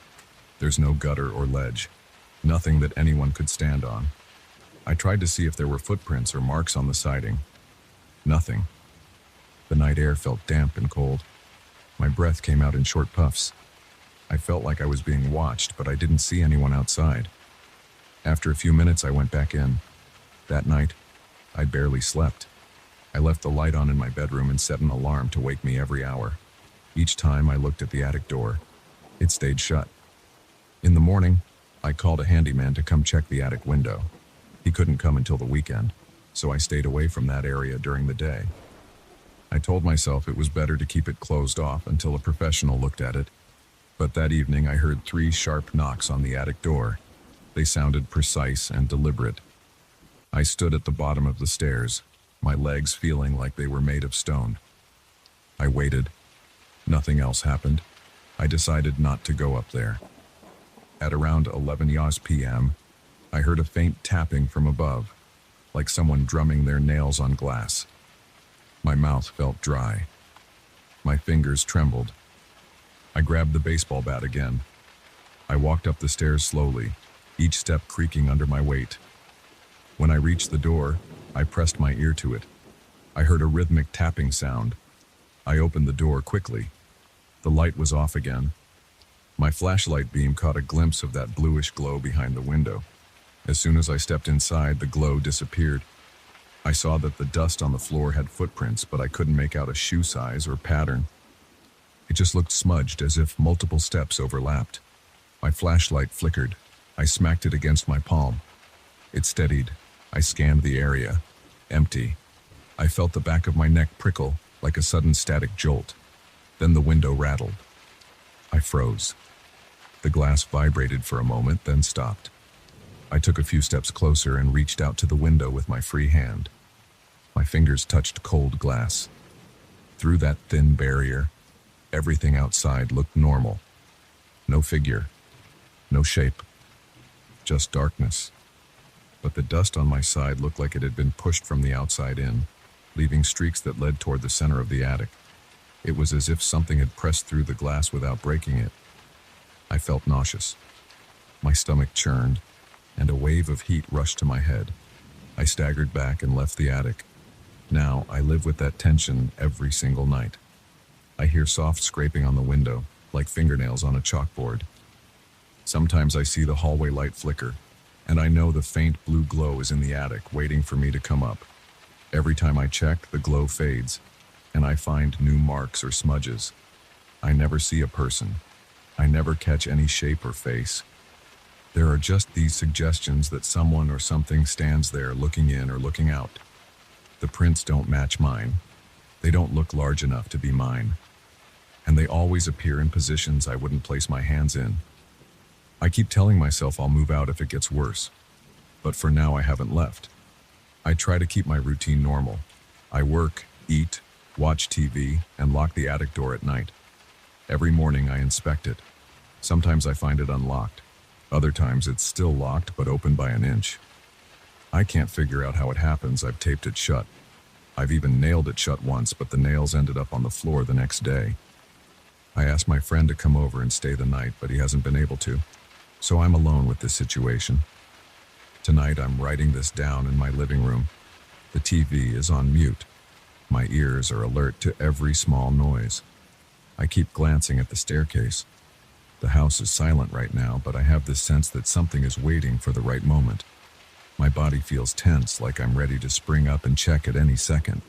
There's no gutter or ledge, nothing that anyone could stand on. I tried to see if there were footprints or marks on the siding. Nothing. The night air felt damp and cold. My breath came out in short puffs. I felt like I was being watched, but I didn't see anyone outside. After a few minutes, I went back in. That night, I barely slept. I left the light on in my bedroom and set an alarm to wake me every hour. Each time I looked at the attic door, it stayed shut. In the morning, I called a handyman to come check the attic window. He couldn't come until the weekend, so I stayed away from that area during the day. I told myself it was better to keep it closed off until a professional looked at it. But that evening I heard 3 sharp knocks on the attic door. They sounded precise and deliberate. I stood at the bottom of the stairs, my legs feeling like they were made of stone. I waited. Nothing else happened. I decided not to go up there. At around 11 p.m., I heard a faint tapping from above, like someone drumming their nails on glass. My mouth felt dry. My fingers trembled. I grabbed the baseball bat again. I walked up the stairs slowly, each step creaking under my weight. When I reached the door, I pressed my ear to it. I heard a rhythmic tapping sound. I opened the door quickly. The light was off again. My flashlight beam caught a glimpse of that bluish glow behind the window. As soon as I stepped inside, the glow disappeared. I saw that the dust on the floor had footprints, but I couldn't make out a shoe size or pattern. It just looked smudged, as if multiple steps overlapped. My flashlight flickered. I smacked it against my palm. It steadied. I scanned the area. Empty. I felt the back of my neck prickle, like a sudden static jolt. Then the window rattled. I froze. The glass vibrated for a moment, then stopped. I took a few steps closer and reached out to the window with my free hand. My fingers touched cold glass. Through that thin barrier, everything outside looked normal. No figure, no shape, just darkness. But the dust on my side looked like it had been pushed from the outside in, leaving streaks that led toward the center of the attic. It was as if something had pressed through the glass without breaking it. I felt nauseous. My stomach churned, and a wave of heat rushed to my head. I staggered back and left the attic. Now I live with that tension every single night. I hear soft scraping on the window, like fingernails on a chalkboard. Sometimes I see the hallway light flicker, and I know the faint blue glow is in the attic, waiting for me to come up. Every time I check, the glow fades, and I find new marks or smudges. I never see a person. I never catch any shape or face. There are just these suggestions that someone or something stands there looking in or looking out. The prints don't match mine. They don't look large enough to be mine. And they always appear in positions I wouldn't place my hands in. I keep telling myself I'll move out if it gets worse. But for now I haven't left. I try to keep my routine normal. I work, eat, watch TV, and lock the attic door at night. Every morning I inspect it. Sometimes I find it unlocked. Other times it's still locked but open by an inch. I can't figure out how it happens. I've taped it shut. I've even nailed it shut once, but the nails ended up on the floor the next day. I asked my friend to come over and stay the night, but he hasn't been able to. So I'm alone with this situation. Tonight I'm writing this down in my living room. The TV is on mute. My ears are alert to every small noise. I keep glancing at the staircase. The house is silent right now, but I have this sense that something is waiting for the right moment. My body feels tense, like I'm ready to spring up and check at any second.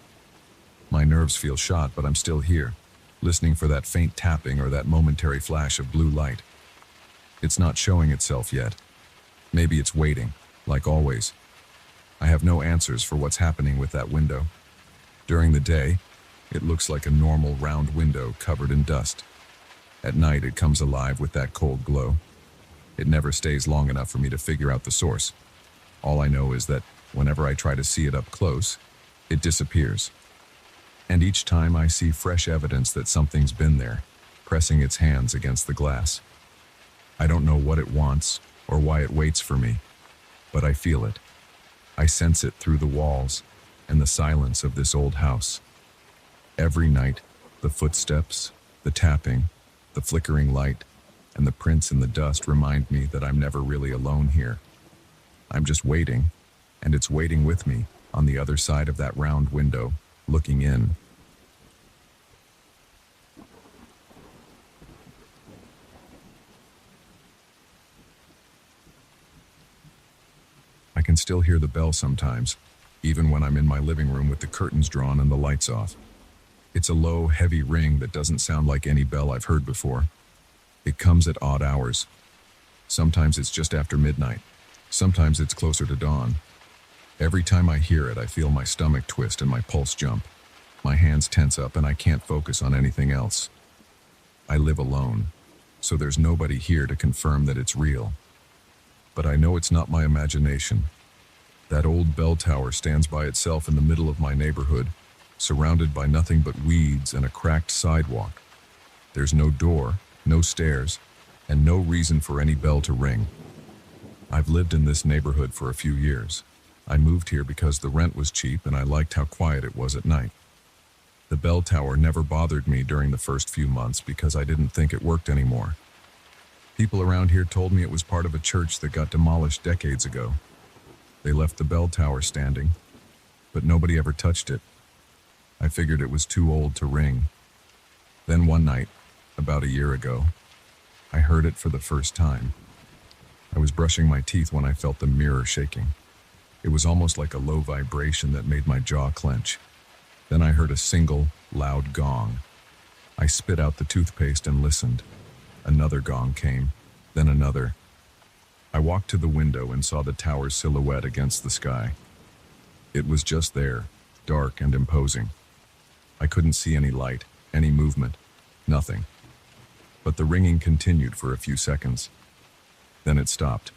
My nerves feel shot, but I'm still here, listening for that faint tapping or that momentary flash of blue light. It's not showing itself yet. Maybe it's waiting, like always. I have no answers for what's happening with that window. During the day, it looks like a normal round window covered in dust. At night, it comes alive with that cold glow. It never stays long enough for me to figure out the source. All I know is that whenever I try to see it up close, it disappears. And each time I see fresh evidence that something's been there, pressing its hands against the glass. I don't know what it wants or why it waits for me, but I feel it. I sense it through the walls and the silence of this old house. Every night, the footsteps, the tapping, the flickering light, and the prints in the dust remind me that I'm never really alone here. I'm just waiting, and it's waiting with me on the other side of that round window, looking in. I can still hear the bell sometimes, even when I'm in my living room with the curtains drawn and the lights off. It's a low, heavy ring that doesn't sound like any bell I've heard before. It comes at odd hours. Sometimes it's just after midnight. Sometimes it's closer to dawn. Every time I hear it, I feel my stomach twist and my pulse jump. My hands tense up and I can't focus on anything else. I live alone, so there's nobody here to confirm that it's real. But I know it's not my imagination. That old bell tower stands by itself in the middle of my neighborhood, surrounded by nothing but weeds and a cracked sidewalk. There's no door, no stairs, and no reason for any bell to ring. I've lived in this neighborhood for a few years. I moved here because the rent was cheap and I liked how quiet it was at night. The bell tower never bothered me during the first few months because I didn't think it worked anymore. People around here told me it was part of a church that got demolished decades ago. They left the bell tower standing, but nobody ever touched it. I figured it was too old to ring. Then one night, about a year ago, I heard it for the first time. I was brushing my teeth when I felt the mirror shaking. It was almost like a low vibration that made my jaw clench. Then I heard a single, loud gong. I spit out the toothpaste and listened. Another gong came, then another. I walked to the window and saw the tower's silhouette against the sky. It was just there, dark and imposing. I couldn't see any light, any movement, nothing. But the ringing continued for a few seconds. Then it stopped.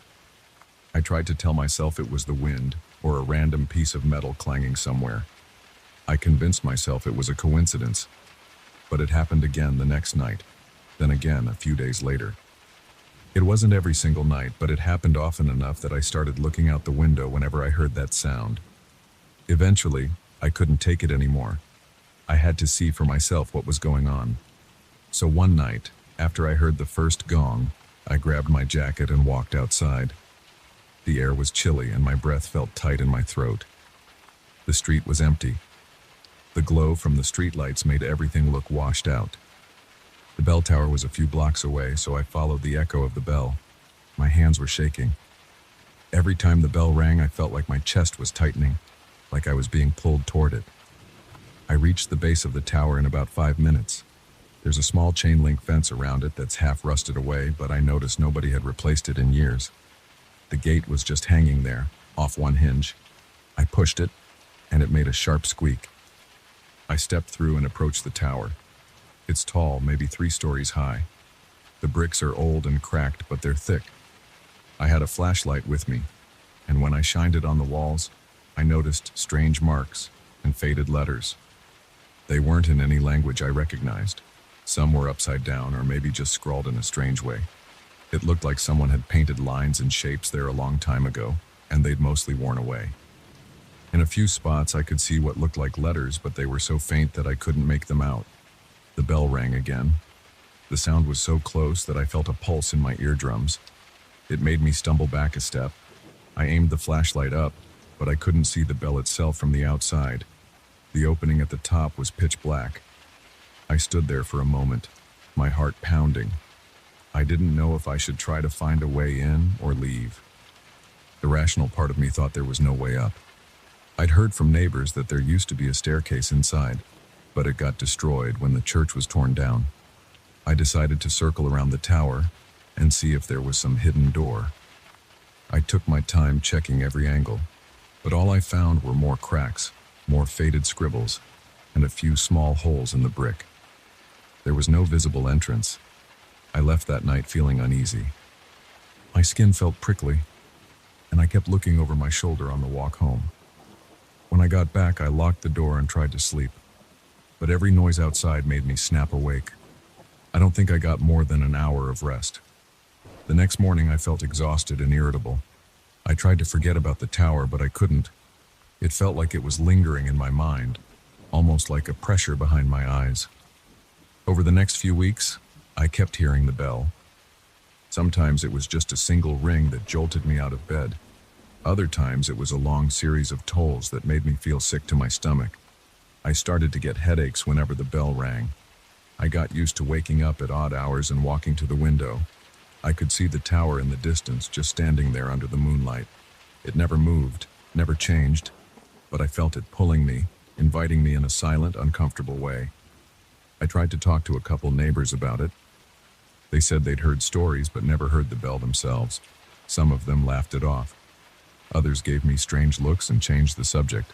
I tried to tell myself it was the wind or a random piece of metal clanging somewhere. I convinced myself it was a coincidence. But it happened again the next night, then again a few days later. It wasn't every single night, but it happened often enough that I started looking out the window whenever I heard that sound. Eventually, I couldn't take it anymore. I had to see for myself what was going on. So one night, after I heard the first gong, I grabbed my jacket and walked outside. The air was chilly and my breath felt tight in my throat. The street was empty. The glow from the streetlights made everything look washed out. The bell tower was a few blocks away, so I followed the echo of the bell. My hands were shaking. Every time the bell rang, I felt like my chest was tightening, like I was being pulled toward it. I reached the base of the tower in about 5 minutes. There's a small chain link fence around it that's half rusted away, but I noticed nobody had replaced it in years. The gate was just hanging there, off one hinge. I pushed it, and it made a sharp squeak. I stepped through and approached the tower. It's tall, maybe 3 stories high. The bricks are old and cracked, but they're thick. I had a flashlight with me, and when I shined it on the walls, I noticed strange marks and faded letters. They weren't in any language I recognized. Some were upside down or maybe just scrawled in a strange way. It looked like someone had painted lines and shapes there a long time ago, and they'd mostly worn away. In a few spots I could see what looked like letters, but they were so faint that I couldn't make them out. The bell rang again. The sound was so close that I felt a pulse in my eardrums. It made me stumble back a step. I aimed the flashlight up, but I couldn't see the bell itself from the outside. The opening at the top was pitch black. I stood there for a moment, my heart pounding. I didn't know if I should try to find a way in or leave. The rational part of me thought there was no way up. I'd heard from neighbors that there used to be a staircase inside, but it got destroyed when the church was torn down. I decided to circle around the tower and see if there was some hidden door. I took my time checking every angle, but all I found were more cracks, more faded scribbles, and a few small holes in the brick. There was no visible entrance. I left that night feeling uneasy. My skin felt prickly, and I kept looking over my shoulder on the walk home. When I got back, I locked the door and tried to sleep, but every noise outside made me snap awake. I don't think I got more than an hour of rest. The next morning, I felt exhausted and irritable. I tried to forget about the tower, but I couldn't. It felt like it was lingering in my mind, almost like a pressure behind my eyes. Over the next few weeks, I kept hearing the bell. Sometimes it was just a single ring that jolted me out of bed. Other times it was a long series of tolls that made me feel sick to my stomach. I started to get headaches whenever the bell rang. I got used to waking up at odd hours and walking to the window. I could see the tower in the distance, just standing there under the moonlight. It never moved, never changed. but I felt it pulling me, inviting me in a silent, uncomfortable way. I tried to talk to a couple neighbors about it. They said they'd heard stories but never heard the bell themselves. Some of them laughed it off. Others gave me strange looks and changed the subject.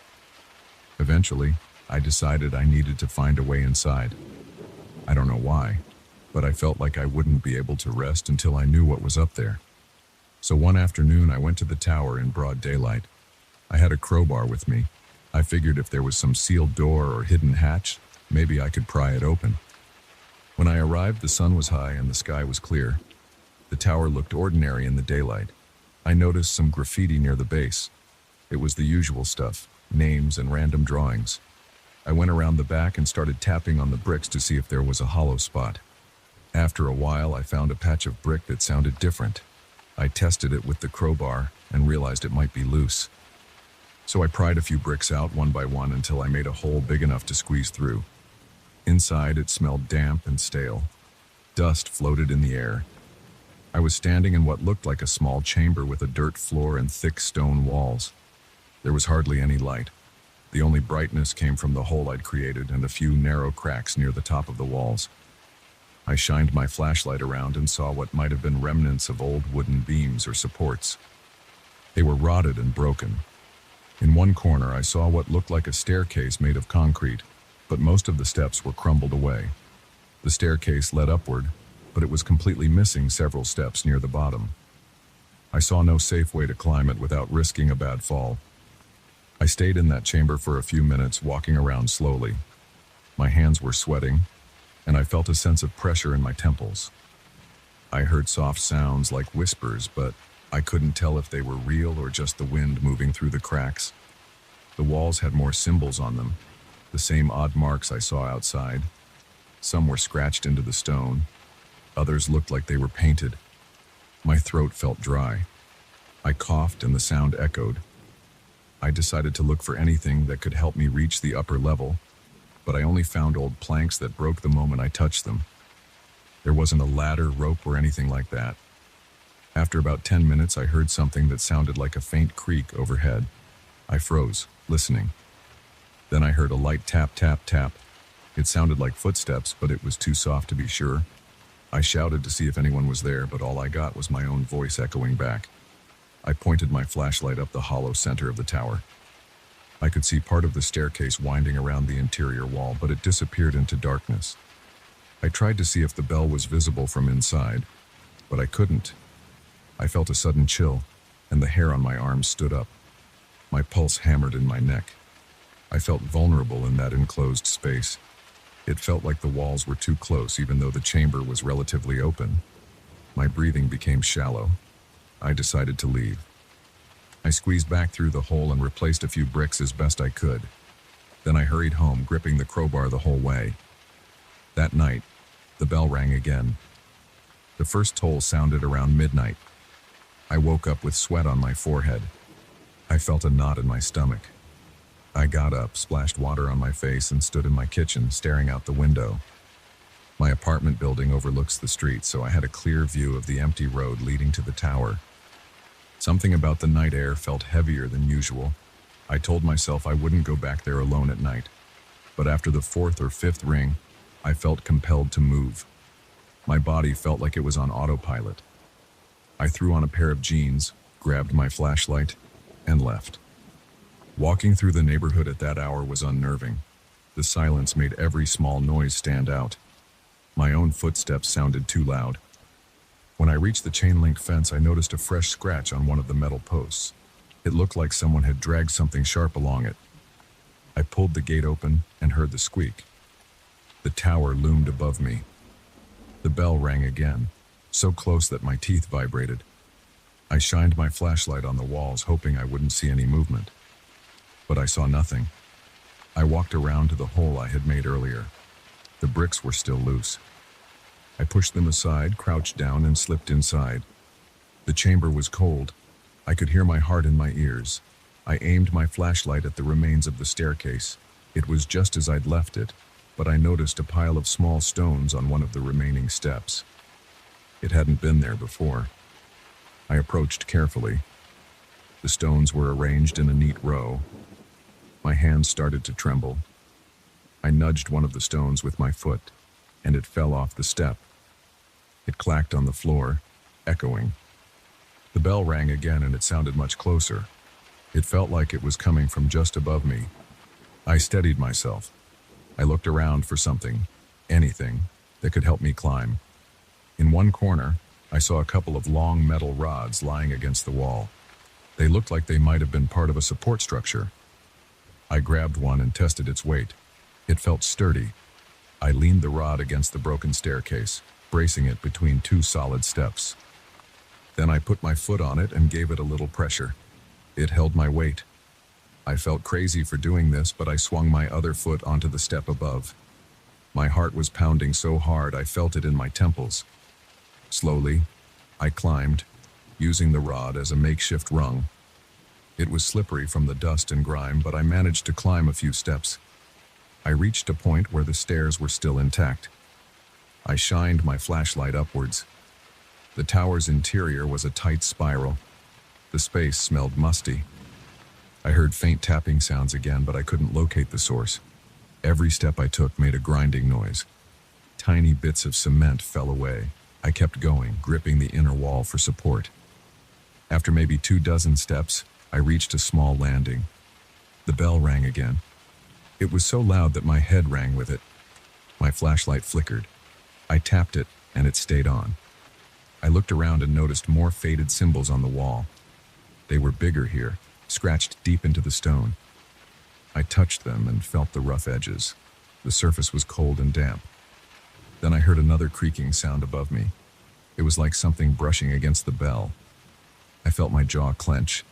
Eventually, I decided I needed to find a way inside. I don't know why, but I felt like I wouldn't be able to rest until I knew what was up there. So one afternoon, I went to the tower in broad daylight. I had a crowbar with me. I figured if there was some sealed door or hidden hatch, maybe I could pry it open. When I arrived, the sun was high and the sky was clear. The tower looked ordinary in the daylight. I noticed some graffiti near the base. It was the usual stuff, names and random drawings. I went around the back and started tapping on the bricks to see if there was a hollow spot. After a while, I found a patch of brick that sounded different. I tested it with the crowbar and realized it might be loose. So I pried a few bricks out one by one until I made a hole big enough to squeeze through. Inside, it smelled damp and stale. Dust floated in the air. I was standing in what looked like a small chamber with a dirt floor and thick stone walls. There was hardly any light. The only brightness came from the hole I'd created and a few narrow cracks near the top of the walls. I shined my flashlight around and saw what might have been remnants of old wooden beams or supports. They were rotted and broken. In one corner, I saw what looked like a staircase made of concrete, but most of the steps were crumbled away. The staircase led upward, but it was completely missing several steps near the bottom. I saw no safe way to climb it without risking a bad fall. I stayed in that chamber for a few minutes, walking around slowly. My hands were sweating, and I felt a sense of pressure in my temples. I heard soft sounds like whispers, but I couldn't tell if they were real or just the wind moving through the cracks. The walls had more symbols on them, the same odd marks I saw outside. Some were scratched into the stone. Others looked like they were painted. My throat felt dry. I coughed and the sound echoed. I decided to look for anything that could help me reach the upper level, but I only found old planks that broke the moment I touched them. There wasn't a ladder, rope, or anything like that. After about 10 minutes, I heard something that sounded like a faint creak overhead. I froze, listening. Then I heard a light tap, tap, tap. It sounded like footsteps, but it was too soft to be sure. I shouted to see if anyone was there, but all I got was my own voice echoing back. I pointed my flashlight up the hollow center of the tower. I could see part of the staircase winding around the interior wall, but it disappeared into darkness. I tried to see if the bell was visible from inside, but I couldn't. I felt a sudden chill, and the hair on my arms stood up. My pulse hammered in my neck. I felt vulnerable in that enclosed space. It felt like the walls were too close, even though the chamber was relatively open. My breathing became shallow. I decided to leave. I squeezed back through the hole and replaced a few bricks as best I could. Then I hurried home, gripping the crowbar the whole way. That night, the bell rang again. The first toll sounded around midnight. I woke up with sweat on my forehead. I felt a knot in my stomach. I got up, splashed water on my face, and stood in my kitchen, staring out the window. My apartment building overlooks the street, so I had a clear view of the empty road leading to the tower. Something about the night air felt heavier than usual. I told myself I wouldn't go back there alone at night. But after the fourth or fifth ring, I felt compelled to move. My body felt like it was on autopilot. I threw on a pair of jeans, grabbed my flashlight, and left. Walking through the neighborhood at that hour was unnerving. The silence made every small noise stand out. My own footsteps sounded too loud. When I reached the chain-link fence, I noticed a fresh scratch on one of the metal posts. It looked like someone had dragged something sharp along it. I pulled the gate open and heard the squeak. The tower loomed above me. The bell rang again, so close that my teeth vibrated. I shined my flashlight on the walls, hoping I wouldn't see any movement. But I saw nothing. I walked around to the hole I had made earlier. The bricks were still loose. I pushed them aside, crouched down, and slipped inside. The chamber was cold. I could hear my heart in my ears. I aimed my flashlight at the remains of the staircase. It was just as I'd left it, but I noticed a pile of small stones on one of the remaining steps. It hadn't been there before. I approached carefully. The stones were arranged in a neat row. My hands started to tremble. I nudged one of the stones with my foot, and it fell off the step. It clacked on the floor, echoing. The bell rang again, and it sounded much closer. It felt like it was coming from just above me. I steadied myself. I looked around for something, anything, that could help me climb. In one corner, I saw a couple of long metal rods lying against the wall. They looked like they might have been part of a support structure. I grabbed one and tested its weight. It felt sturdy. I leaned the rod against the broken staircase, bracing it between two solid steps. Then I put my foot on it and gave it a little pressure. It held my weight. I felt crazy for doing this, but I swung my other foot onto the step above. My heart was pounding so hard I felt it in my temples. Slowly, I climbed, using the rod as a makeshift rung. It was slippery from the dust and grime, but I managed to climb a few steps. I reached a point where the stairs were still intact. I shined my flashlight upwards. The tower's interior was a tight spiral. The space smelled musty. I heard faint tapping sounds again, but I couldn't locate the source. Every step I took made a grinding noise. Tiny bits of cement fell away. I kept going, gripping the inner wall for support. After maybe 24 steps, I reached a small landing. The bell rang again. It was so loud that my head rang with it. My flashlight flickered. I tapped it, and it stayed on. I looked around and noticed more faded symbols on the wall. They were bigger here, scratched deep into the stone. I touched them and felt the rough edges. The surface was cold and damp. Then I heard another creaking sound above me. It was like something brushing against the bell. I felt my jaw clench.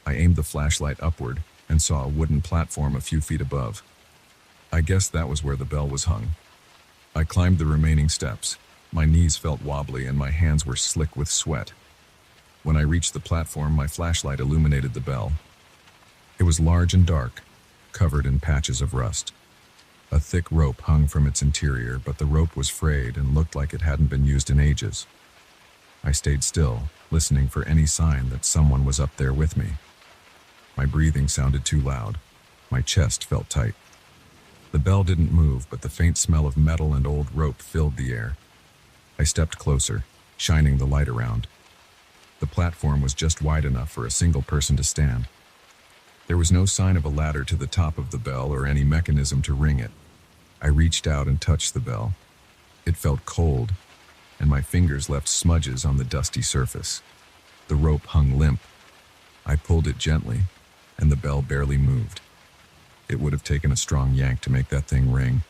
I aimed the flashlight upward and saw a wooden platform a few feet above. I guessed that was where the bell was hung. I climbed the remaining steps. My knees felt wobbly and my hands were slick with sweat. When I reached the platform, my flashlight illuminated the bell. It was large and dark, covered in patches of rust. A thick rope hung from its interior, but the rope was frayed and looked like it hadn't been used in ages. I stayed still, listening for any sign that someone was up there with me. My breathing sounded too loud. My chest felt tight. The bell didn't move, but the faint smell of metal and old rope filled the air. I stepped closer, shining the light around. The platform was just wide enough for a single person to stand. There was no sign of a ladder to the top of the bell or any mechanism to ring it. I reached out and touched the bell. It felt cold, and my fingers left smudges on the dusty surface. The rope hung limp. I pulled it gently, and the bell barely moved. It would have taken a strong yank to make that thing ring.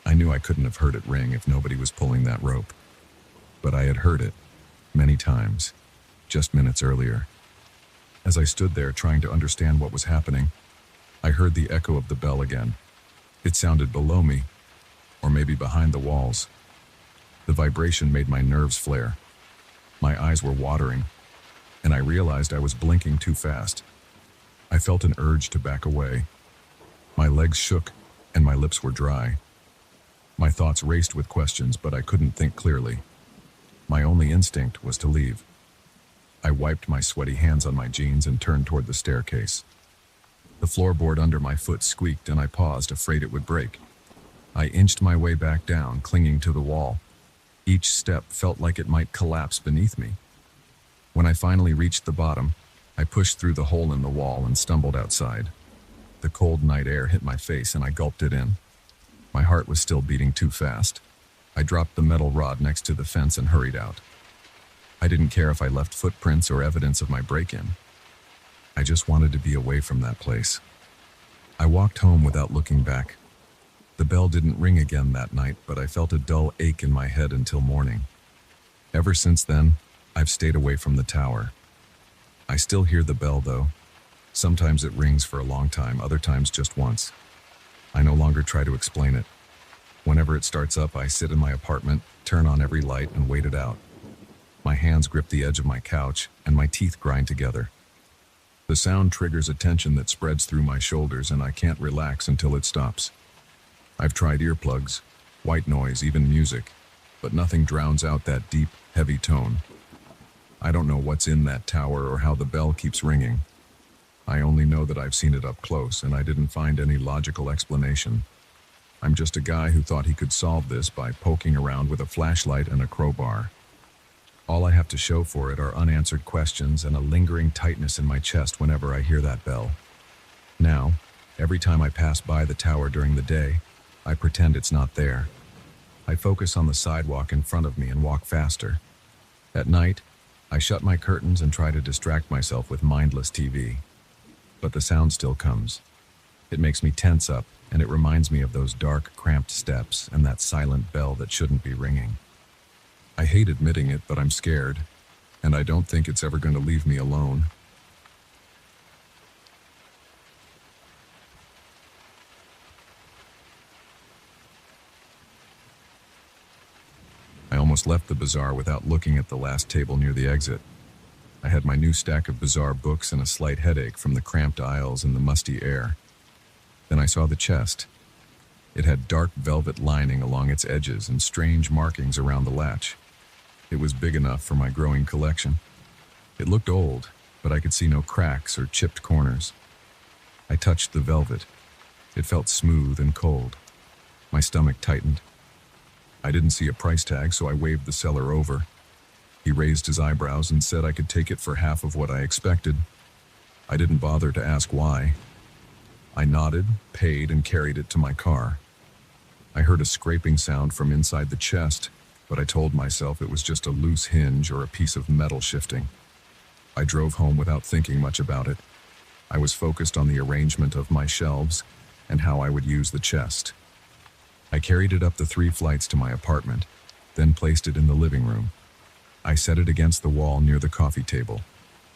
I knew I couldn't have heard it ring if nobody was pulling that rope. But I had heard it, many times, just minutes earlier. As I stood there trying to understand what was happening, I heard the echo of the bell again. It sounded below me, or maybe behind the walls. The vibration made my nerves flare. My eyes were watering, and I realized I was blinking too fast. I felt an urge to back away. My legs shook, and my lips were dry. My thoughts raced with questions, but I couldn't think clearly. My only instinct was to leave. I wiped my sweaty hands on my jeans and turned toward the staircase. The floorboard under my foot squeaked, and I paused, afraid it would break. I inched my way back down, clinging to the wall. Each step felt like it might collapse beneath me. When I finally reached the bottom, I pushed through the hole in the wall and stumbled outside. The cold night air hit my face, and I gulped it in. My heart was still beating too fast. I dropped the metal rod next to the fence and hurried out. I didn't care if I left footprints or evidence of my break-in. I just wanted to be away from that place. I walked home without looking back. The bell didn't ring again that night, but I felt a dull ache in my head until morning. Ever since then, I've stayed away from the tower. I still hear the bell, though. Sometimes it rings for a long time, other times just once. I no longer try to explain it. Whenever it starts up, I sit in my apartment, turn on every light, and wait it out. My hands grip the edge of my couch, and my teeth grind together. The sound triggers a tension that spreads through my shoulders, and I can't relax until it stops. I've tried earplugs, white noise, even music, but nothing drowns out that deep, heavy tone. I don't know what's in that tower or how the bell keeps ringing. I only know that I've seen it up close, and I didn't find any logical explanation. I'm just a guy who thought he could solve this by poking around with a flashlight and a crowbar. All I have to show for it are unanswered questions and a lingering tightness in my chest whenever I hear that bell. Now, every time I pass by the tower during the day, I pretend it's not there. I focus on the sidewalk in front of me and walk faster. At night, I shut my curtains and try to distract myself with mindless TV. But the sound still comes. It makes me tense up, and it reminds me of those dark, cramped steps and that silent bell that shouldn't be ringing. I hate admitting it, but I'm scared, and I don't think it's ever going to leave me alone. I almost left the bazaar without looking at the last table near the exit. I had my new stack of bazaar books and a slight headache from the cramped aisles and the musty air. Then I saw the chest. It had dark velvet lining along its edges and strange markings around the latch. It was big enough for my growing collection. It looked old, but I could see no cracks or chipped corners. I touched the velvet. It felt smooth and cold. My stomach tightened. I didn't see a price tag, so I waved the seller over. He raised his eyebrows and said I could take it for half of what I expected. I didn't bother to ask why. I nodded, paid, and carried it to my car. I heard a scraping sound from inside the chest, but I told myself it was just a loose hinge or a piece of metal shifting. I drove home without thinking much about it. I was focused on the arrangement of my shelves and how I would use the chest. I carried it up the 3 flights to my apartment, then placed it in the living room. I set it against the wall near the coffee table.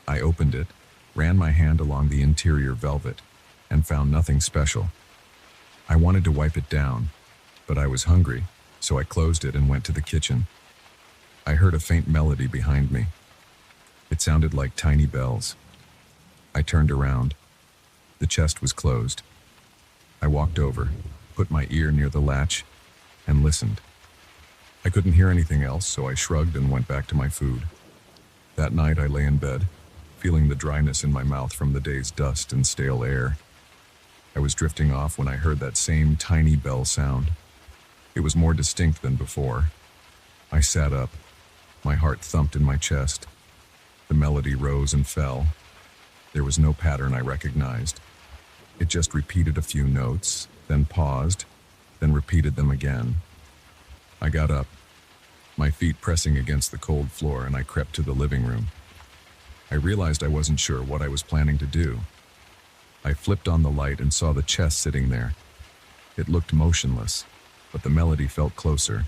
I opened it, ran my hand along the interior velvet, and found nothing special. I wanted to wipe it down, but I was hungry, so I closed it and went to the kitchen. I heard a faint melody behind me. It sounded like tiny bells. I turned around. The chest was closed. I walked over, put my ear near the latch, and listened. I couldn't hear anything else, so I shrugged and went back to my food. That night I lay in bed, feeling the dryness in my mouth from the day's dust and stale air. I was drifting off when I heard that same tiny bell sound. It was more distinct than before. I sat up. My heart thumped in my chest. The melody rose and fell. There was no pattern I recognized. It just repeated a few notes, then paused, then repeated them again. I got up, my feet pressing against the cold floor, and I crept to the living room. I realized I wasn't sure what I was planning to do. I flipped on the light and saw the chest sitting there. It looked motionless, but the melody felt closer.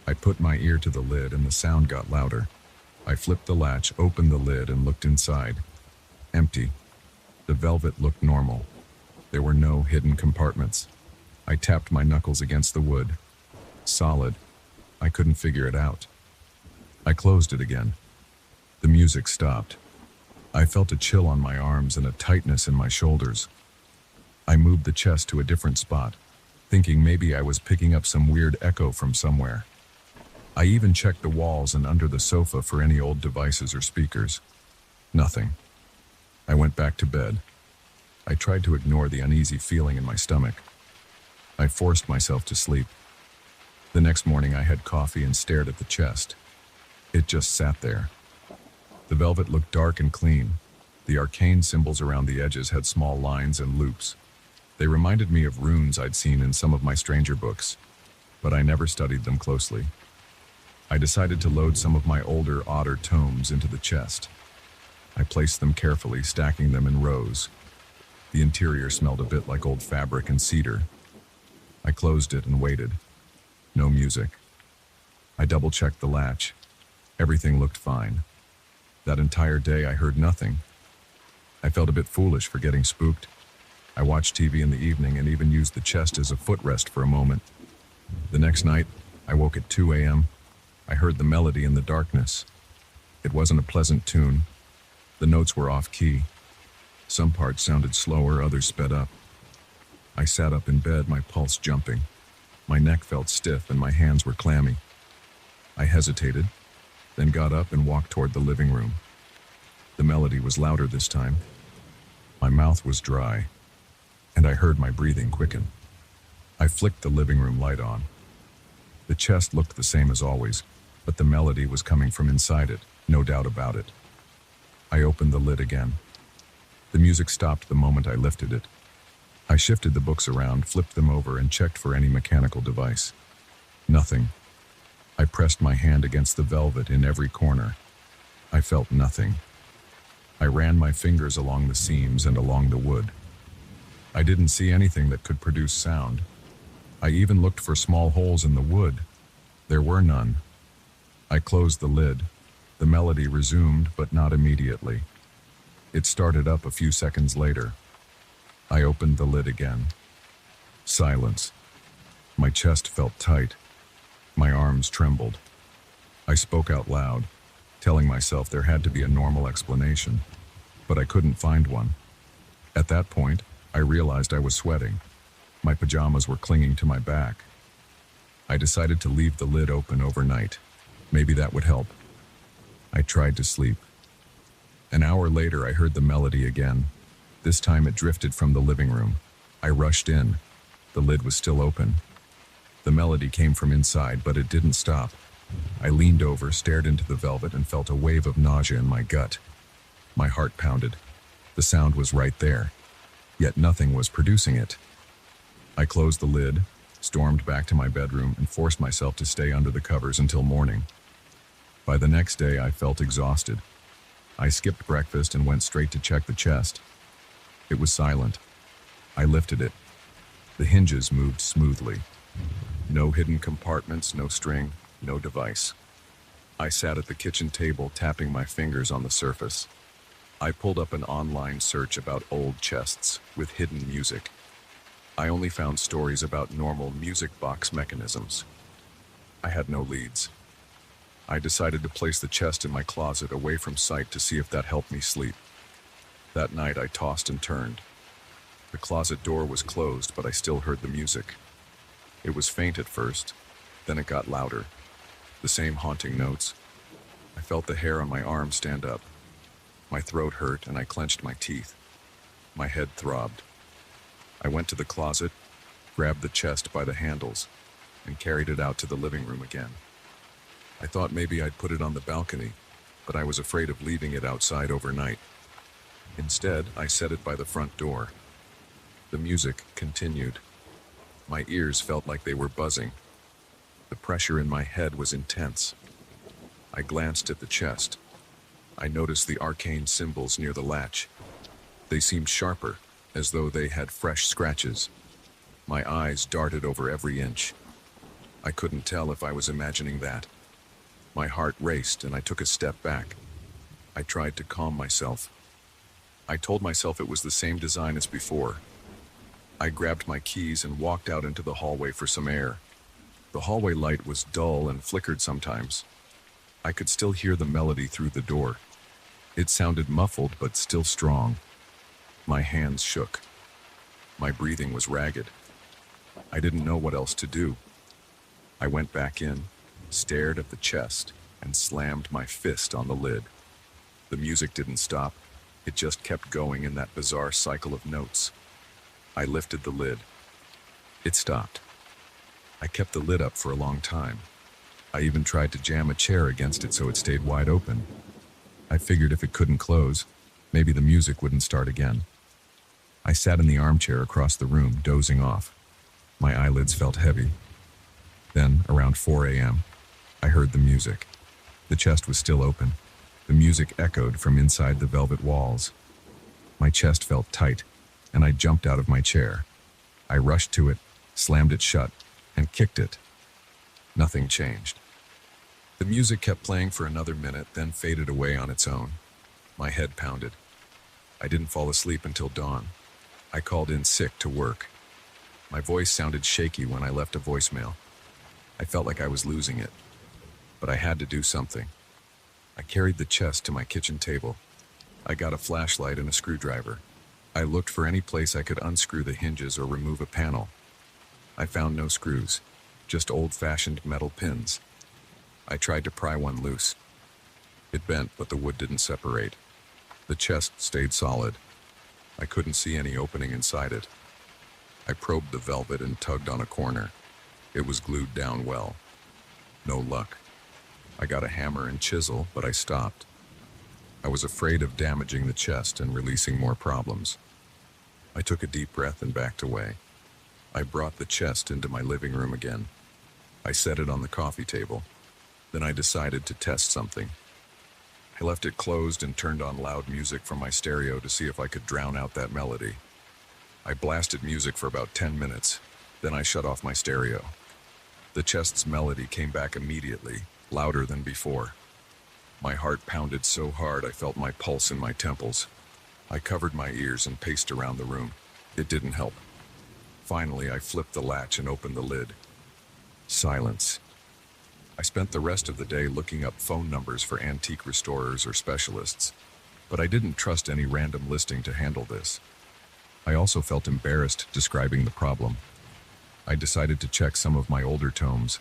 I put my ear to the lid and the sound got louder. I flipped the latch, opened the lid, and looked inside. Empty. The velvet looked normal. There were no hidden compartments. I tapped my knuckles against the wood. Solid. I couldn't figure it out. I closed it again. The music stopped. I felt a chill on my arms and a tightness in my shoulders. I moved the chest to a different spot, thinking maybe I was picking up some weird echo from somewhere. I even checked the walls and under the sofa for any old devices or speakers. Nothing. I went back to bed. I tried to ignore the uneasy feeling in my stomach. I forced myself to sleep. The next morning I had coffee and stared at the chest. It just sat there. The velvet looked dark and clean. The arcane symbols around the edges had small lines and loops. They reminded me of runes I'd seen in some of my stranger books, but I never studied them closely. I decided to load some of my older, odder tomes into the chest. I placed them carefully, stacking them in rows. The interior smelled a bit like old fabric and cedar. I closed it and waited. No music. I double-checked the latch. Everything looked fine. That entire day I heard nothing. I felt a bit foolish for getting spooked. I watched TV in the evening and even used the chest as a footrest for a moment. The next night, I woke at 2 a.m. I heard the melody in the darkness. It wasn't a pleasant tune. The notes were off-key. Some parts sounded slower, others sped up. I sat up in bed, my pulse jumping. My neck felt stiff and my hands were clammy. I hesitated, then got up and walked toward the living room. The melody was louder this time. My mouth was dry, and I heard my breathing quicken. I flicked the living room light on. The chest looked the same as always, but the melody was coming from inside it, no doubt about it. I opened the lid again. The music stopped the moment I lifted it. I shifted the books around, flipped them over, and checked for any mechanical device. Nothing. I pressed my hand against the velvet in every corner. I felt nothing. I ran my fingers along the seams and along the wood. I didn't see anything that could produce sound. I even looked for small holes in the wood. There were none. I closed the lid. The melody resumed, but not immediately. It started up a few seconds later. I opened the lid again. Silence. My chest felt tight. My arms trembled. I spoke out loud, telling myself there had to be a normal explanation, but I couldn't find one. At that point, I realized I was sweating. My pajamas were clinging to my back. I decided to leave the lid open overnight. Maybe that would help. I tried to sleep. An hour later, I heard the melody again. This time it drifted from the living room. I rushed in. The lid was still open. The melody came from inside, but it didn't stop. I leaned over, stared into the velvet, and felt a wave of nausea in my gut. My heart pounded. The sound was right there, yet nothing was producing it. I closed the lid, stormed back to my bedroom, and forced myself to stay under the covers until morning. By the next day, I felt exhausted. I skipped breakfast and went straight to check the chest. It was silent. I lifted it. The hinges moved smoothly. No hidden compartments, no string, no device. I sat at the kitchen table, tapping my fingers on the surface. I pulled up an online search about old chests with hidden music. I only found stories about normal music box mechanisms. I had no leads. I decided to place the chest in my closet away from sight to see if that helped me sleep. That night I tossed and turned. The closet door was closed, but I still heard the music. It was faint at first, then it got louder. The same haunting notes. I felt the hair on my arm stand up. My throat hurt and I clenched my teeth. My head throbbed. I went to the closet, grabbed the chest by the handles, and carried it out to the living room again. I thought maybe I'd put it on the balcony, but I was afraid of leaving it outside overnight. Instead, I set it by the front door. The music continued. My ears felt like they were buzzing. The pressure in my head was intense. I glanced at the chest. I noticed the arcane symbols near the latch. They seemed sharper, as though they had fresh scratches. My eyes darted over every inch. I couldn't tell if I was imagining that. My heart raced and I took a step back. I tried to calm myself. I told myself it was the same design as before. I grabbed my keys and walked out into the hallway for some air. The hallway light was dull and flickered sometimes. I could still hear the melody through the door. It sounded muffled but still strong. My hands shook. My breathing was ragged. I didn't know what else to do. I went back in, stared at the chest, and slammed my fist on the lid. The music didn't stop. It just kept going in that bizarre cycle of notes. I lifted the lid. It stopped. I kept the lid up for a long time. I even tried to jam a chair against it so it stayed wide open. I figured if it couldn't close, maybe the music wouldn't start again. I sat in the armchair across the room, dozing off. My eyelids felt heavy. Then, around 4 a.m., I heard the music. The chest was still open. The music echoed from inside the velvet walls. My chest felt tight, and I jumped out of my chair. I rushed to it, slammed it shut, and kicked it. Nothing changed. The music kept playing for another minute, then faded away on its own. My head pounded. I didn't fall asleep until dawn. I called in sick to work. My voice sounded shaky when I left a voicemail. I felt like I was losing it, but I had to do something. I carried the chest to my kitchen table. I got a flashlight and a screwdriver. I looked for any place I could unscrew the hinges or remove a panel. I found no screws, just old-fashioned metal pins. I tried to pry one loose. It bent, but the wood didn't separate. The chest stayed solid. I couldn't see any opening inside it. I probed the velvet and tugged on a corner. It was glued down well. No luck. I got a hammer and chisel, but I stopped. I was afraid of damaging the chest and releasing more problems. I took a deep breath and backed away. I brought the chest into my living room again. I set it on the coffee table. Then I decided to test something. I left it closed and turned on loud music from my stereo to see if I could drown out that melody. I blasted music for about 10 minutes. Then I shut off my stereo. The chest's melody came back immediately, louder than before. My heart pounded so hard I felt my pulse in my temples. I covered my ears and paced around the room. It didn't help. Finally, I flipped the latch and opened the lid. Silence. I spent the rest of the day looking up phone numbers for antique restorers or specialists, but I didn't trust any random listing to handle this. I also felt embarrassed describing the problem. I decided to check some of my older tomes.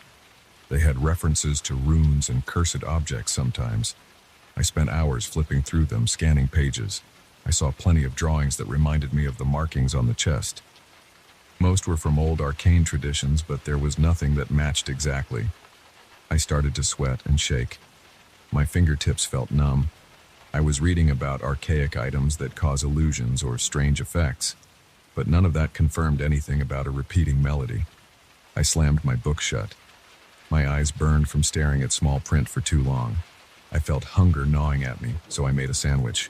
They had references to runes and cursed objects sometimes. I spent hours flipping through them, scanning pages. I saw plenty of drawings that reminded me of the markings on the chest. Most were from old arcane traditions, but there was nothing that matched exactly. I started to sweat and shake. My fingertips felt numb. I was reading about archaic items that cause illusions or strange effects, but none of that confirmed anything about a repeating melody. I slammed my book shut. My eyes burned from staring at small print for too long. I felt hunger gnawing at me, so I made a sandwich.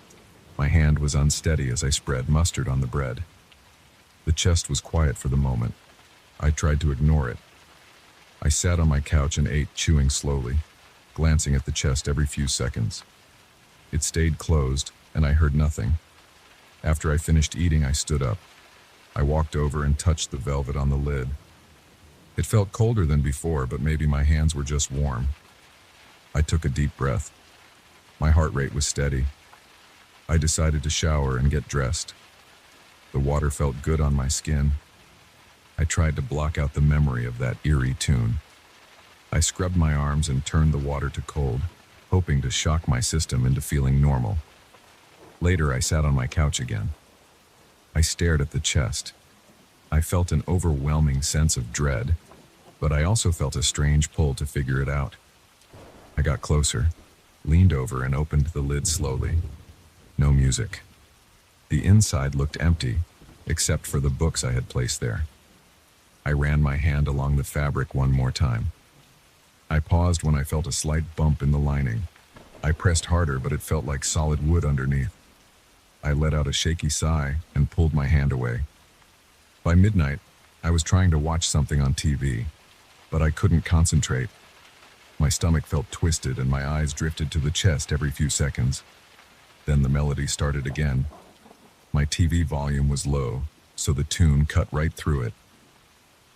My hand was unsteady as I spread mustard on the bread. The chest was quiet for the moment. I tried to ignore it. I sat on my couch and ate, chewing slowly, glancing at the chest every few seconds. It stayed closed, and I heard nothing. After I finished eating, I stood up. I walked over and touched the velvet on the lid. It felt colder than before, but maybe my hands were just warm. I took a deep breath. My heart rate was steady. I decided to shower and get dressed. The water felt good on my skin. I tried to block out the memory of that eerie tune. I scrubbed my arms and turned the water to cold, hoping to shock my system into feeling normal. Later, I sat on my couch again. I stared at the chest. I felt an overwhelming sense of dread, but I also felt a strange pull to figure it out. I got closer, leaned over, and opened the lid slowly. No music. The inside looked empty, except for the books I had placed there. I ran my hand along the fabric one more time. I paused when I felt a slight bump in the lining. I pressed harder, but it felt like solid wood underneath. I let out a shaky sigh and pulled my hand away. By midnight, I was trying to watch something on TV, but I couldn't concentrate. My stomach felt twisted and my eyes drifted to the chest every few seconds. Then the melody started again. My TV volume was low, so the tune cut right through it.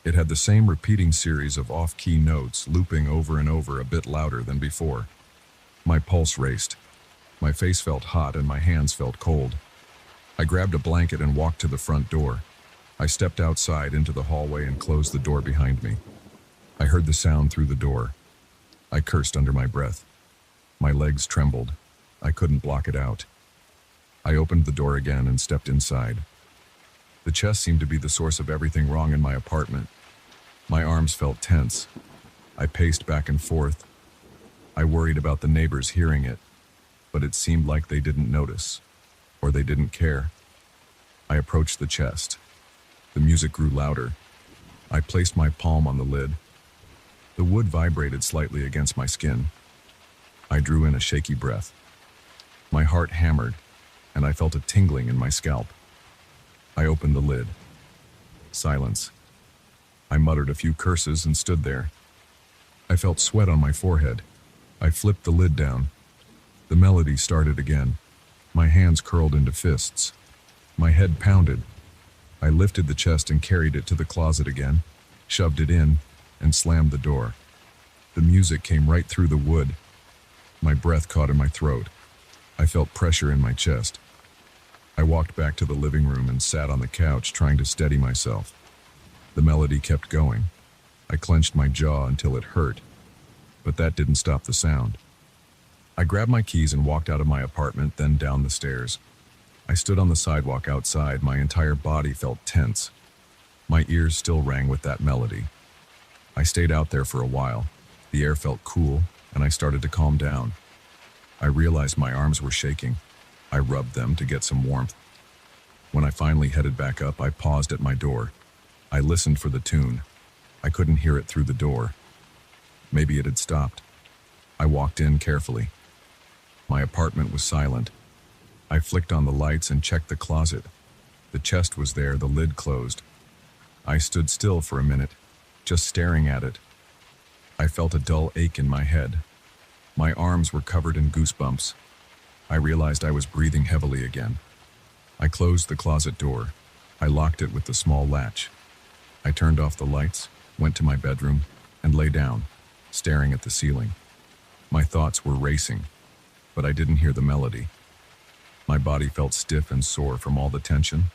It had the same repeating series of off-key notes looping over and over, a bit louder than before. My pulse raced. My face felt hot and my hands felt cold. I grabbed a blanket and walked to the front door. I stepped outside into the hallway and closed the door behind me. I heard the sound through the door. I cursed under my breath. My legs trembled. I couldn't block it out. I opened the door again and stepped inside. The chest seemed to be the source of everything wrong in my apartment. My arms felt tense. I paced back and forth. I worried about the neighbors hearing it, but it seemed like they didn't notice, or they didn't care. I approached the chest. The music grew louder. I placed my palm on the lid. The wood vibrated slightly against my skin. I drew in a shaky breath. My heart hammered, and I felt a tingling in my scalp. I opened the lid. Silence. I muttered a few curses and stood there. I felt sweat on my forehead. I flipped the lid down. The melody started again. My hands curled into fists. My head pounded. I lifted the chest and carried it to the closet again, shoved it in, and slammed the door. The music came right through the wood. My breath caught in my throat. I felt pressure in my chest. I walked back to the living room and sat on the couch, trying to steady myself. The melody kept going. I clenched my jaw until it hurt, but that didn't stop the sound. I grabbed my keys and walked out of my apartment, then down the stairs. I stood on the sidewalk outside. My entire body felt tense. My ears still rang with that melody. I stayed out there for a while. The air felt cool, and I started to calm down. I realized my arms were shaking. I rubbed them to get some warmth. When I finally headed back up, I paused at my door. I listened for the tune. I couldn't hear it through the door. Maybe it had stopped. I walked in carefully. My apartment was silent. I flicked on the lights and checked the closet. The chest was there, the lid closed. I stood still for a minute, just staring at it. I felt a dull ache in my head. My arms were covered in goosebumps. I realized I was breathing heavily again. I closed the closet door. I locked it with the small latch. I turned off the lights, went to my bedroom, and lay down, staring at the ceiling. My thoughts were racing, but I didn't hear the melody. My body felt stiff and sore from all the tension.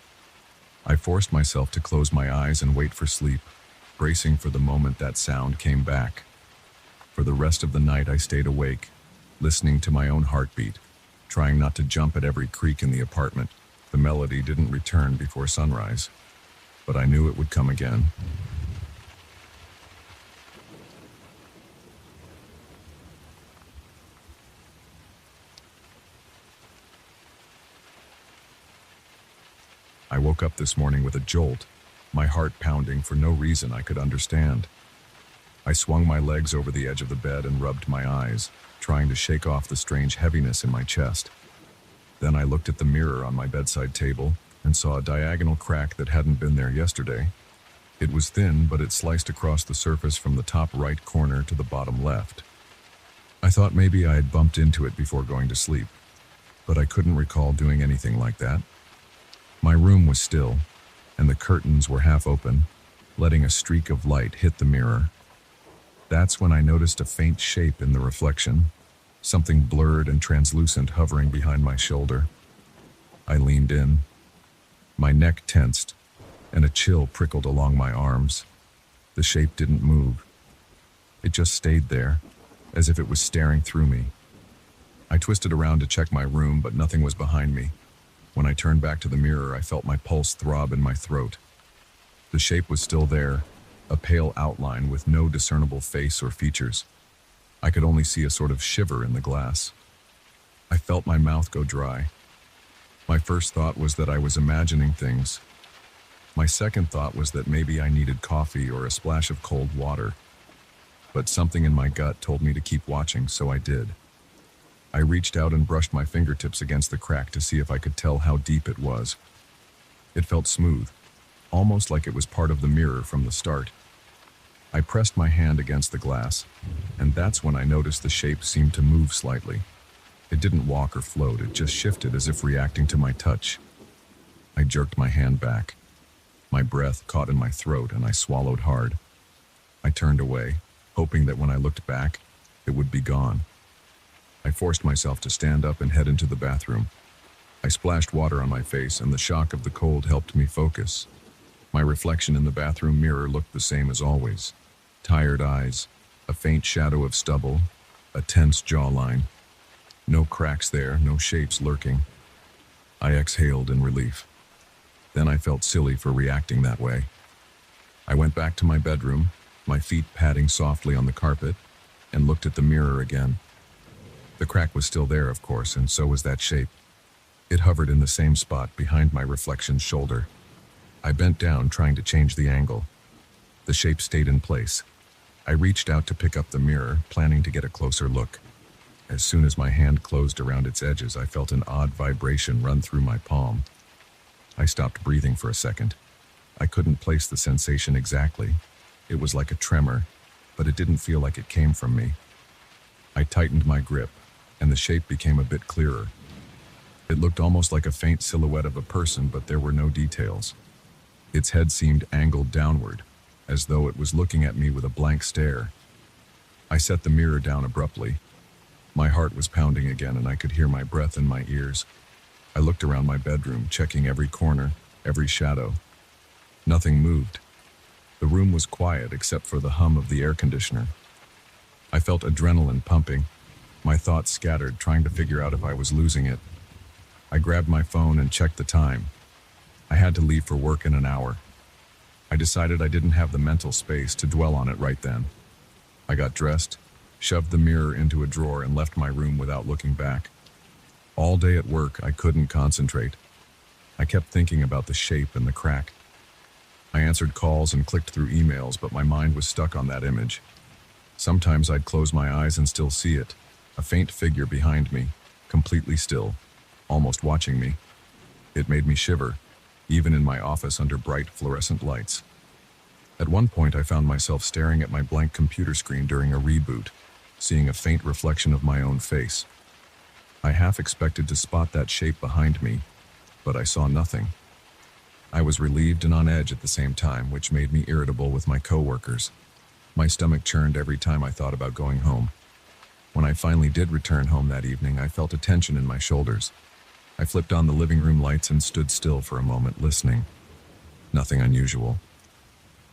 I forced myself to close my eyes and wait for sleep, bracing for the moment that sound came back. For the rest of the night, I stayed awake, listening to my own heartbeat, trying not to jump at every creak in the apartment. The melody didn't return before sunrise, but I knew it would come again. I woke up this morning with a jolt, my heart pounding for no reason I could understand. I swung my legs over the edge of the bed and rubbed my eyes, trying to shake off the strange heaviness in my chest. Then I looked at the mirror on my bedside table and saw a diagonal crack that hadn't been there yesterday. It was thin, but it sliced across the surface from the top right corner to the bottom left. I thought maybe I had bumped into it before going to sleep, but I couldn't recall doing anything like that. My room was still, and the curtains were half open, letting a streak of light hit the mirror. That's when I noticed a faint shape in the reflection, something blurred and translucent hovering behind my shoulder. I leaned in. My neck tensed, and a chill prickled along my arms. The shape didn't move. It just stayed there, as if it was staring through me. I twisted around to check my room, but nothing was behind me. When I turned back to the mirror, I felt my pulse throb in my throat. The shape was still there, a pale outline with no discernible face or features. I could only see a sort of shiver in the glass. I felt my mouth go dry. My first thought was that I was imagining things. My second thought was that maybe I needed coffee or a splash of cold water. But something in my gut told me to keep watching, so I did. I reached out and brushed my fingertips against the crack to see if I could tell how deep it was. It felt smooth, almost like it was part of the mirror from the start. I pressed my hand against the glass, and that's when I noticed the shape seemed to move slightly. It didn't walk or float, it just shifted as if reacting to my touch. I jerked my hand back. My breath caught in my throat and I swallowed hard. I turned away, hoping that when I looked back, it would be gone. I forced myself to stand up and head into the bathroom. I splashed water on my face, and the shock of the cold helped me focus. My reflection in the bathroom mirror looked the same as always. Tired eyes, a faint shadow of stubble, a tense jawline. No cracks there, no shapes lurking. I exhaled in relief. Then I felt silly for reacting that way. I went back to my bedroom, my feet padding softly on the carpet, and looked at the mirror again. The crack was still there, of course, and so was that shape. It hovered in the same spot behind my reflection's shoulder. I bent down, trying to change the angle. The shape stayed in place. I reached out to pick up the mirror, planning to get a closer look. As soon as my hand closed around its edges, I felt an odd vibration run through my palm. I stopped breathing for a second. I couldn't place the sensation exactly. It was like a tremor, but it didn't feel like it came from me. I tightened my grip, and the shape became a bit clearer. It looked almost like a faint silhouette of a person, but there were no details. Its head seemed angled downward, as though it was looking at me with a blank stare. I set the mirror down abruptly. My heart was pounding again, and I could hear my breath in my ears. I looked around my bedroom, checking every corner, every shadow. Nothing moved. The room was quiet except for the hum of the air conditioner. I felt adrenaline pumping, my thoughts scattered, trying to figure out if I was losing it. I grabbed my phone and checked the time. I had to leave for work in an hour. I decided I didn't have the mental space to dwell on it right then. I got dressed, shoved the mirror into a drawer, and left my room without looking back. All day at work, I couldn't concentrate. I kept thinking about the shape and the crack. I answered calls and clicked through emails, but my mind was stuck on that image. Sometimes I'd close my eyes and still see it, a faint figure behind me, completely still, almost watching me. It made me shiver, even in my office under bright fluorescent lights. At one point, I found myself staring at my blank computer screen during a reboot, seeing a faint reflection of my own face. I half expected to spot that shape behind me, but I saw nothing. I was relieved and on edge at the same time, which made me irritable with my coworkers. My stomach churned every time I thought about going home. When I finally did return home that evening, I felt a tension in my shoulders. I flipped on the living room lights and stood still for a moment, listening. Nothing unusual.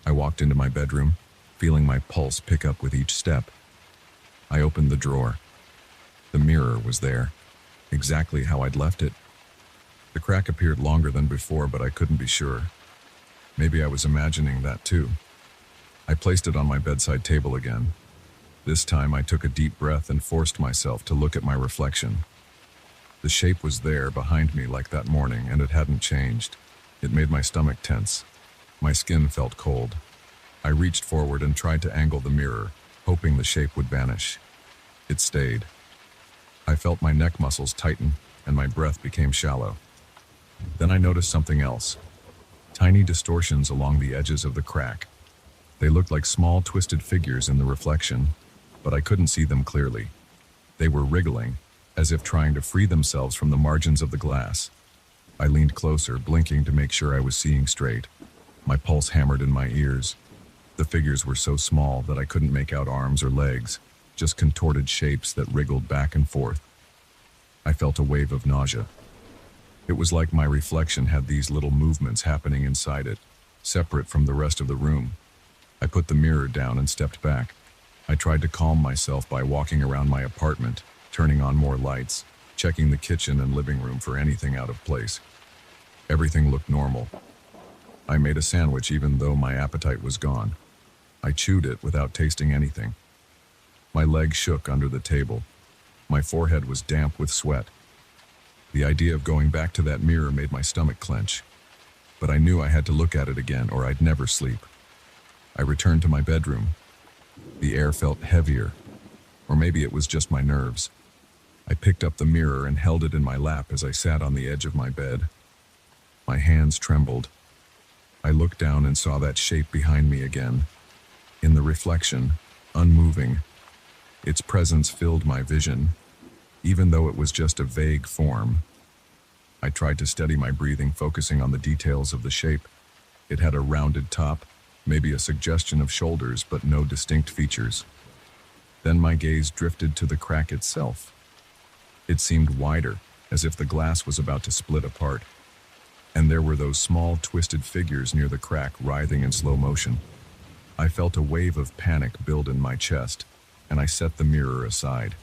I walked into my bedroom, feeling my pulse pick up with each step. I opened the drawer. The mirror was there, exactly how I'd left it. The crack appeared longer than before, but I couldn't be sure. Maybe I was imagining that too. I placed it on my bedside table again. This time I took a deep breath and forced myself to look at my reflection. The shape was there behind me like that morning, and it hadn't changed. It made my stomach tense. My skin felt cold. I reached forward and tried to angle the mirror, hoping the shape would vanish. It stayed. I felt my neck muscles tighten, and my breath became shallow. Then I noticed something else. Tiny distortions along the edges of the crack. They looked like small twisted figures in the reflection, but I couldn't see them clearly. They were wriggling, as if trying to free themselves from the margins of the glass. I leaned closer, blinking to make sure I was seeing straight. My pulse hammered in my ears. The figures were so small that I couldn't make out arms or legs, just contorted shapes that wriggled back and forth. I felt a wave of nausea. It was like my reflection had these little movements happening inside it, separate from the rest of the room. I put the mirror down and stepped back. I tried to calm myself by walking around my apartment, turning on more lights, checking the kitchen and living room for anything out of place. Everything looked normal. I made a sandwich even though my appetite was gone. I chewed it without tasting anything. My legs shook under the table. My forehead was damp with sweat. The idea of going back to that mirror made my stomach clench. But I knew I had to look at it again or I'd never sleep. I returned to my bedroom. The air felt heavier, or maybe it was just my nerves. I picked up the mirror and held it in my lap as I sat on the edge of my bed. My hands trembled. I looked down and saw that shape behind me again. In the reflection, unmoving. Its presence filled my vision, even though it was just a vague form. I tried to steady my breathing, focusing on the details of the shape. It had a rounded top, maybe a suggestion of shoulders, but no distinct features. Then my gaze drifted to the crack itself. It seemed wider, as if the glass was about to split apart. And there were those small, twisted figures near the crack, writhing in slow motion. I felt a wave of panic build in my chest, and I set the mirror aside.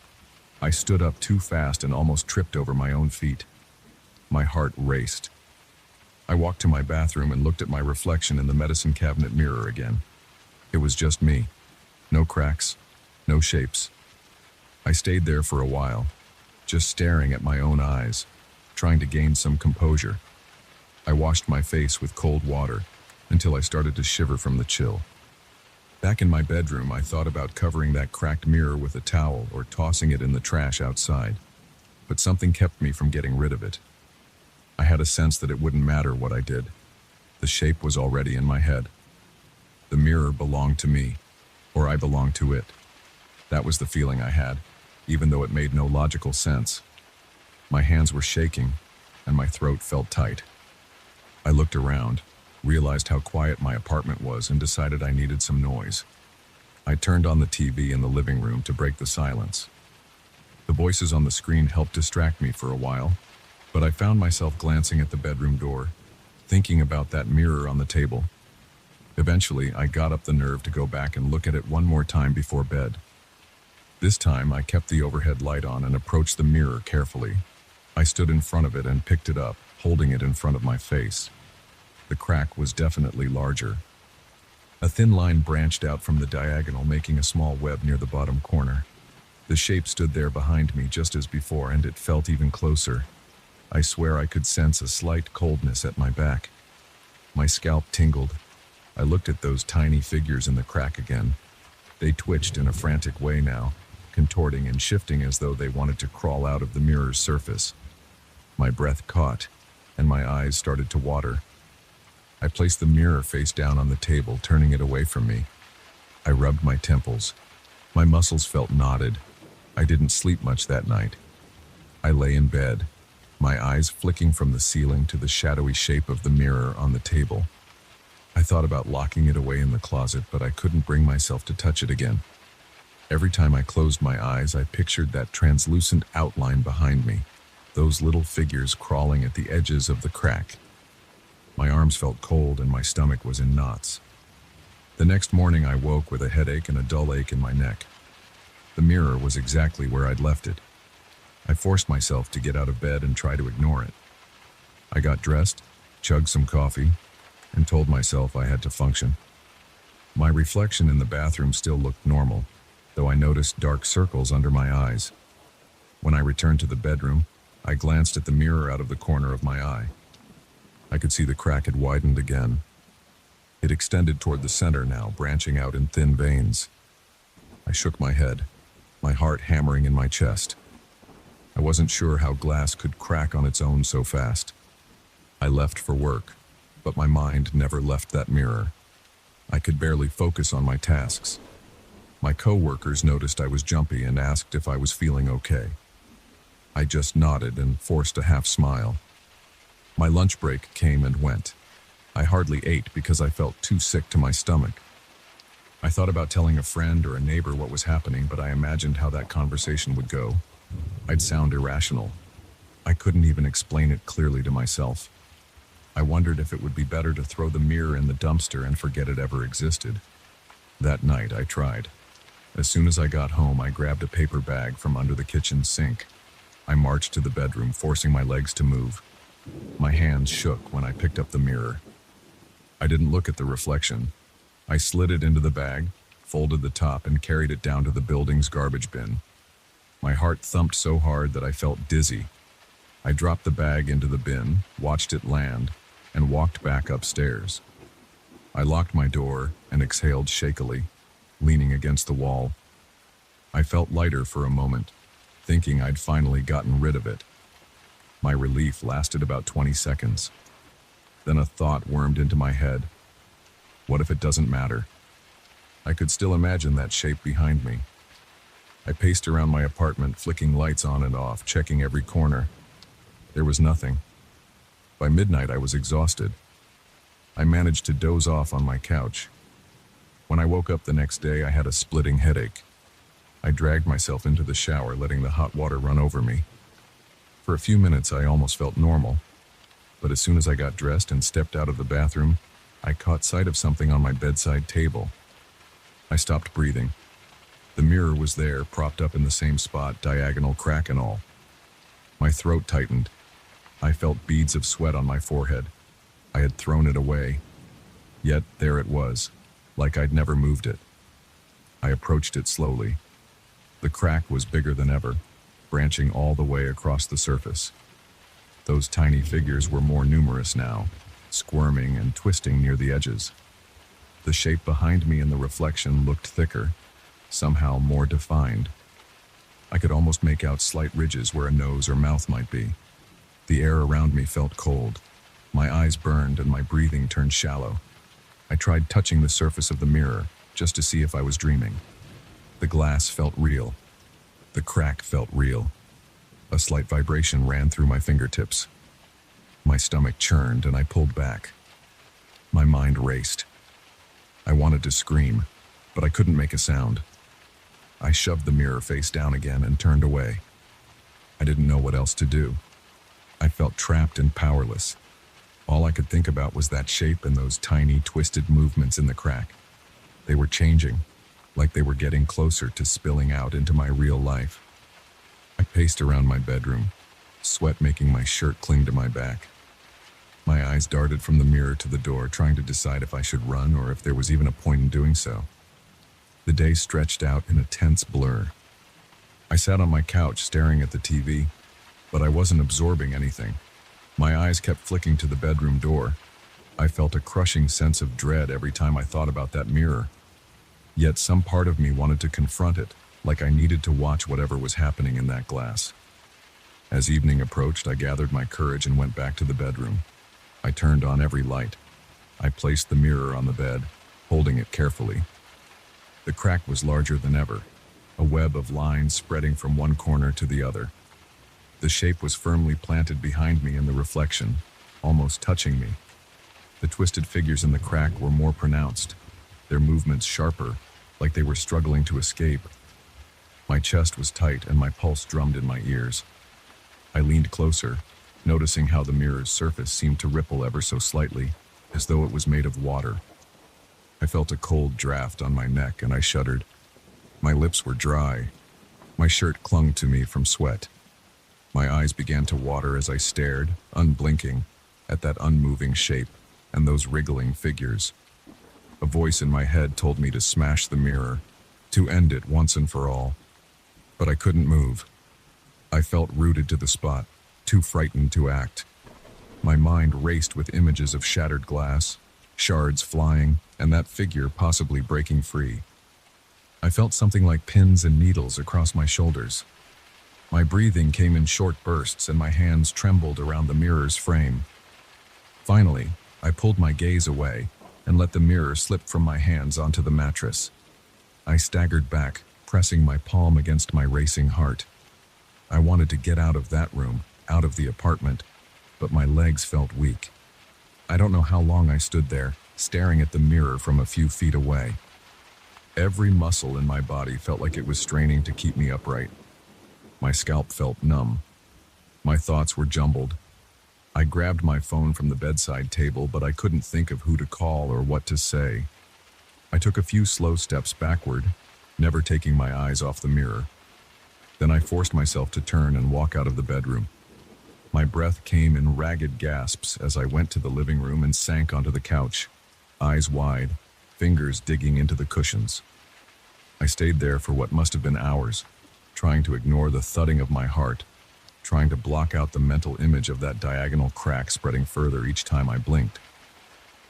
I stood up too fast and almost tripped over my own feet. My heart raced. I walked to my bathroom and looked at my reflection in the medicine cabinet mirror again. It was just me. No cracks, no shapes. I stayed there for a while, just staring at my own eyes, trying to gain some composure. I washed my face with cold water until I started to shiver from the chill. Back in my bedroom, I thought about covering that cracked mirror with a towel or tossing it in the trash outside, but something kept me from getting rid of it. I had a sense that it wouldn't matter what I did. The shape was already in my head. The mirror belonged to me, or I belonged to it. That was the feeling I had, even though it made no logical sense. My hands were shaking, and my throat felt tight. I looked around, realized how quiet my apartment was, and decided I needed some noise. I turned on the TV in the living room to break the silence. The voices on the screen helped distract me for a while, but I found myself glancing at the bedroom door, thinking about that mirror on the table. Eventually, I got up the nerve to go back and look at it one more time before bed. This time, I kept the overhead light on and approached the mirror carefully. I stood in front of it and picked it up, holding it in front of my face. The crack was definitely larger. A thin line branched out from the diagonal, making a small web near the bottom corner. The shape stood there behind me just as before, and it felt even closer. I swear I could sense a slight coldness at my back. My scalp tingled. I looked at those tiny figures in the crack again. They twitched in a frantic way now, contorting and shifting as though they wanted to crawl out of the mirror's surface. My breath caught, and my eyes started to water. I placed the mirror face down on the table, turning it away from me. I rubbed my temples. My muscles felt knotted. I didn't sleep much that night. I lay in bed, my eyes flicking from the ceiling to the shadowy shape of the mirror on the table. I thought about locking it away in the closet, but I couldn't bring myself to touch it again. Every time I closed my eyes, I pictured that translucent outline behind me, those little figures crawling at the edges of the crack. My arms felt cold and my stomach was in knots. The next morning I woke with a headache and a dull ache in my neck. The mirror was exactly where I'd left it. I forced myself to get out of bed and try to ignore it. I got dressed, chugged some coffee, and told myself I had to function. My reflection in the bathroom still looked normal, though I noticed dark circles under my eyes. When I returned to the bedroom, I glanced at the mirror out of the corner of my eye. I could see the crack had widened again. It extended toward the center now, branching out in thin veins. I shook my head, my heart hammering in my chest. I wasn't sure how glass could crack on its own so fast. I left for work, but my mind never left that mirror. I could barely focus on my tasks. My co-workers noticed I was jumpy and asked if I was feeling okay. I just nodded and forced a half smile. My lunch break came and went. I hardly ate because I felt too sick to my stomach. I thought about telling a friend or a neighbor what was happening, but I imagined how that conversation would go. I'd sound irrational. I couldn't even explain it clearly to myself. I wondered if it would be better to throw the mirror in the dumpster and forget it ever existed. That night, I tried. As soon as I got home, I grabbed a paper bag from under the kitchen sink. I marched to the bedroom, forcing my legs to move. My hands shook when I picked up the mirror. I didn't look at the reflection. I slid it into the bag, folded the top, and carried it down to the building's garbage bin. My heart thumped so hard that I felt dizzy. I dropped the bag into the bin, watched it land, and walked back upstairs. I locked my door and exhaled shakily, leaning against the wall. I felt lighter for a moment, thinking I'd finally gotten rid of it. My relief lasted about 20 seconds. Then a thought wormed into my head. What if it doesn't matter? I could still imagine that shape behind me. I paced around my apartment, flicking lights on and off, checking every corner. There was nothing. By midnight, I was exhausted. I managed to doze off on my couch. When I woke up the next day, I had a splitting headache. I dragged myself into the shower, letting the hot water run over me. For a few minutes, I almost felt normal. But as soon as I got dressed and stepped out of the bathroom, I caught sight of something on my bedside table. I stopped breathing. The mirror was there, propped up in the same spot, diagonal crack and all. My throat tightened. I felt beads of sweat on my forehead. I had thrown it away. Yet there it was, like I'd never moved it. I approached it slowly. The crack was bigger than ever, branching all the way across the surface. Those tiny figures were more numerous now, squirming and twisting near the edges. The shape behind me in the reflection looked thicker, somehow more defined. I could almost make out slight ridges where a nose or mouth might be. The air around me felt cold. My eyes burned and my breathing turned shallow. I tried touching the surface of the mirror just to see if I was dreaming. The glass felt real. The crack felt real. A slight vibration ran through my fingertips. My stomach churned and I pulled back. My mind raced. I wanted to scream, but I couldn't make a sound. I shoved the mirror face down again and turned away. I didn't know what else to do. I felt trapped and powerless. All I could think about was that shape and those tiny, twisted movements in the crack. They were changing, like they were getting closer to spilling out into my real life. I paced around my bedroom. sweat making my shirt cling to my back. My eyes darted from the mirror to the door, trying to decide if I should run or if there was even a point in doing so. The day stretched out in a tense blur. I sat on my couch staring at the TV, but I wasn't absorbing anything. My eyes kept flicking to the bedroom door. I felt a crushing sense of dread every time I thought about that mirror. Yet some part of me wanted to confront it, like I needed to watch whatever was happening in that glass. As evening approached, I gathered my courage and went back to the bedroom. I turned on every light. I placed the mirror on the bed, holding it carefully. The crack was larger than ever, a web of lines spreading from one corner to the other. The shape was firmly planted behind me in the reflection, almost touching me. The twisted figures in the crack were more pronounced, their movements sharper, like they were struggling to escape. My chest was tight and my pulse drummed in my ears. I leaned closer, noticing how the mirror's surface seemed to ripple ever so slightly, as though it was made of water. I felt a cold draft on my neck and I shuddered. My lips were dry. My shirt clung to me from sweat. My eyes began to water as I stared, unblinking, at that unmoving shape and those wriggling figures. A voice in my head told me to smash the mirror, to end it once and for all. But I couldn't move. I felt rooted to the spot, too frightened to act. My mind raced with images of shattered glass, shards flying, and that figure possibly breaking free. I felt something like pins and needles across my shoulders. My breathing came in short bursts and my hands trembled around the mirror's frame. Finally, I pulled my gaze away and let the mirror slip from my hands onto the mattress. I staggered back, pressing my palm against my racing heart. I wanted to get out of that room, out of the apartment, but my legs felt weak. I don't know how long I stood there, staring at the mirror from a few feet away. Every muscle in my body felt like it was straining to keep me upright. My scalp felt numb. My thoughts were jumbled. I grabbed my phone from the bedside table, but I couldn't think of who to call or what to say. I took a few slow steps backward, never taking my eyes off the mirror. Then I forced myself to turn and walk out of the bedroom. My breath came in ragged gasps as I went to the living room and sank onto the couch, eyes wide, fingers digging into the cushions. I stayed there for what must have been hours, trying to ignore the thudding of my heart, trying to block out the mental image of that diagonal crack spreading further each time I blinked.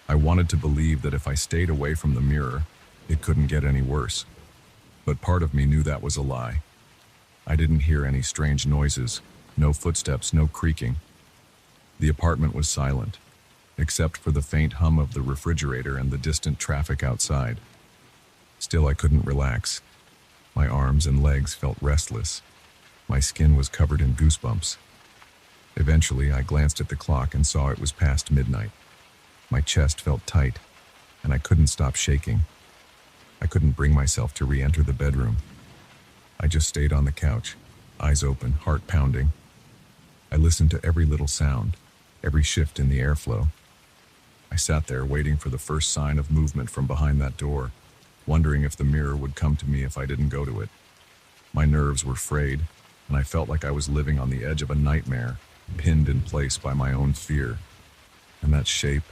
I wanted to believe that if I stayed away from the mirror, it couldn't get any worse. But part of me knew that was a lie. I didn't hear any strange noises, no footsteps, no creaking. The apartment was silent, except for the faint hum of the refrigerator and the distant traffic outside. Still, I couldn't relax. My arms and legs felt restless. My skin was covered in goosebumps. Eventually, I glanced at the clock and saw it was past midnight. My chest felt tight, and I couldn't stop shaking. I couldn't bring myself to re-enter the bedroom. I just stayed on the couch, eyes open, heart pounding. I listened to every little sound, every shift in the airflow. I sat there waiting for the first sign of movement from behind that door, wondering if the mirror would come to me if I didn't go to it. My nerves were frayed, and I felt like I was living on the edge of a nightmare, pinned in place by my own fear. And that shape,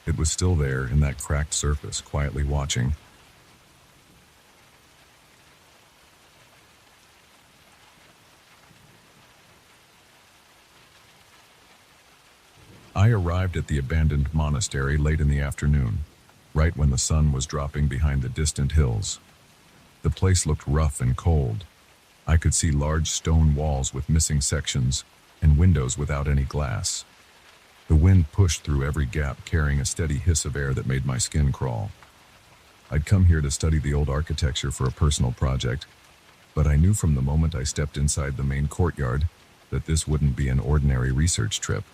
it was still there in that cracked surface, quietly watching. I arrived at the abandoned monastery late in the afternoon, right when the sun was dropping behind the distant hills. The place looked rough and cold. I could see large stone walls with missing sections and windows without any glass. The wind pushed through every gap, carrying a steady hiss of air that made my skin crawl. I'd come here to study the old architecture for a personal project, but I knew from the moment I stepped inside the main courtyard that this wouldn't be an ordinary research trip.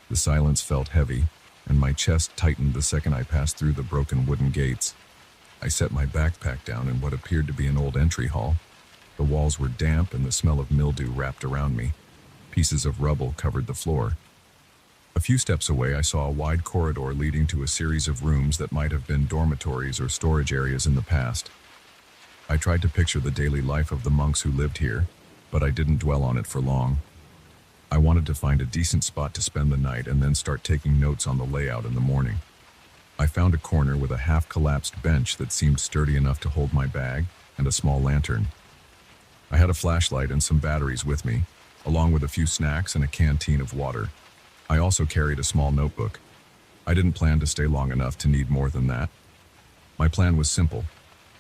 The silence felt heavy, and my chest tightened the second I passed through the broken wooden gates. I set my backpack down in what appeared to be an old entry hall. The walls were damp and the smell of mildew wrapped around me. Pieces of rubble covered the floor. A few steps away, I saw a wide corridor leading to a series of rooms that might have been dormitories or storage areas in the past. I tried to picture the daily life of the monks who lived here, but I didn't dwell on it for long. I wanted to find a decent spot to spend the night and then start taking notes on the layout in the morning. I found a corner with a half-collapsed bench that seemed sturdy enough to hold my bag and a small lantern. I had a flashlight and some batteries with me, along with a few snacks and a canteen of water. I also carried a small notebook. I didn't plan to stay long enough to need more than that. My plan was simple: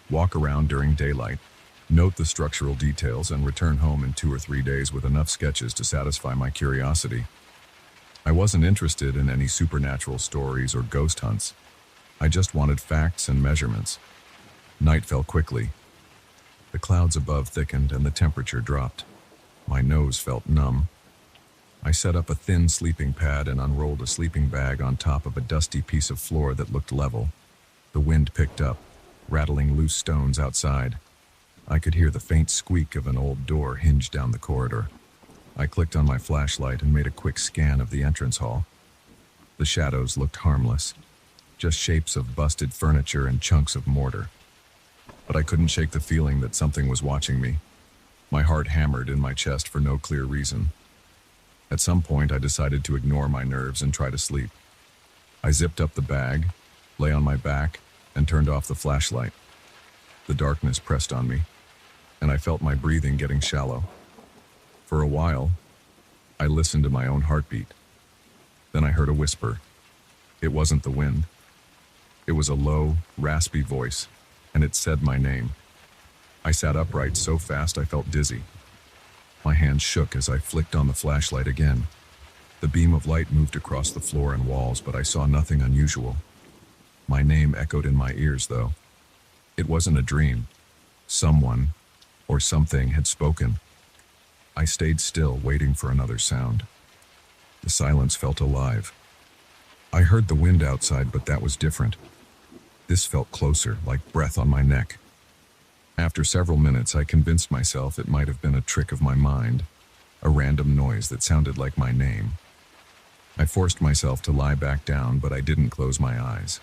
walk around during daylight, note the structural details, and return home in 2 or 3 days with enough sketches to satisfy my curiosity. I wasn't interested in any supernatural stories or ghost hunts. I just wanted facts and measurements. Night fell quickly. The clouds above thickened and the temperature dropped. My nose felt numb. I set up a thin sleeping pad and unrolled a sleeping bag on top of a dusty piece of floor that looked level. The wind picked up, rattling loose stones outside. I could hear the faint squeak of an old door hinged down the corridor. I clicked on my flashlight and made a quick scan of the entrance hall. The shadows looked harmless, just shapes of busted furniture and chunks of mortar. But I couldn't shake the feeling that something was watching me. My heart hammered in my chest for no clear reason. At some point, I decided to ignore my nerves and try to sleep. I zipped up the bag, lay on my back, and turned off the flashlight. The darkness pressed on me, and I felt my breathing getting shallow. For a while, I listened to my own heartbeat. Then I heard a whisper. It wasn't the wind. It was a low, raspy voice, and it said my name. I sat upright so fast I felt dizzy. My hands shook as I flicked on the flashlight again. The beam of light moved across the floor and walls, but I saw nothing unusual. My name echoed in my ears, though. It wasn't a dream. Someone, or something, had spoken. I stayed still, waiting for another sound. The silence felt alive. I heard the wind outside, but that was different. This felt closer, like breath on my neck. After several minutes, I convinced myself it might have been a trick of my mind, a random noise that sounded like my name. I forced myself to lie back down, but I didn't close my eyes.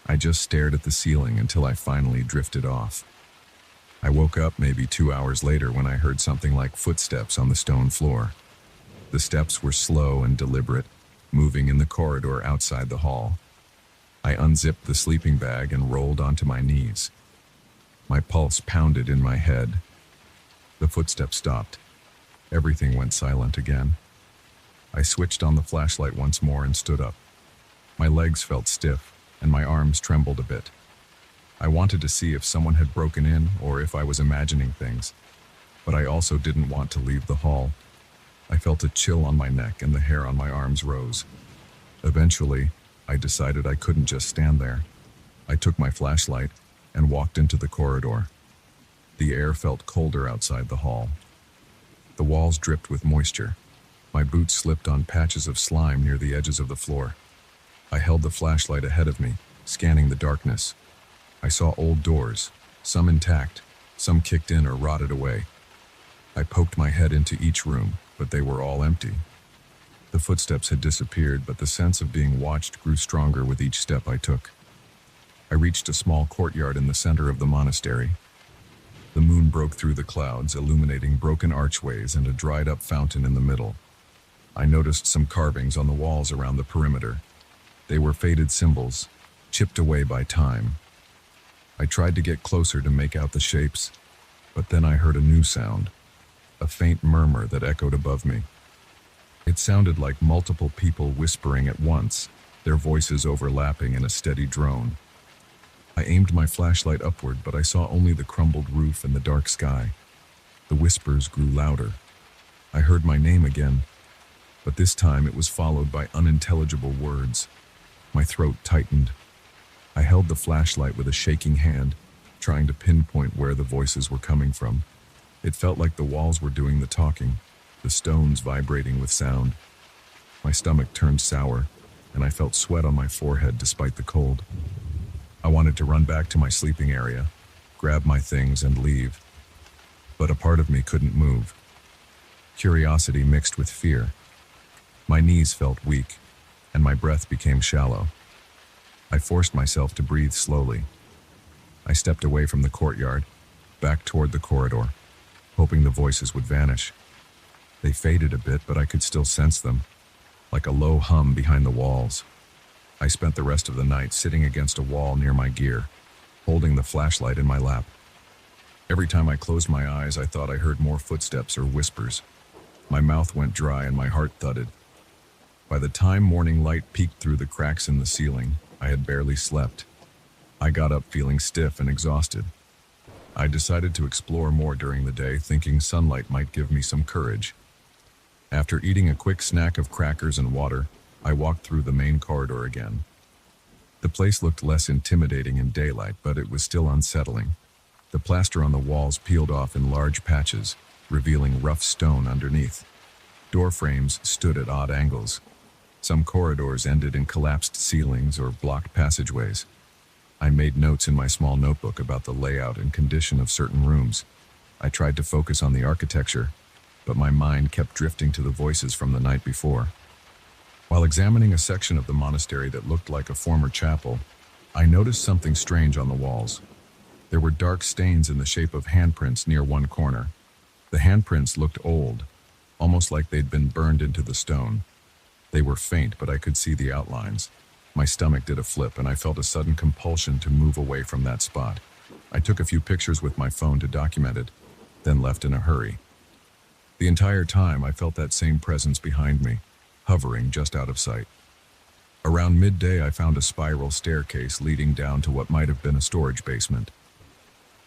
I just stared at the ceiling until I finally drifted off. I woke up maybe 2 hours later when I heard something like footsteps on the stone floor. The steps were slow and deliberate, moving in the corridor outside the hall. I unzipped the sleeping bag and rolled onto my knees. My pulse pounded in my head. The footsteps stopped. Everything went silent again. I switched on the flashlight once more and stood up. My legs felt stiff, and my arms trembled a bit. I wanted to see if someone had broken in or if I was imagining things, but I also didn't want to leave the hall. I felt a chill on my neck and the hair on my arms rose. Eventually, I decided I couldn't just stand there. I took my flashlight and walked into the corridor. The air felt colder outside the hall. The walls dripped with moisture. My boots slipped on patches of slime near the edges of the floor. I held the flashlight ahead of me, scanning the darkness. I saw old doors, some intact, some kicked in or rotted away. I poked my head into each room, but they were all empty. The footsteps had disappeared, but the sense of being watched grew stronger with each step I took. I reached a small courtyard in the center of the monastery. The moon broke through the clouds, illuminating broken archways and a dried-up fountain in the middle. I noticed some carvings on the walls around the perimeter. They were faded symbols, chipped away by time. I tried to get closer to make out the shapes, but then I heard a new sound, a faint murmur that echoed above me. It sounded like multiple people whispering at once, their voices overlapping in a steady drone. I aimed my flashlight upward, but I saw only the crumbled roof and the dark sky. The whispers grew louder. I heard my name again, but this time it was followed by unintelligible words. My throat tightened. I held the flashlight with a shaking hand, trying to pinpoint where the voices were coming from. It felt like the walls were doing the talking, the stones vibrating with sound. My stomach turned sour, and I felt sweat on my forehead despite the cold. I wanted to run back to my sleeping area, grab my things and leave. But a part of me couldn't move. Curiosity mixed with fear. My knees felt weak, and my breath became shallow. I forced myself to breathe slowly. I stepped away from the courtyard, back toward the corridor, hoping the voices would vanish. They faded a bit, but I could still sense them, like a low hum behind the walls. I spent the rest of the night sitting against a wall near my gear, holding the flashlight in my lap. Every time I closed my eyes, I thought I heard more footsteps or whispers. My mouth went dry and my heart thudded. By the time morning light peeked through the cracks in the ceiling, I had barely slept. I got up feeling stiff and exhausted. I decided to explore more during the day, thinking sunlight might give me some courage. After eating a quick snack of crackers and water, I walked through the main corridor again. The place looked less intimidating in daylight, but it was still unsettling. The plaster on the walls peeled off in large patches, revealing rough stone underneath. Door frames stood at odd angles. Some corridors ended in collapsed ceilings or blocked passageways. I made notes in my small notebook about the layout and condition of certain rooms. I tried to focus on the architecture, but my mind kept drifting to the voices from the night before. While examining a section of the monastery that looked like a former chapel, I noticed something strange on the walls. There were dark stains in the shape of handprints near one corner. The handprints looked old, almost like they'd been burned into the stone. They were faint, but I could see the outlines. My stomach did a flip, and I felt a sudden compulsion to move away from that spot. I took a few pictures with my phone to document it, then left in a hurry. The entire time, I felt that same presence behind me, hovering just out of sight. Around midday, I found a spiral staircase leading down to what might have been a storage basement.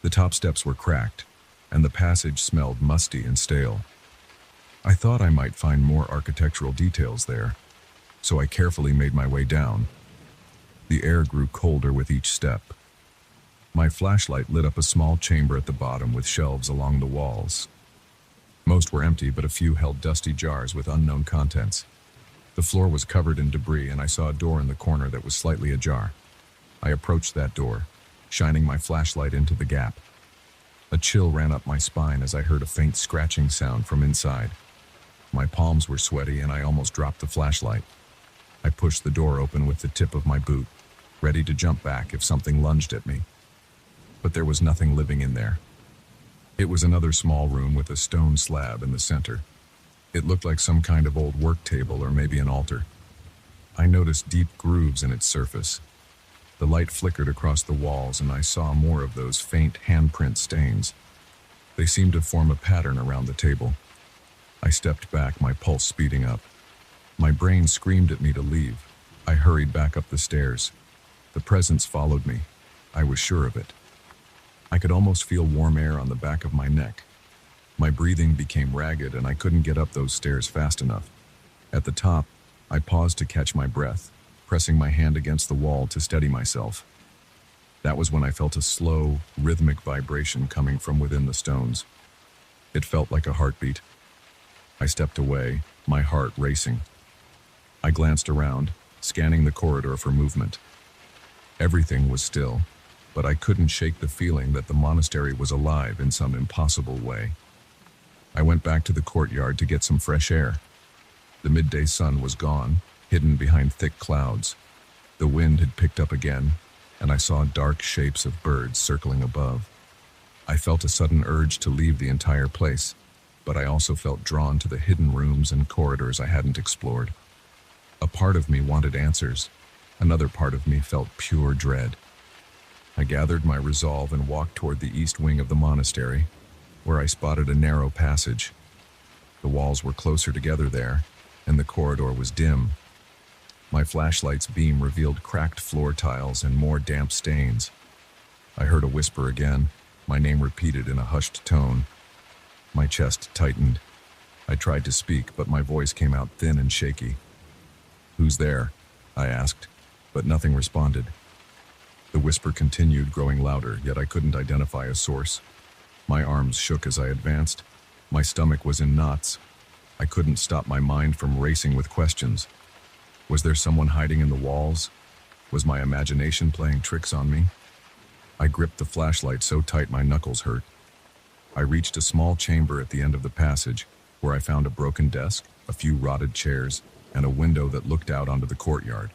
The top steps were cracked, and the passage smelled musty and stale. I thought I might find more architectural details there, so I carefully made my way down. The air grew colder with each step. My flashlight lit up a small chamber at the bottom with shelves along the walls. Most were empty, but a few held dusty jars with unknown contents. The floor was covered in debris, and I saw a door in the corner that was slightly ajar. I approached that door, shining my flashlight into the gap. A chill ran up my spine as I heard a faint scratching sound from inside. My palms were sweaty, and I almost dropped the flashlight. I pushed the door open with the tip of my boot, ready to jump back if something lunged at me. But there was nothing living in there. It was another small room with a stone slab in the center. It looked like some kind of old work table or maybe an altar. I noticed deep grooves in its surface. The light flickered across the walls, and I saw more of those faint handprint stains. They seemed to form a pattern around the table. I stepped back, my pulse speeding up. My brain screamed at me to leave. I hurried back up the stairs. The presence followed me. I was sure of it. I could almost feel warm air on the back of my neck. My breathing became ragged, and I couldn't get up those stairs fast enough. At the top, I paused to catch my breath, pressing my hand against the wall to steady myself. That was when I felt a slow, rhythmic vibration coming from within the stones. It felt like a heartbeat. I stepped away, my heart racing. I glanced around, scanning the corridor for movement. Everything was still, but I couldn't shake the feeling that the monastery was alive in some impossible way. I went back to the courtyard to get some fresh air. The midday sun was gone, hidden behind thick clouds. The wind had picked up again, and I saw dark shapes of birds circling above. I felt a sudden urge to leave the entire place, but I also felt drawn to the hidden rooms and corridors I hadn't explored. A part of me wanted answers. Another part of me felt pure dread. I gathered my resolve and walked toward the east wing of the monastery, where I spotted a narrow passage. The walls were closer together there, and the corridor was dim. My flashlight's beam revealed cracked floor tiles and more damp stains. I heard a whisper again, my name repeated in a hushed tone. My chest tightened. I tried to speak, but my voice came out thin and shaky. "Who's there?" I asked, but nothing responded. The whisper continued, growing louder, yet I couldn't identify a source. My arms shook as I advanced. My stomach was in knots. I couldn't stop my mind from racing with questions. Was there someone hiding in the walls? Was my imagination playing tricks on me? I gripped the flashlight so tight my knuckles hurt. I reached a small chamber at the end of the passage, where I found a broken desk, a few rotted chairs, and a window that looked out onto the courtyard.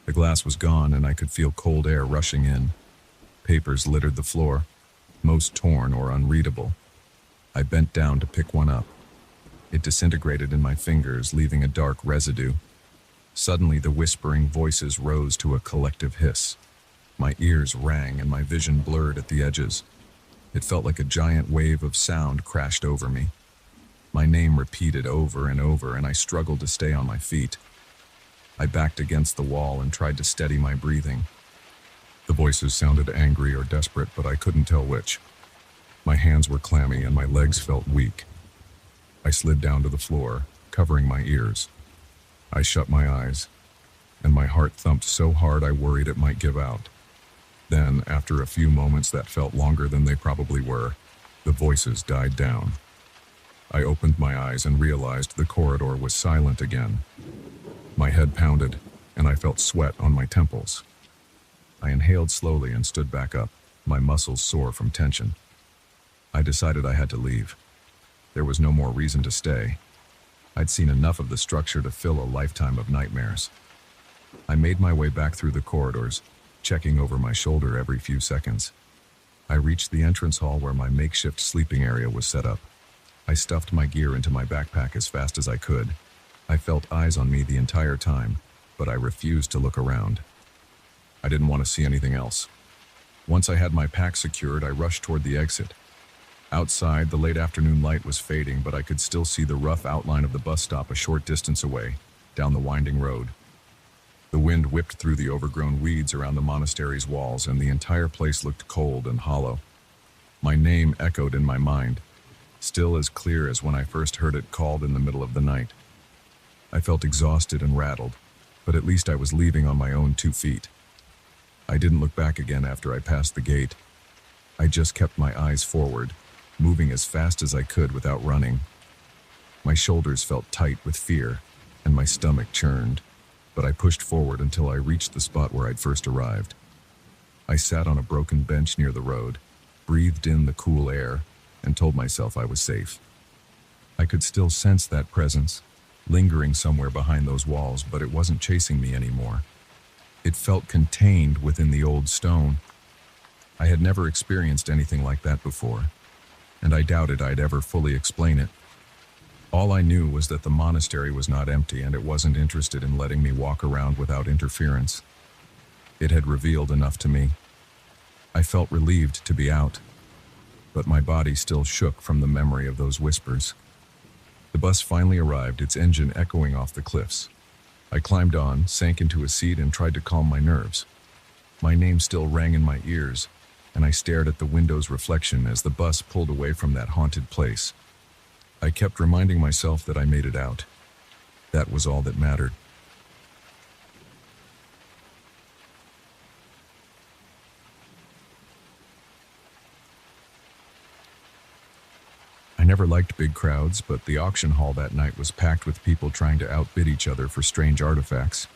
The glass was gone, and I could feel cold air rushing in. Papers littered the floor, most torn or unreadable. I bent down to pick one up. It disintegrated in my fingers, leaving a dark residue. Suddenly, the whispering voices rose to a collective hiss. My ears rang and my vision blurred at the edges. It felt like a giant wave of sound crashed over me. My name repeated over and over, and I struggled to stay on my feet. I backed against the wall and tried to steady my breathing. The voices sounded angry or desperate, but I couldn't tell which. My hands were clammy and my legs felt weak. I slid down to the floor, covering my ears. I shut my eyes, and my heart thumped so hard I worried it might give out. Then, after a few moments that felt longer than they probably were, the voices died down. I opened my eyes and realized the corridor was silent again. My head pounded, and I felt sweat on my temples. I inhaled slowly and stood back up, my muscles sore from tension. I decided I had to leave. There was no more reason to stay. I'd seen enough of the structure to fill a lifetime of nightmares. I made my way back through the corridors, checking over my shoulder every few seconds. I reached the entrance hall where my makeshift sleeping area was set up. I stuffed my gear into my backpack as fast as I could. I felt eyes on me the entire time, but I refused to look around. I didn't want to see anything else. Once I had my pack secured, I rushed toward the exit. Outside, the late afternoon light was fading, but I could still see the rough outline of the bus stop a short distance away, down the winding road. The wind whipped through the overgrown weeds around the monastery's walls, and the entire place looked cold and hollow. My name echoed in my mind, still as clear as when I first heard it called in the middle of the night. I felt exhausted and rattled, but at least I was leaving on my own 2 feet. I didn't look back again after I passed the gate. I just kept my eyes forward, moving as fast as I could without running. My shoulders felt tight with fear, and my stomach churned, but I pushed forward until I reached the spot where I'd first arrived. I sat on a broken bench near the road, breathed in the cool air, and told myself I was safe. I could still sense that presence, lingering somewhere behind those walls, but it wasn't chasing me anymore. It felt contained within the old stone. I had never experienced anything like that before, and I doubted I'd ever fully explain it. All I knew was that the monastery was not empty, and it wasn't interested in letting me walk around without interference. It had revealed enough to me. I felt relieved to be out, but my body still shook from the memory of those whispers. The bus finally arrived, its engine echoing off the cliffs. I climbed on, sank into a seat, and tried to calm my nerves. My name still rang in my ears, and I stared at the window's reflection as the bus pulled away from that haunted place. I kept reminding myself that I made it out. That was all that mattered. I never liked big crowds, but the auction hall that night was packed with people trying to outbid each other for strange artifacts.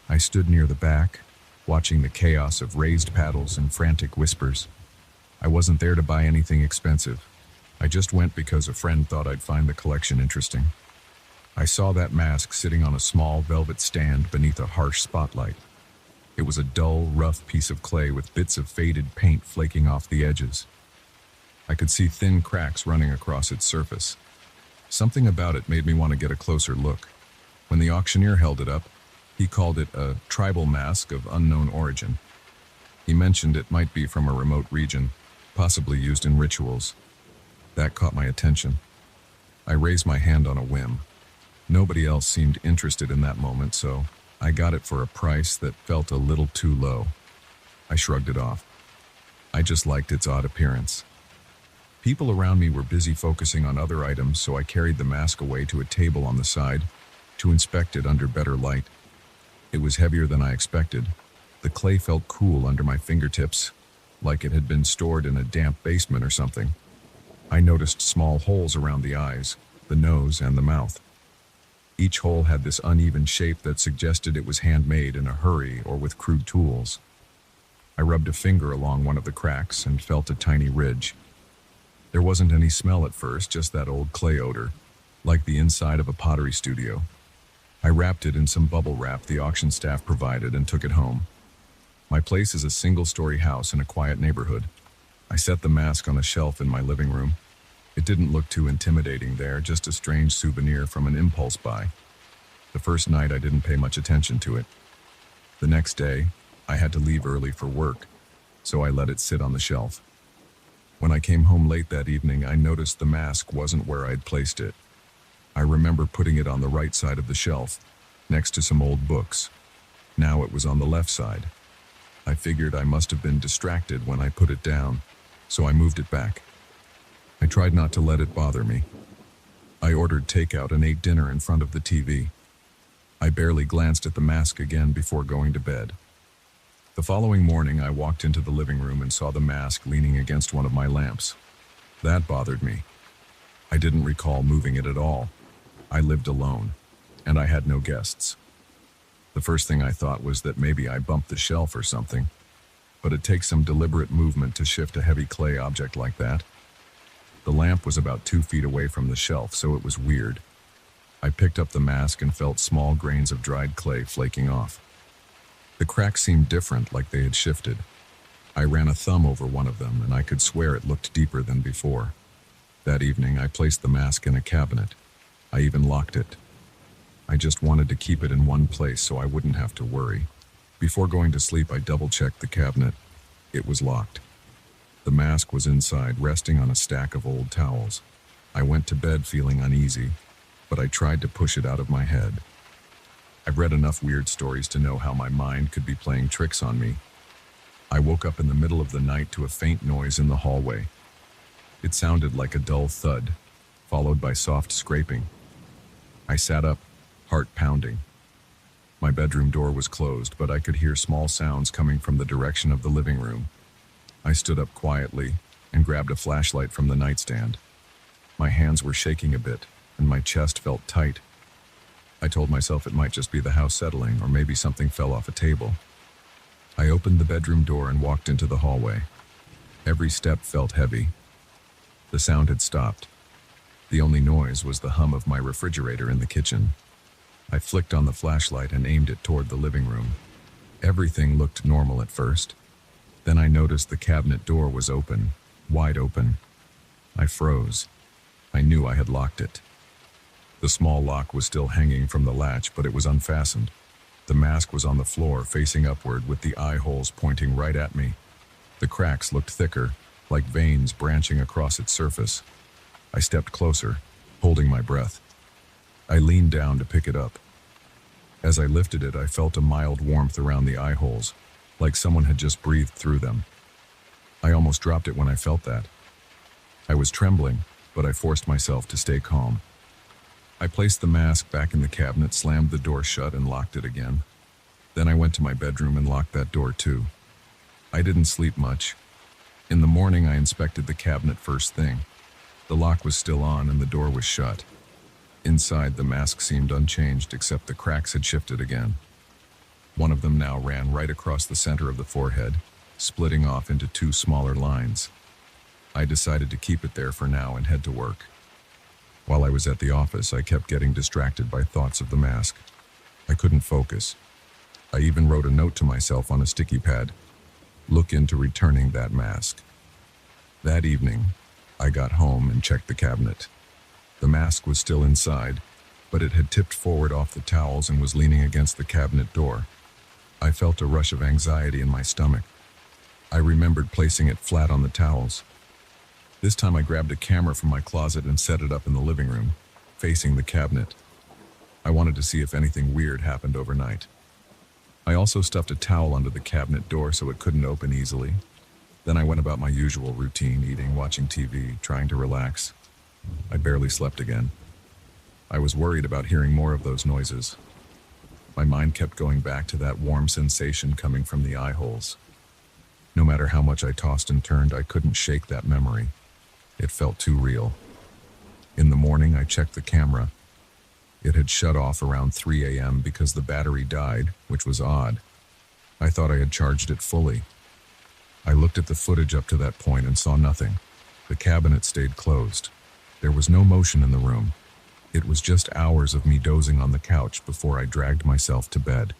I stood near the back, watching the chaos of raised paddles and frantic whispers. I wasn't there to buy anything expensive. I just went because a friend thought I'd find the collection interesting. I saw that mask sitting on a small velvet stand beneath a harsh spotlight. It was a dull, rough piece of clay with bits of faded paint flaking off the edges. I could see thin cracks running across its surface. Something about it made me want to get a closer look. When the auctioneer held it up, he called it a tribal mask of unknown origin. He mentioned it might be from a remote region, possibly used in rituals. That caught my attention. I raised my hand on a whim. Nobody else seemed interested in that moment, so I got it for a price that felt a little too low. I shrugged it off. I just liked its odd appearance. People around me were busy focusing on other items, so I carried the mask away to a table on the side to inspect it under better light. It was heavier than I expected. The clay felt cool under my fingertips, like it had been stored in a damp basement or something. I noticed small holes around the eyes, the nose, and the mouth. Each hole had this uneven shape that suggested it was handmade in a hurry or with crude tools. I rubbed a finger along one of the cracks and felt a tiny ridge. There wasn't any smell at first, just that old clay odor, like the inside of a pottery studio. I wrapped it in some bubble wrap the auction staff provided and took it home. My place is a single-story house in a quiet neighborhood. I set the mask on a shelf in my living room. It didn't look too intimidating there, just a strange souvenir from an impulse buy. The first night I didn't pay much attention to it. The next day, I had to leave early for work, so I let it sit on the shelf. When I came home late that evening, I noticed the mask wasn't where I'd placed it. I remember putting it on the right side of the shelf, next to some old books. Now it was on the left side. I figured I must have been distracted when I put it down, so I moved it back. I tried not to let it bother me. I ordered takeout and ate dinner in front of the TV. I barely glanced at the mask again before going to bed. The following morning, I walked into the living room and saw the mask leaning against one of my lamps. That bothered me. I didn't recall moving it at all. I lived alone, and I had no guests. The first thing I thought was that maybe I bumped the shelf or something, but it takes some deliberate movement to shift a heavy clay object like that. The lamp was about 2 feet away from the shelf, so it was weird. I picked up the mask and felt small grains of dried clay flaking off. The cracks seemed different, like they had shifted. I ran a thumb over one of them, and I could swear it looked deeper than before. That evening, I placed the mask in a cabinet. I even locked it. I just wanted to keep it in one place so I wouldn't have to worry. Before going to sleep, I double-checked the cabinet. It was locked. The mask was inside, resting on a stack of old towels. I went to bed feeling uneasy, but I tried to push it out of my head. I've read enough weird stories to know how my mind could be playing tricks on me. I woke up in the middle of the night to a faint noise in the hallway. It sounded like a dull thud, followed by soft scraping. I sat up, heart pounding. My bedroom door was closed, but I could hear small sounds coming from the direction of the living room. I stood up quietly and grabbed a flashlight from the nightstand. My hands were shaking a bit, and my chest felt tight. I told myself it might just be the house settling, or maybe something fell off a table. I opened the bedroom door and walked into the hallway. Every step felt heavy. The sound had stopped. The only noise was the hum of my refrigerator in the kitchen. I flicked on the flashlight and aimed it toward the living room. Everything looked normal at first. Then I noticed the cabinet door was open, wide open. I froze. I knew I had locked it. The small lock was still hanging from the latch, but it was unfastened. The mask was on the floor, facing upward, with the eye holes pointing right at me. The cracks looked thicker, like veins branching across its surface. I stepped closer, holding my breath. I leaned down to pick it up. As I lifted it, I felt a mild warmth around the eye holes, like someone had just breathed through them. I almost dropped it when I felt that. I was trembling, but I forced myself to stay calm. I placed the mask back in the cabinet, slammed the door shut, and locked it again. Then I went to my bedroom and locked that door too. I didn't sleep much. In the morning, I inspected the cabinet first thing. The lock was still on and the door was shut. Inside, the mask seemed unchanged, except the cracks had shifted again. One of them now ran right across the center of the forehead, splitting off into 2 smaller lines. I decided to keep it there for now and head to work. While I was at the office, I kept getting distracted by thoughts of the mask. I couldn't focus. I even wrote a note to myself on a sticky pad. Look into returning that mask. That evening, I got home and checked the cabinet. The mask was still inside, but it had tipped forward off the towels and was leaning against the cabinet door. I felt a rush of anxiety in my stomach. I remembered placing it flat on the towels. This time I grabbed a camera from my closet and set it up in the living room, facing the cabinet. I wanted to see if anything weird happened overnight. I also stuffed a towel under the cabinet door so it couldn't open easily. Then I went about my usual routine, eating, watching TV, trying to relax. I barely slept again. I was worried about hearing more of those noises. My mind kept going back to that warm sensation coming from the eye holes. No matter how much I tossed and turned, I couldn't shake that memory. It felt too real. In the morning, I checked the camera. It had shut off around 3 a.m. because the battery died, which was odd. I thought I had charged it fully. I looked at the footage up to that point and saw nothing. The cabinet stayed closed. There was no motion in the room. It was just hours of me dozing on the couch before I dragged myself to bed.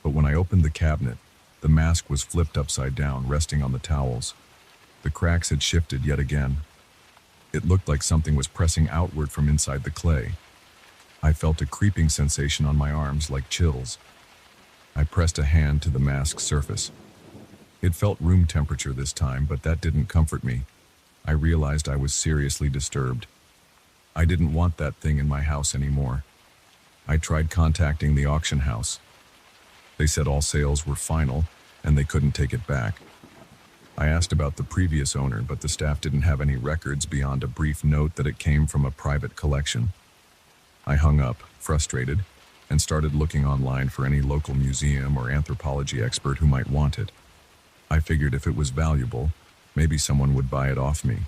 But when I opened the cabinet, the mask was flipped upside down, resting on the towels. The cracks had shifted yet again. It looked like something was pressing outward from inside the clay. I felt a creeping sensation on my arms, like chills. I pressed a hand to the mask's surface. It felt room temperature this time, but that didn't comfort me. I realized I was seriously disturbed. I didn't want that thing in my house anymore. I tried contacting the auction house. They said all sales were final and they couldn't take it back. I asked about the previous owner, but the staff didn't have any records beyond a brief note that it came from a private collection. I hung up, frustrated, and started looking online for any local museum or anthropology expert who might want it. I figured if it was valuable, maybe someone would buy it off me.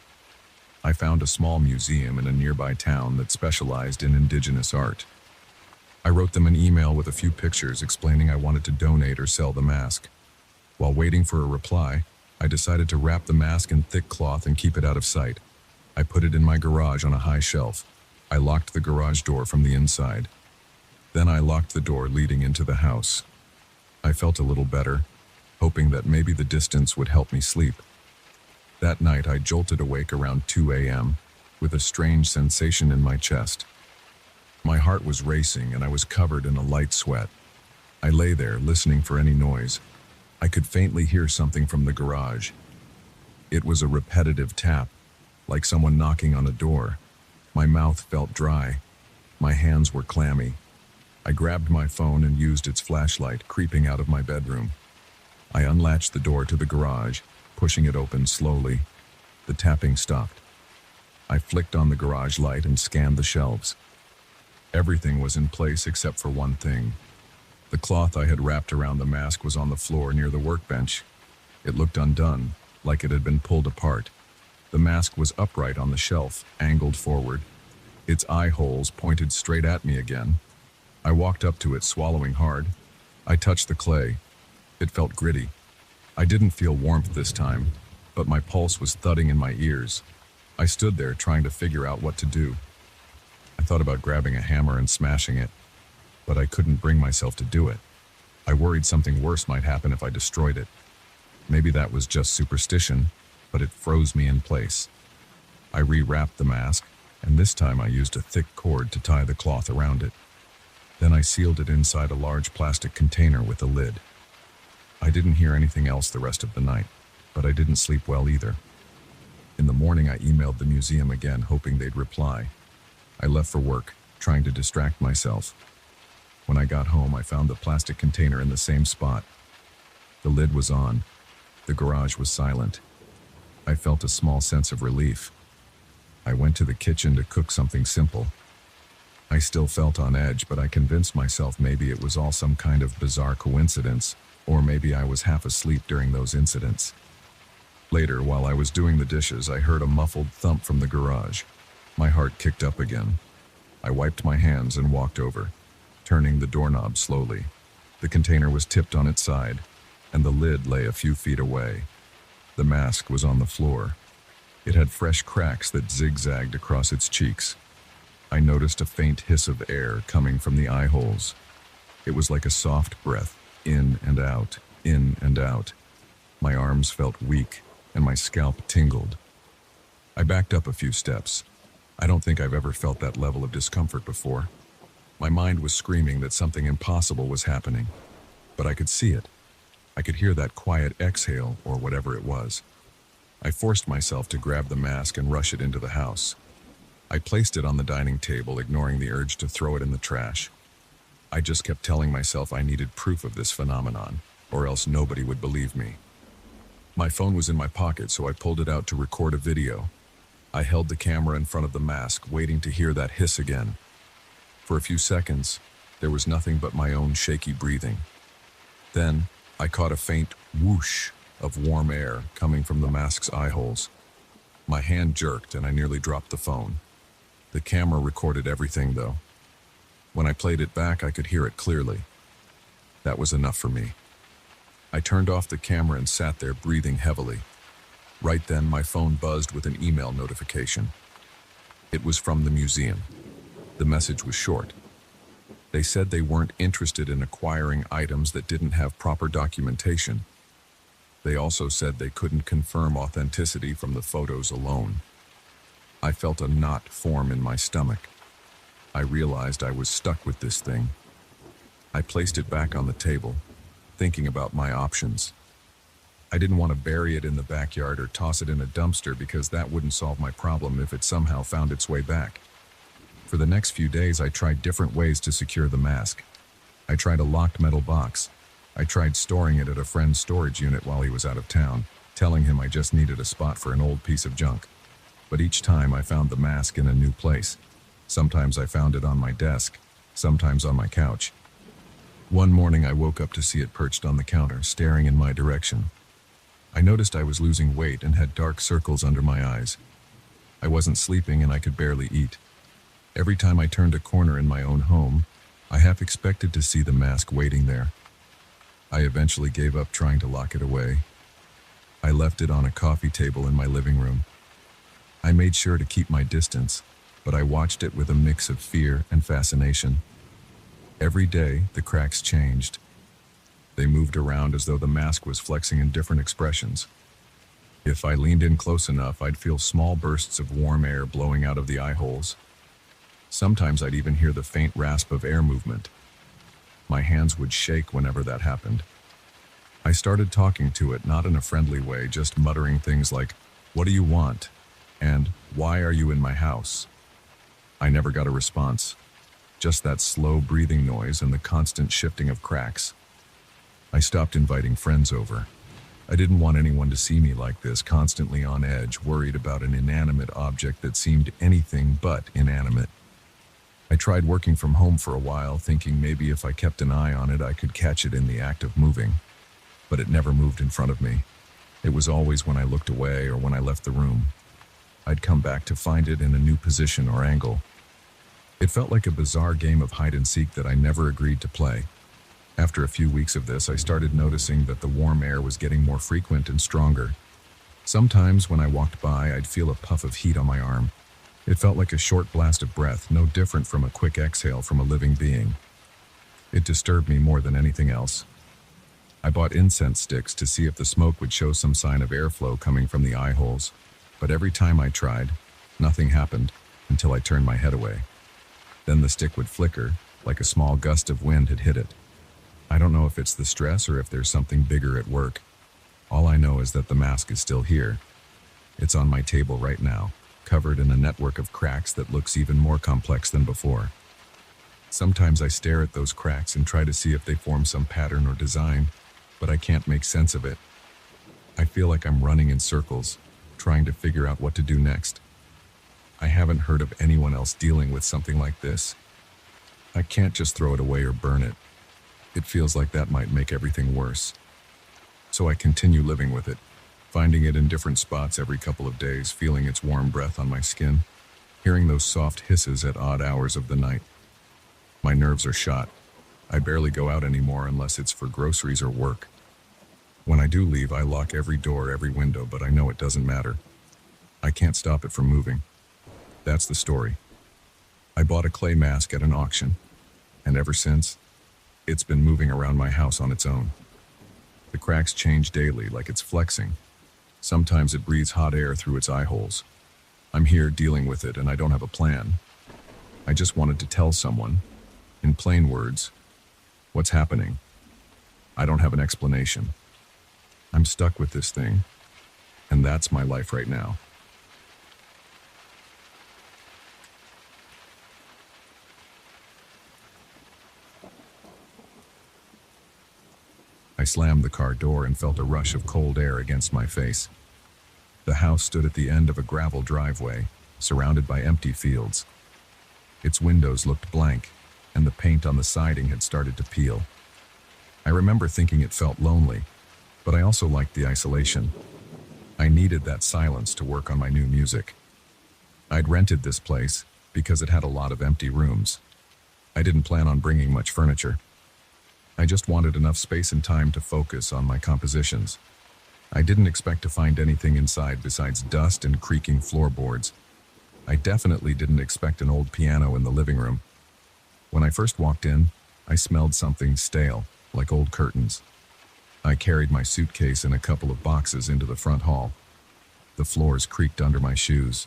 I found a small museum in a nearby town that specialized in indigenous art. I wrote them an email with a few pictures explaining I wanted to donate or sell the mask. While waiting for a reply, I decided to wrap the mask in thick cloth and keep it out of sight. I put it in my garage on a high shelf. I locked the garage door from the inside. Then I locked the door leading into the house. I felt a little better, hoping that maybe the distance would help me sleep. That night I jolted awake around 2 a.m. with a strange sensation in my chest. My heart was racing and I was covered in a light sweat. I lay there listening for any noise. I could faintly hear something from the garage. It was a repetitive tap, like someone knocking on a door. My mouth felt dry. My hands were clammy. I grabbed my phone and used its flashlight, creeping out of my bedroom. I unlatched the door to the garage, pushing it open slowly. The tapping stopped. I flicked on the garage light and scanned the shelves. Everything was in place except for one thing. The cloth I had wrapped around the mask was on the floor near the workbench. It looked undone, like it had been pulled apart. The mask was upright on the shelf, angled forward. Its eye holes pointed straight at me again. I walked up to it, swallowing hard. I touched the clay. It felt gritty. I didn't feel warmth this time, but my pulse was thudding in my ears. I stood there trying to figure out what to do. I thought about grabbing a hammer and smashing it, but I couldn't bring myself to do it. I worried something worse might happen if I destroyed it. Maybe that was just superstition, but it froze me in place. I rewrapped the mask, and this time I used a thick cord to tie the cloth around it. Then I sealed it inside a large plastic container with a lid. I didn't hear anything else the rest of the night, but I didn't sleep well either. In the morning I emailed the museum again, hoping they'd reply. I left for work, trying to distract myself. When I got home, I found the plastic container in the same spot. The lid was on. The garage was silent. I felt a small sense of relief. I went to the kitchen to cook something simple. I still felt on edge, but I convinced myself maybe it was all some kind of bizarre coincidence, or maybe I was half asleep during those incidents. Later, while I was doing the dishes, I heard a muffled thump from the garage. My heart kicked up again. I wiped my hands and walked over, turning the doorknob slowly. The container was tipped on its side, and the lid lay a few feet away. The mask was on the floor. It had fresh cracks that zigzagged across its cheeks. I noticed a faint hiss of air coming from the eye holes. It was like a soft breath, in and out, in and out. My arms felt weak, and my scalp tingled. I backed up a few steps. I don't think I've ever felt that level of discomfort before. My mind was screaming that something impossible was happening, but I could see it. I could hear that quiet exhale, or whatever it was. I forced myself to grab the mask and rush it into the house. I placed it on the dining table, ignoring the urge to throw it in the trash. I just kept telling myself I needed proof of this phenomenon, or else nobody would believe me. My phone was in my pocket, so I pulled it out to record a video. I held the camera in front of the mask, waiting to hear that hiss again. For a few seconds, there was nothing but my own shaky breathing. Then, I caught a faint whoosh of warm air coming from the mask's eye holes. My hand jerked and I nearly dropped the phone. The camera recorded everything, though. When I played it back, I could hear it clearly. That was enough for me. I turned off the camera and sat there breathing heavily. Right then, my phone buzzed with an email notification. It was from the museum. The message was short. They said they weren't interested in acquiring items that didn't have proper documentation. They also said they couldn't confirm authenticity from the photos alone. I felt a knot form in my stomach. I realized I was stuck with this thing. I placed it back on the table, thinking about my options. I didn't want to bury it in the backyard or toss it in a dumpster because that wouldn't solve my problem if it somehow found its way back. For the next few days, I tried different ways to secure the mask. I tried a locked metal box. I tried storing it at a friend's storage unit while he was out of town, telling him I just needed a spot for an old piece of junk. But each time I found the mask in a new place. Sometimes I found it on my desk, sometimes on my couch. One morning I woke up to see it perched on the counter, staring in my direction. I noticed I was losing weight and had dark circles under my eyes. I wasn't sleeping and I could barely eat. Every time I turned a corner in my own home, I half expected to see the mask waiting there. I eventually gave up trying to lock it away. I left it on a coffee table in my living room. I made sure to keep my distance, but I watched it with a mix of fear and fascination. Every day, the cracks changed. They moved around as though the mask was flexing in different expressions. If I leaned in close enough, I'd feel small bursts of warm air blowing out of the eye holes. Sometimes I'd even hear the faint rasp of air movement. My hands would shake whenever that happened. I started talking to it, not in a friendly way, just muttering things like, "What do you want?" and "Why are you in my house?" I never got a response, just that slow breathing noise and the constant shifting of cracks. I stopped inviting friends over. I didn't want anyone to see me like this, constantly on edge, worried about an inanimate object that seemed anything but inanimate. I tried working from home for a while, thinking maybe if I kept an eye on it, I could catch it in the act of moving. But it never moved in front of me. It was always when I looked away or when I left the room. I'd come back to find it in a new position or angle. It felt like a bizarre game of hide and seek that I never agreed to play. After a few weeks of this, I started noticing that the warm air was getting more frequent and stronger. Sometimes when I walked by, I'd feel a puff of heat on my arm. It felt like a short blast of breath, no different from a quick exhale from a living being. It disturbed me more than anything else. I bought incense sticks to see if the smoke would show some sign of airflow coming from the eye holes, but every time I tried, nothing happened until I turned my head away. Then the stick would flicker, like a small gust of wind had hit it. I don't know if it's the stress or if there's something bigger at work. All I know is that the mask is still here. It's on my table right now, covered in a network of cracks that looks even more complex than before. Sometimes I stare at those cracks and try to see if they form some pattern or design, but I can't make sense of it. I feel like I'm running in circles, trying to figure out what to do next. I haven't heard of anyone else dealing with something like this. I can't just throw it away or burn it. It feels like that might make everything worse. So I continue living with it, finding it in different spots every couple of days, feeling its warm breath on my skin, hearing those soft hisses at odd hours of the night. My nerves are shot. I barely go out anymore unless it's for groceries or work. When I do leave, I lock every door, every window, but I know it doesn't matter. I can't stop it from moving. That's the story. I bought a clay mask at an auction, and ever since, it's been moving around my house on its own. The cracks change daily, like it's flexing. Sometimes it breathes hot air through its eye holes. I'm here dealing with it, and I don't have a plan. I just wanted to tell someone, in plain words, what's happening. I don't have an explanation. I'm stuck with this thing, and that's my life right now. I slammed the car door and felt a rush of cold air against my face. The house stood at the end of a gravel driveway, surrounded by empty fields. Its windows looked blank, and the paint on the siding had started to peel. I remember thinking it felt lonely, but I also liked the isolation. I needed that silence to work on my new music. I'd rented this place because it had a lot of empty rooms. I didn't plan on bringing much furniture. I just wanted enough space and time to focus on my compositions. I didn't expect to find anything inside besides dust and creaking floorboards. I definitely didn't expect an old piano in the living room. When I first walked in, I smelled something stale, like old curtains. I carried my suitcase and a couple of boxes into the front hall. The floors creaked under my shoes.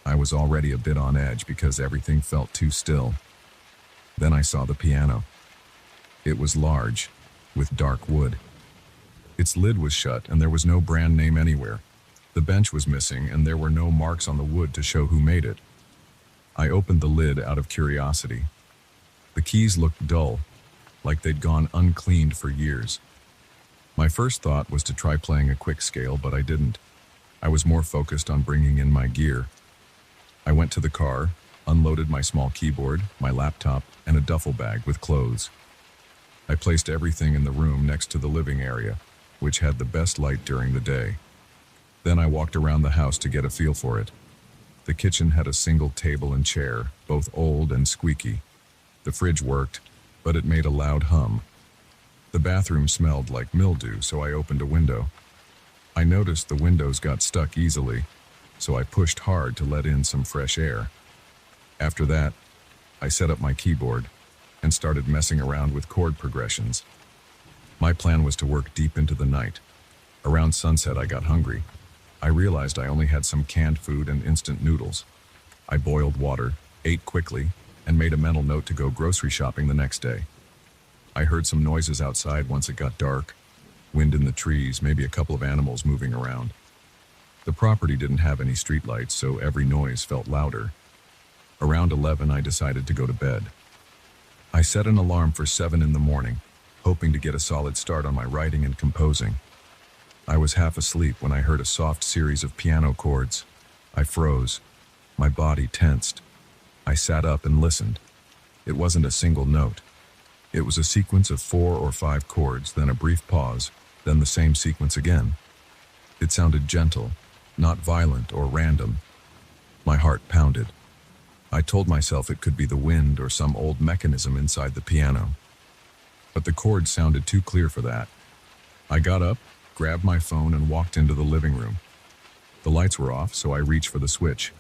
I was already a bit on edge because everything felt too still. Then I saw the piano. It was large, with dark wood. Its lid was shut and there was no brand name anywhere. The bench was missing and there were no marks on the wood to show who made it. I opened the lid out of curiosity. The keys looked dull, like they'd gone uncleaned for years. My first thought was to try playing a quick scale, but I didn't. I was more focused on bringing in my gear. I went to the car, unloaded my small keyboard, my laptop, and a duffel bag with clothes. I placed everything in the room next to the living area, which had the best light during the day. Then I walked around the house to get a feel for it. The kitchen had a single table and chair, both old and squeaky. The fridge worked, but it made a loud hum. The bathroom smelled like mildew, so I opened a window. I noticed the windows got stuck easily, so I pushed hard to let in some fresh air. After that, I set up my keyboard and started messing around with chord progressions. My plan was to work deep into the night. Around sunset, I got hungry. I realized I only had some canned food and instant noodles. I boiled water, ate quickly, and made a mental note to go grocery shopping the next day. I heard some noises outside once it got dark. Wind in the trees, maybe a couple of animals moving around. The property didn't have any streetlights, so every noise felt louder. Around 11, I decided to go to bed. I set an alarm for 7 in the morning, hoping to get a solid start on my writing and composing. I was half asleep when I heard a soft series of piano chords. I froze. My body tensed. I sat up and listened. It wasn't a single note. It was a sequence of 4 or 5 chords, then a brief pause, then the same sequence again. It sounded gentle, not violent or random. My heart pounded. I told myself it could be the wind or some old mechanism inside the piano. But the chords sounded too clear for that. I got up, grabbed my phone, and walked into the living room. The lights were off, so I reached for the switch.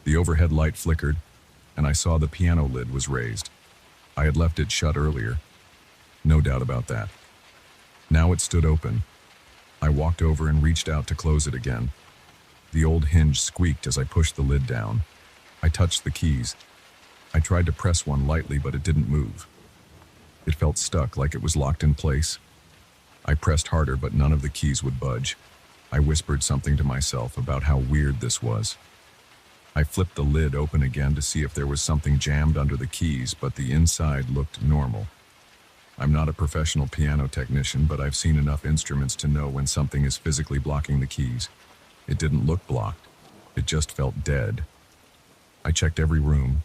The overhead light flickered, and I saw the piano lid was raised. I had left it shut earlier. No doubt about that. Now it stood open. I walked over and reached out to close it again. The old hinge squeaked as I pushed the lid down. I touched the keys. I tried to press one lightly, but it didn't move. It felt stuck, like it was locked in place. I pressed harder, but none of the keys would budge. I whispered something to myself about how weird this was. I flipped the lid open again to see if there was something jammed under the keys, but the inside looked normal. I'm not a professional piano technician, but I've seen enough instruments to know when something is physically blocking the keys. It didn't look blocked. It just felt dead. I checked every room,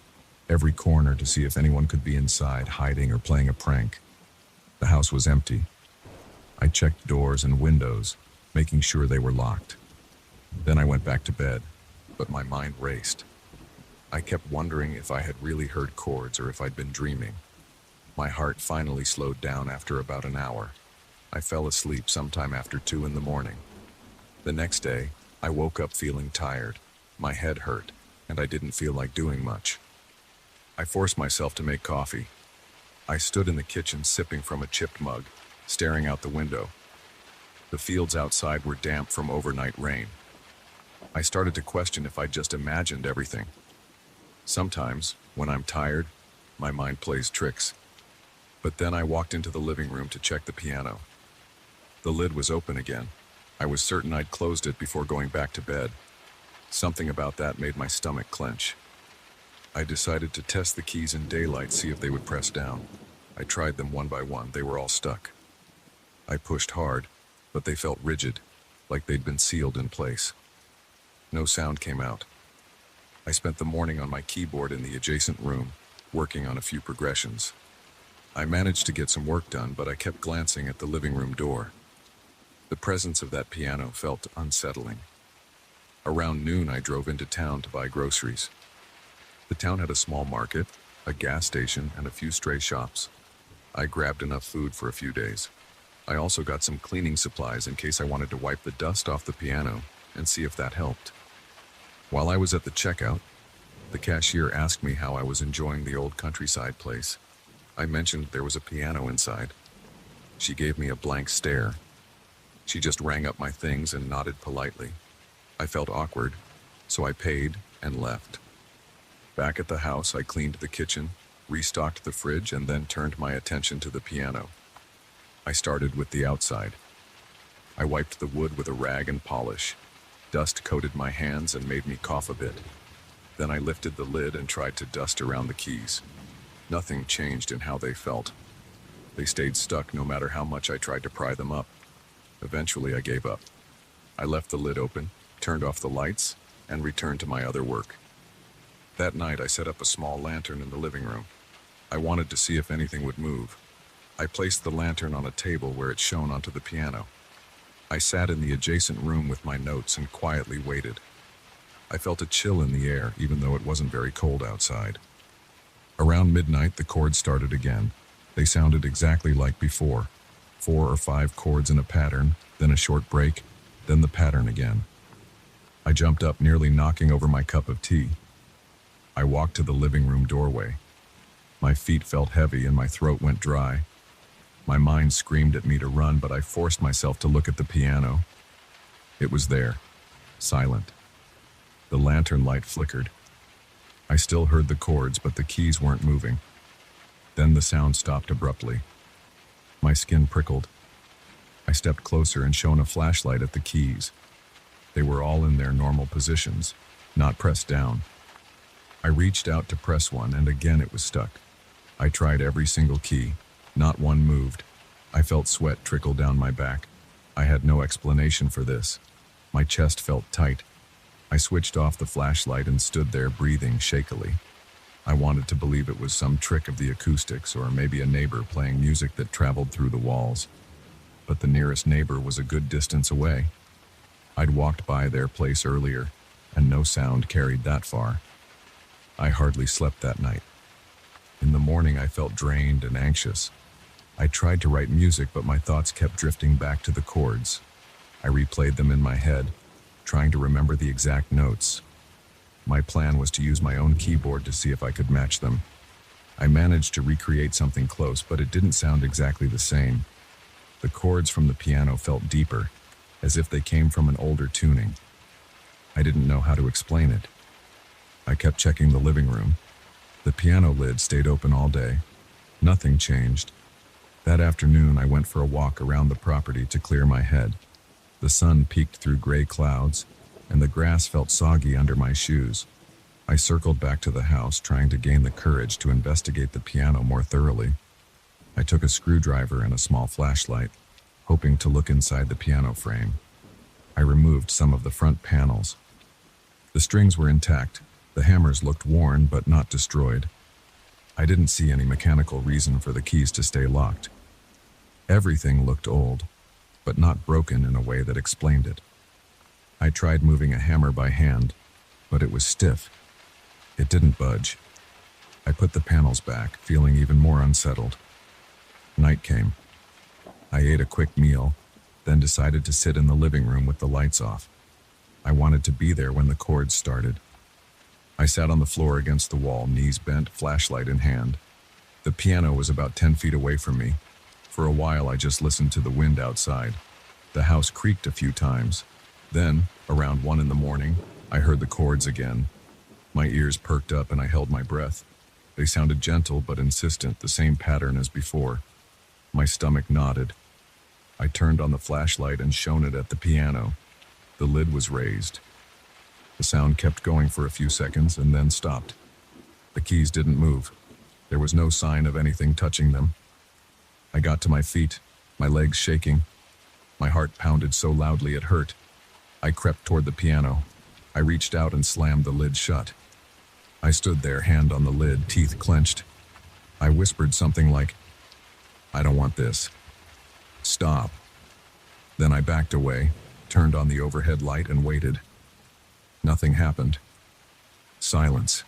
every corner to see if anyone could be inside, hiding or playing a prank. The house was empty. I checked doors and windows, making sure they were locked. Then I went back to bed, but my mind raced. I kept wondering if I had really heard chords or if I'd been dreaming. My heart finally slowed down after about an hour. I fell asleep sometime after 2 in the morning. The next day, I woke up feeling tired. My head hurt, and I didn't feel like doing much. I forced myself to make coffee. I stood in the kitchen sipping from a chipped mug, staring out the window. The fields outside were damp from overnight rain. I started to question if I'd just imagined everything. Sometimes, when I'm tired, my mind plays tricks. But then I walked into the living room to check the piano. The lid was open again. I was certain I'd closed it before going back to bed. Something about that made my stomach clench. I decided to test the keys in daylight, see if they would press down. I tried them one by one. They were all stuck. I pushed hard, but they felt rigid, like they'd been sealed in place. No sound came out. I spent the morning on my keyboard in the adjacent room, working on a few progressions. I managed to get some work done, but I kept glancing at the living room door. The presence of that piano felt unsettling. Around noon, I drove into town to buy groceries. The town had a small market, a gas station, and a few stray shops. I grabbed enough food for a few days. I also got some cleaning supplies in case I wanted to wipe the dust off the piano and see if that helped. While I was at the checkout, the cashier asked me how I was enjoying the old countryside place. I mentioned there was a piano inside. She gave me a blank stare. She just rang up my things and nodded politely. I felt awkward, So I paid and left. Back at the house, I cleaned the kitchen, restocked the fridge, and then turned my attention to the piano. I started with the outside. I wiped the wood with a rag and polish. Dust coated my hands and made me cough a bit. Then I lifted the lid and tried to dust around the keys. Nothing changed in how they felt. They stayed stuck no matter how much I tried to pry them up. Eventually, I gave up. I left the lid open, turned off the lights, and returned to my other work. That night, I set up a small lantern in the living room. I wanted to see if anything would move. I placed the lantern on a table where it shone onto the piano. I sat in the adjacent room with my notes and quietly waited. I felt a chill in the air, even though it wasn't very cold outside. Around midnight, the chords started again. They sounded exactly like before. 4 or 5 chords in a pattern, then a short break, then the pattern again. I jumped up, nearly knocking over my cup of tea. I walked to the living room doorway. My feet felt heavy and my throat went dry. My mind screamed at me to run, but I forced myself to look at the piano. It was there, silent. The lantern light flickered. I still heard the chords, but the keys weren't moving. Then the sound stopped abruptly. My skin prickled. I stepped closer and shone a flashlight at the keys. They were all in their normal positions, not pressed down. I reached out to press one, and again it was stuck. I tried every single key. Not one moved. I felt sweat trickle down my back. I had no explanation for this. My chest felt tight. I switched off the flashlight and stood there breathing shakily. I wanted to believe it was some trick of the acoustics, or maybe a neighbor playing music that traveled through the walls. But the nearest neighbor was a good distance away. I'd walked by their place earlier, and no sound carried that far. I hardly slept that night. In the morning, I felt drained and anxious. I tried to write music, but my thoughts kept drifting back to the chords. I replayed them in my head, trying to remember the exact notes. My plan was to use my own keyboard to see if I could match them. I managed to recreate something close, but it didn't sound exactly the same. The chords from the piano felt deeper, as if they came from an older tuning. I didn't know how to explain it. I kept checking the living room. The piano lid stayed open all day. Nothing changed. That afternoon, I went for a walk around the property to clear my head. The sun peeked through gray clouds, and the grass felt soggy under my shoes. I circled back to the house, trying to gain the courage to investigate the piano more thoroughly. I took a screwdriver and a small flashlight, hoping to look inside the piano frame. I removed some of the front panels. The strings were intact. The hammers looked worn but not destroyed. I didn't see any mechanical reason for the keys to stay locked. Everything looked old, but not broken in a way that explained it. I tried moving a hammer by hand, but it was stiff. It didn't budge. I put the panels back, feeling even more unsettled. Night came. I ate a quick meal, then decided to sit in the living room with the lights off. I wanted to be there when the chords started. I sat on the floor against the wall, knees bent, flashlight in hand. The piano was about 10 feet away from me. For a while, I just listened to the wind outside. The house creaked a few times. Then, around 1 in the morning, I heard the chords again. My ears perked up and I held my breath. They sounded gentle but insistent, the same pattern as before. My stomach knotted. I turned on the flashlight and shone it at the piano. The lid was raised. The sound kept going for a few seconds and then stopped. The keys didn't move. There was no sign of anything touching them. I got to my feet, my legs shaking. My heart pounded so loudly it hurt. I crept toward the piano. I reached out and slammed the lid shut. I stood there, hand on the lid, teeth clenched. I whispered something like, "I don't want this. Stop." Then I backed away, turned on the overhead light and waited. Nothing happened. Silence.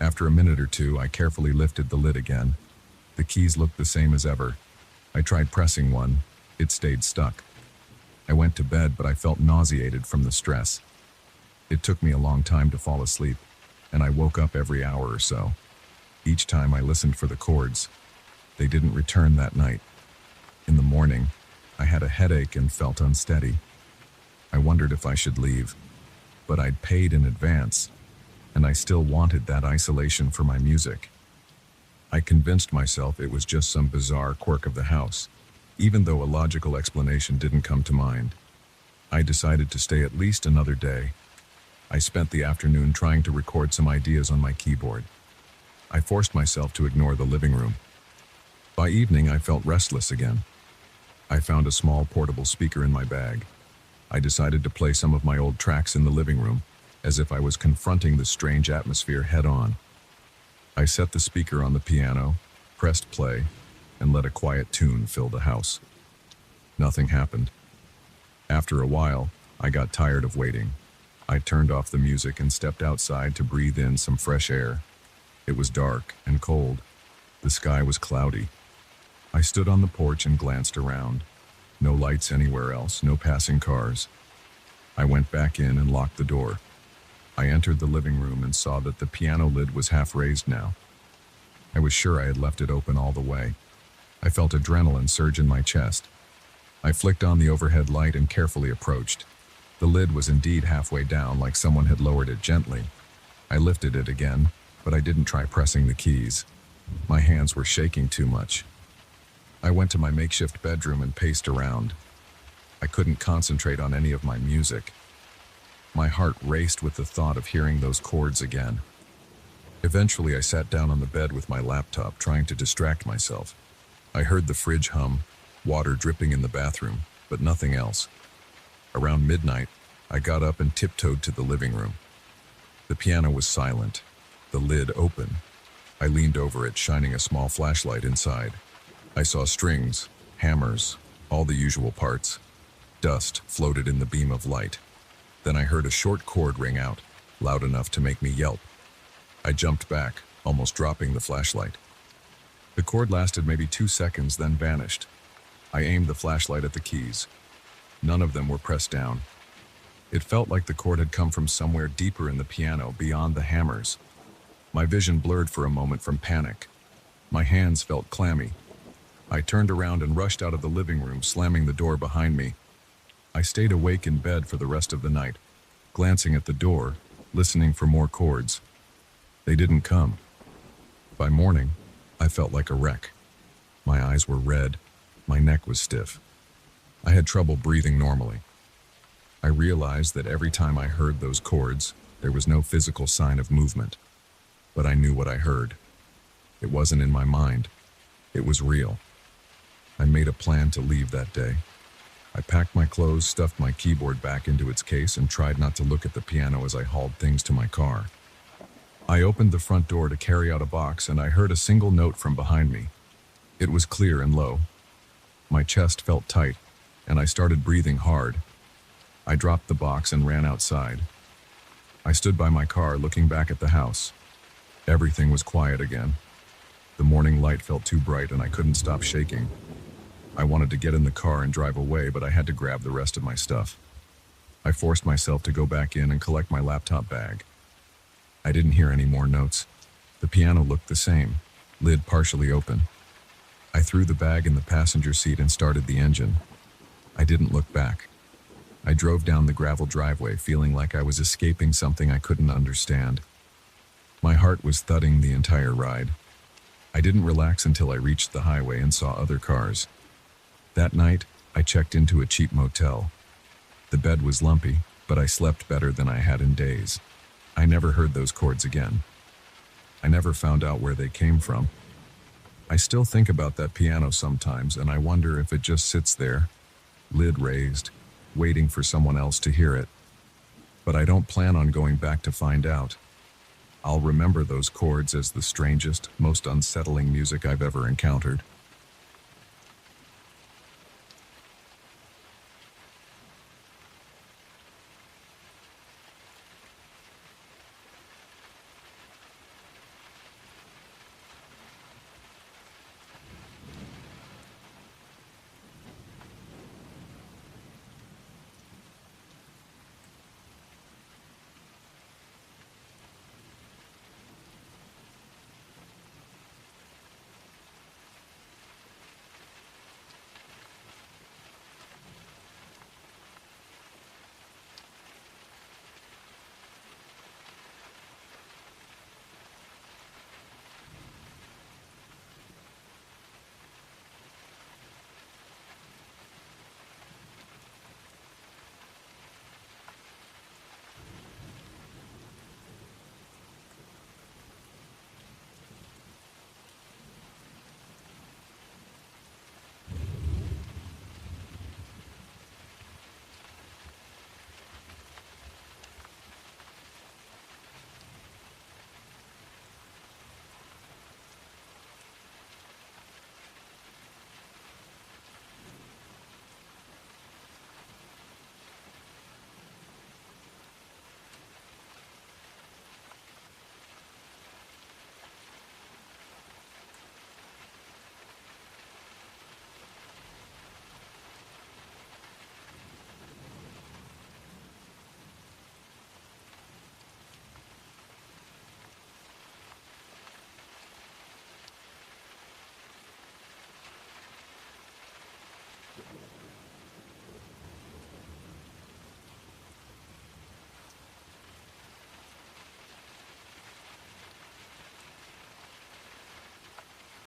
After a minute or two, I carefully lifted the lid again. The keys looked the same as ever. I tried pressing one. It stayed stuck. I went to bed, but I felt nauseated from the stress. It took me a long time to fall asleep, and I woke up every hour or so. Each time I listened for the chords. They didn't return that night. In the morning, I had a headache and felt unsteady. I wondered if I should leave. but I'd paid in advance, and I still wanted that isolation for my music. I convinced myself it was just some bizarre quirk of the house, even though a logical explanation didn't come to mind. I decided to stay at least another day. I spent the afternoon trying to record some ideas on my keyboard. I forced myself to ignore the living room. By evening, I felt restless again. I found a small portable speaker in my bag. I decided to play some of my old tracks in the living room, as if I was confronting the strange atmosphere head-on. I set the speaker on the piano, pressed play, and let a quiet tune fill the house. Nothing happened. After a while, I got tired of waiting. I turned off the music and stepped outside to breathe in some fresh air. It was dark and cold. The sky was cloudy. I stood on the porch and glanced around. No lights anywhere else, no passing cars. I went back in and locked the door. I entered the living room and saw that the piano lid was half raised now. I was sure I had left it open all the way. I felt adrenaline surge in my chest. I flicked on the overhead light and carefully approached. The lid was indeed halfway down, like someone had lowered it gently. I lifted it again, but I didn't try pressing the keys. My hands were shaking too much. I went to my makeshift bedroom and paced around. I couldn't concentrate on any of my music. My heart raced with the thought of hearing those chords again. Eventually, I sat down on the bed with my laptop, trying to distract myself. I heard the fridge hum, water dripping in the bathroom, but nothing else. Around midnight, I got up and tiptoed to the living room. The piano was silent, the lid open. I leaned over it, shining a small flashlight inside. I saw strings, hammers, all the usual parts. Dust floated in the beam of light. Then I heard a short chord ring out, loud enough to make me yelp. I jumped back, almost dropping the flashlight. The chord lasted maybe 2 seconds, then vanished. I aimed the flashlight at the keys. None of them were pressed down. It felt like the chord had come from somewhere deeper in the piano, beyond the hammers. My vision blurred for a moment from panic. My hands felt clammy. I turned around and rushed out of the living room, slamming the door behind me. I stayed awake in bed for the rest of the night, glancing at the door, listening for more chords. They didn't come. By morning, I felt like a wreck. My eyes were red, my neck was stiff. I had trouble breathing normally. I realized that every time I heard those chords, there was no physical sign of movement. But I knew what I heard. It wasn't in my mind. It was real. I made a plan to leave that day. I packed my clothes, stuffed my keyboard back into its case, and tried not to look at the piano as I hauled things to my car. I opened the front door to carry out a box, and I heard a single note from behind me. It was clear and low. My chest felt tight, and I started breathing hard. I dropped the box and ran outside. I stood by my car, looking back at the house. Everything was quiet again. The morning light felt too bright, and I couldn't stop shaking. I wanted to get in the car and drive away, but I had to grab the rest of my stuff. I forced myself to go back in and collect my laptop bag. I didn't hear any more notes. The piano looked the same, lid partially open. I threw the bag in the passenger seat and started the engine. I didn't look back. I drove down the gravel driveway, feeling like I was escaping something I couldn't understand. My heart was thudding the entire ride. I didn't relax until I reached the highway and saw other cars. That night, I checked into a cheap motel. The bed was lumpy, but I slept better than I had in days. I never heard those chords again. I never found out where they came from. I still think about that piano sometimes, and I wonder if it just sits there, lid raised, waiting for someone else to hear it. But I don't plan on going back to find out. I'll remember those chords as the strangest, most unsettling music I've ever encountered.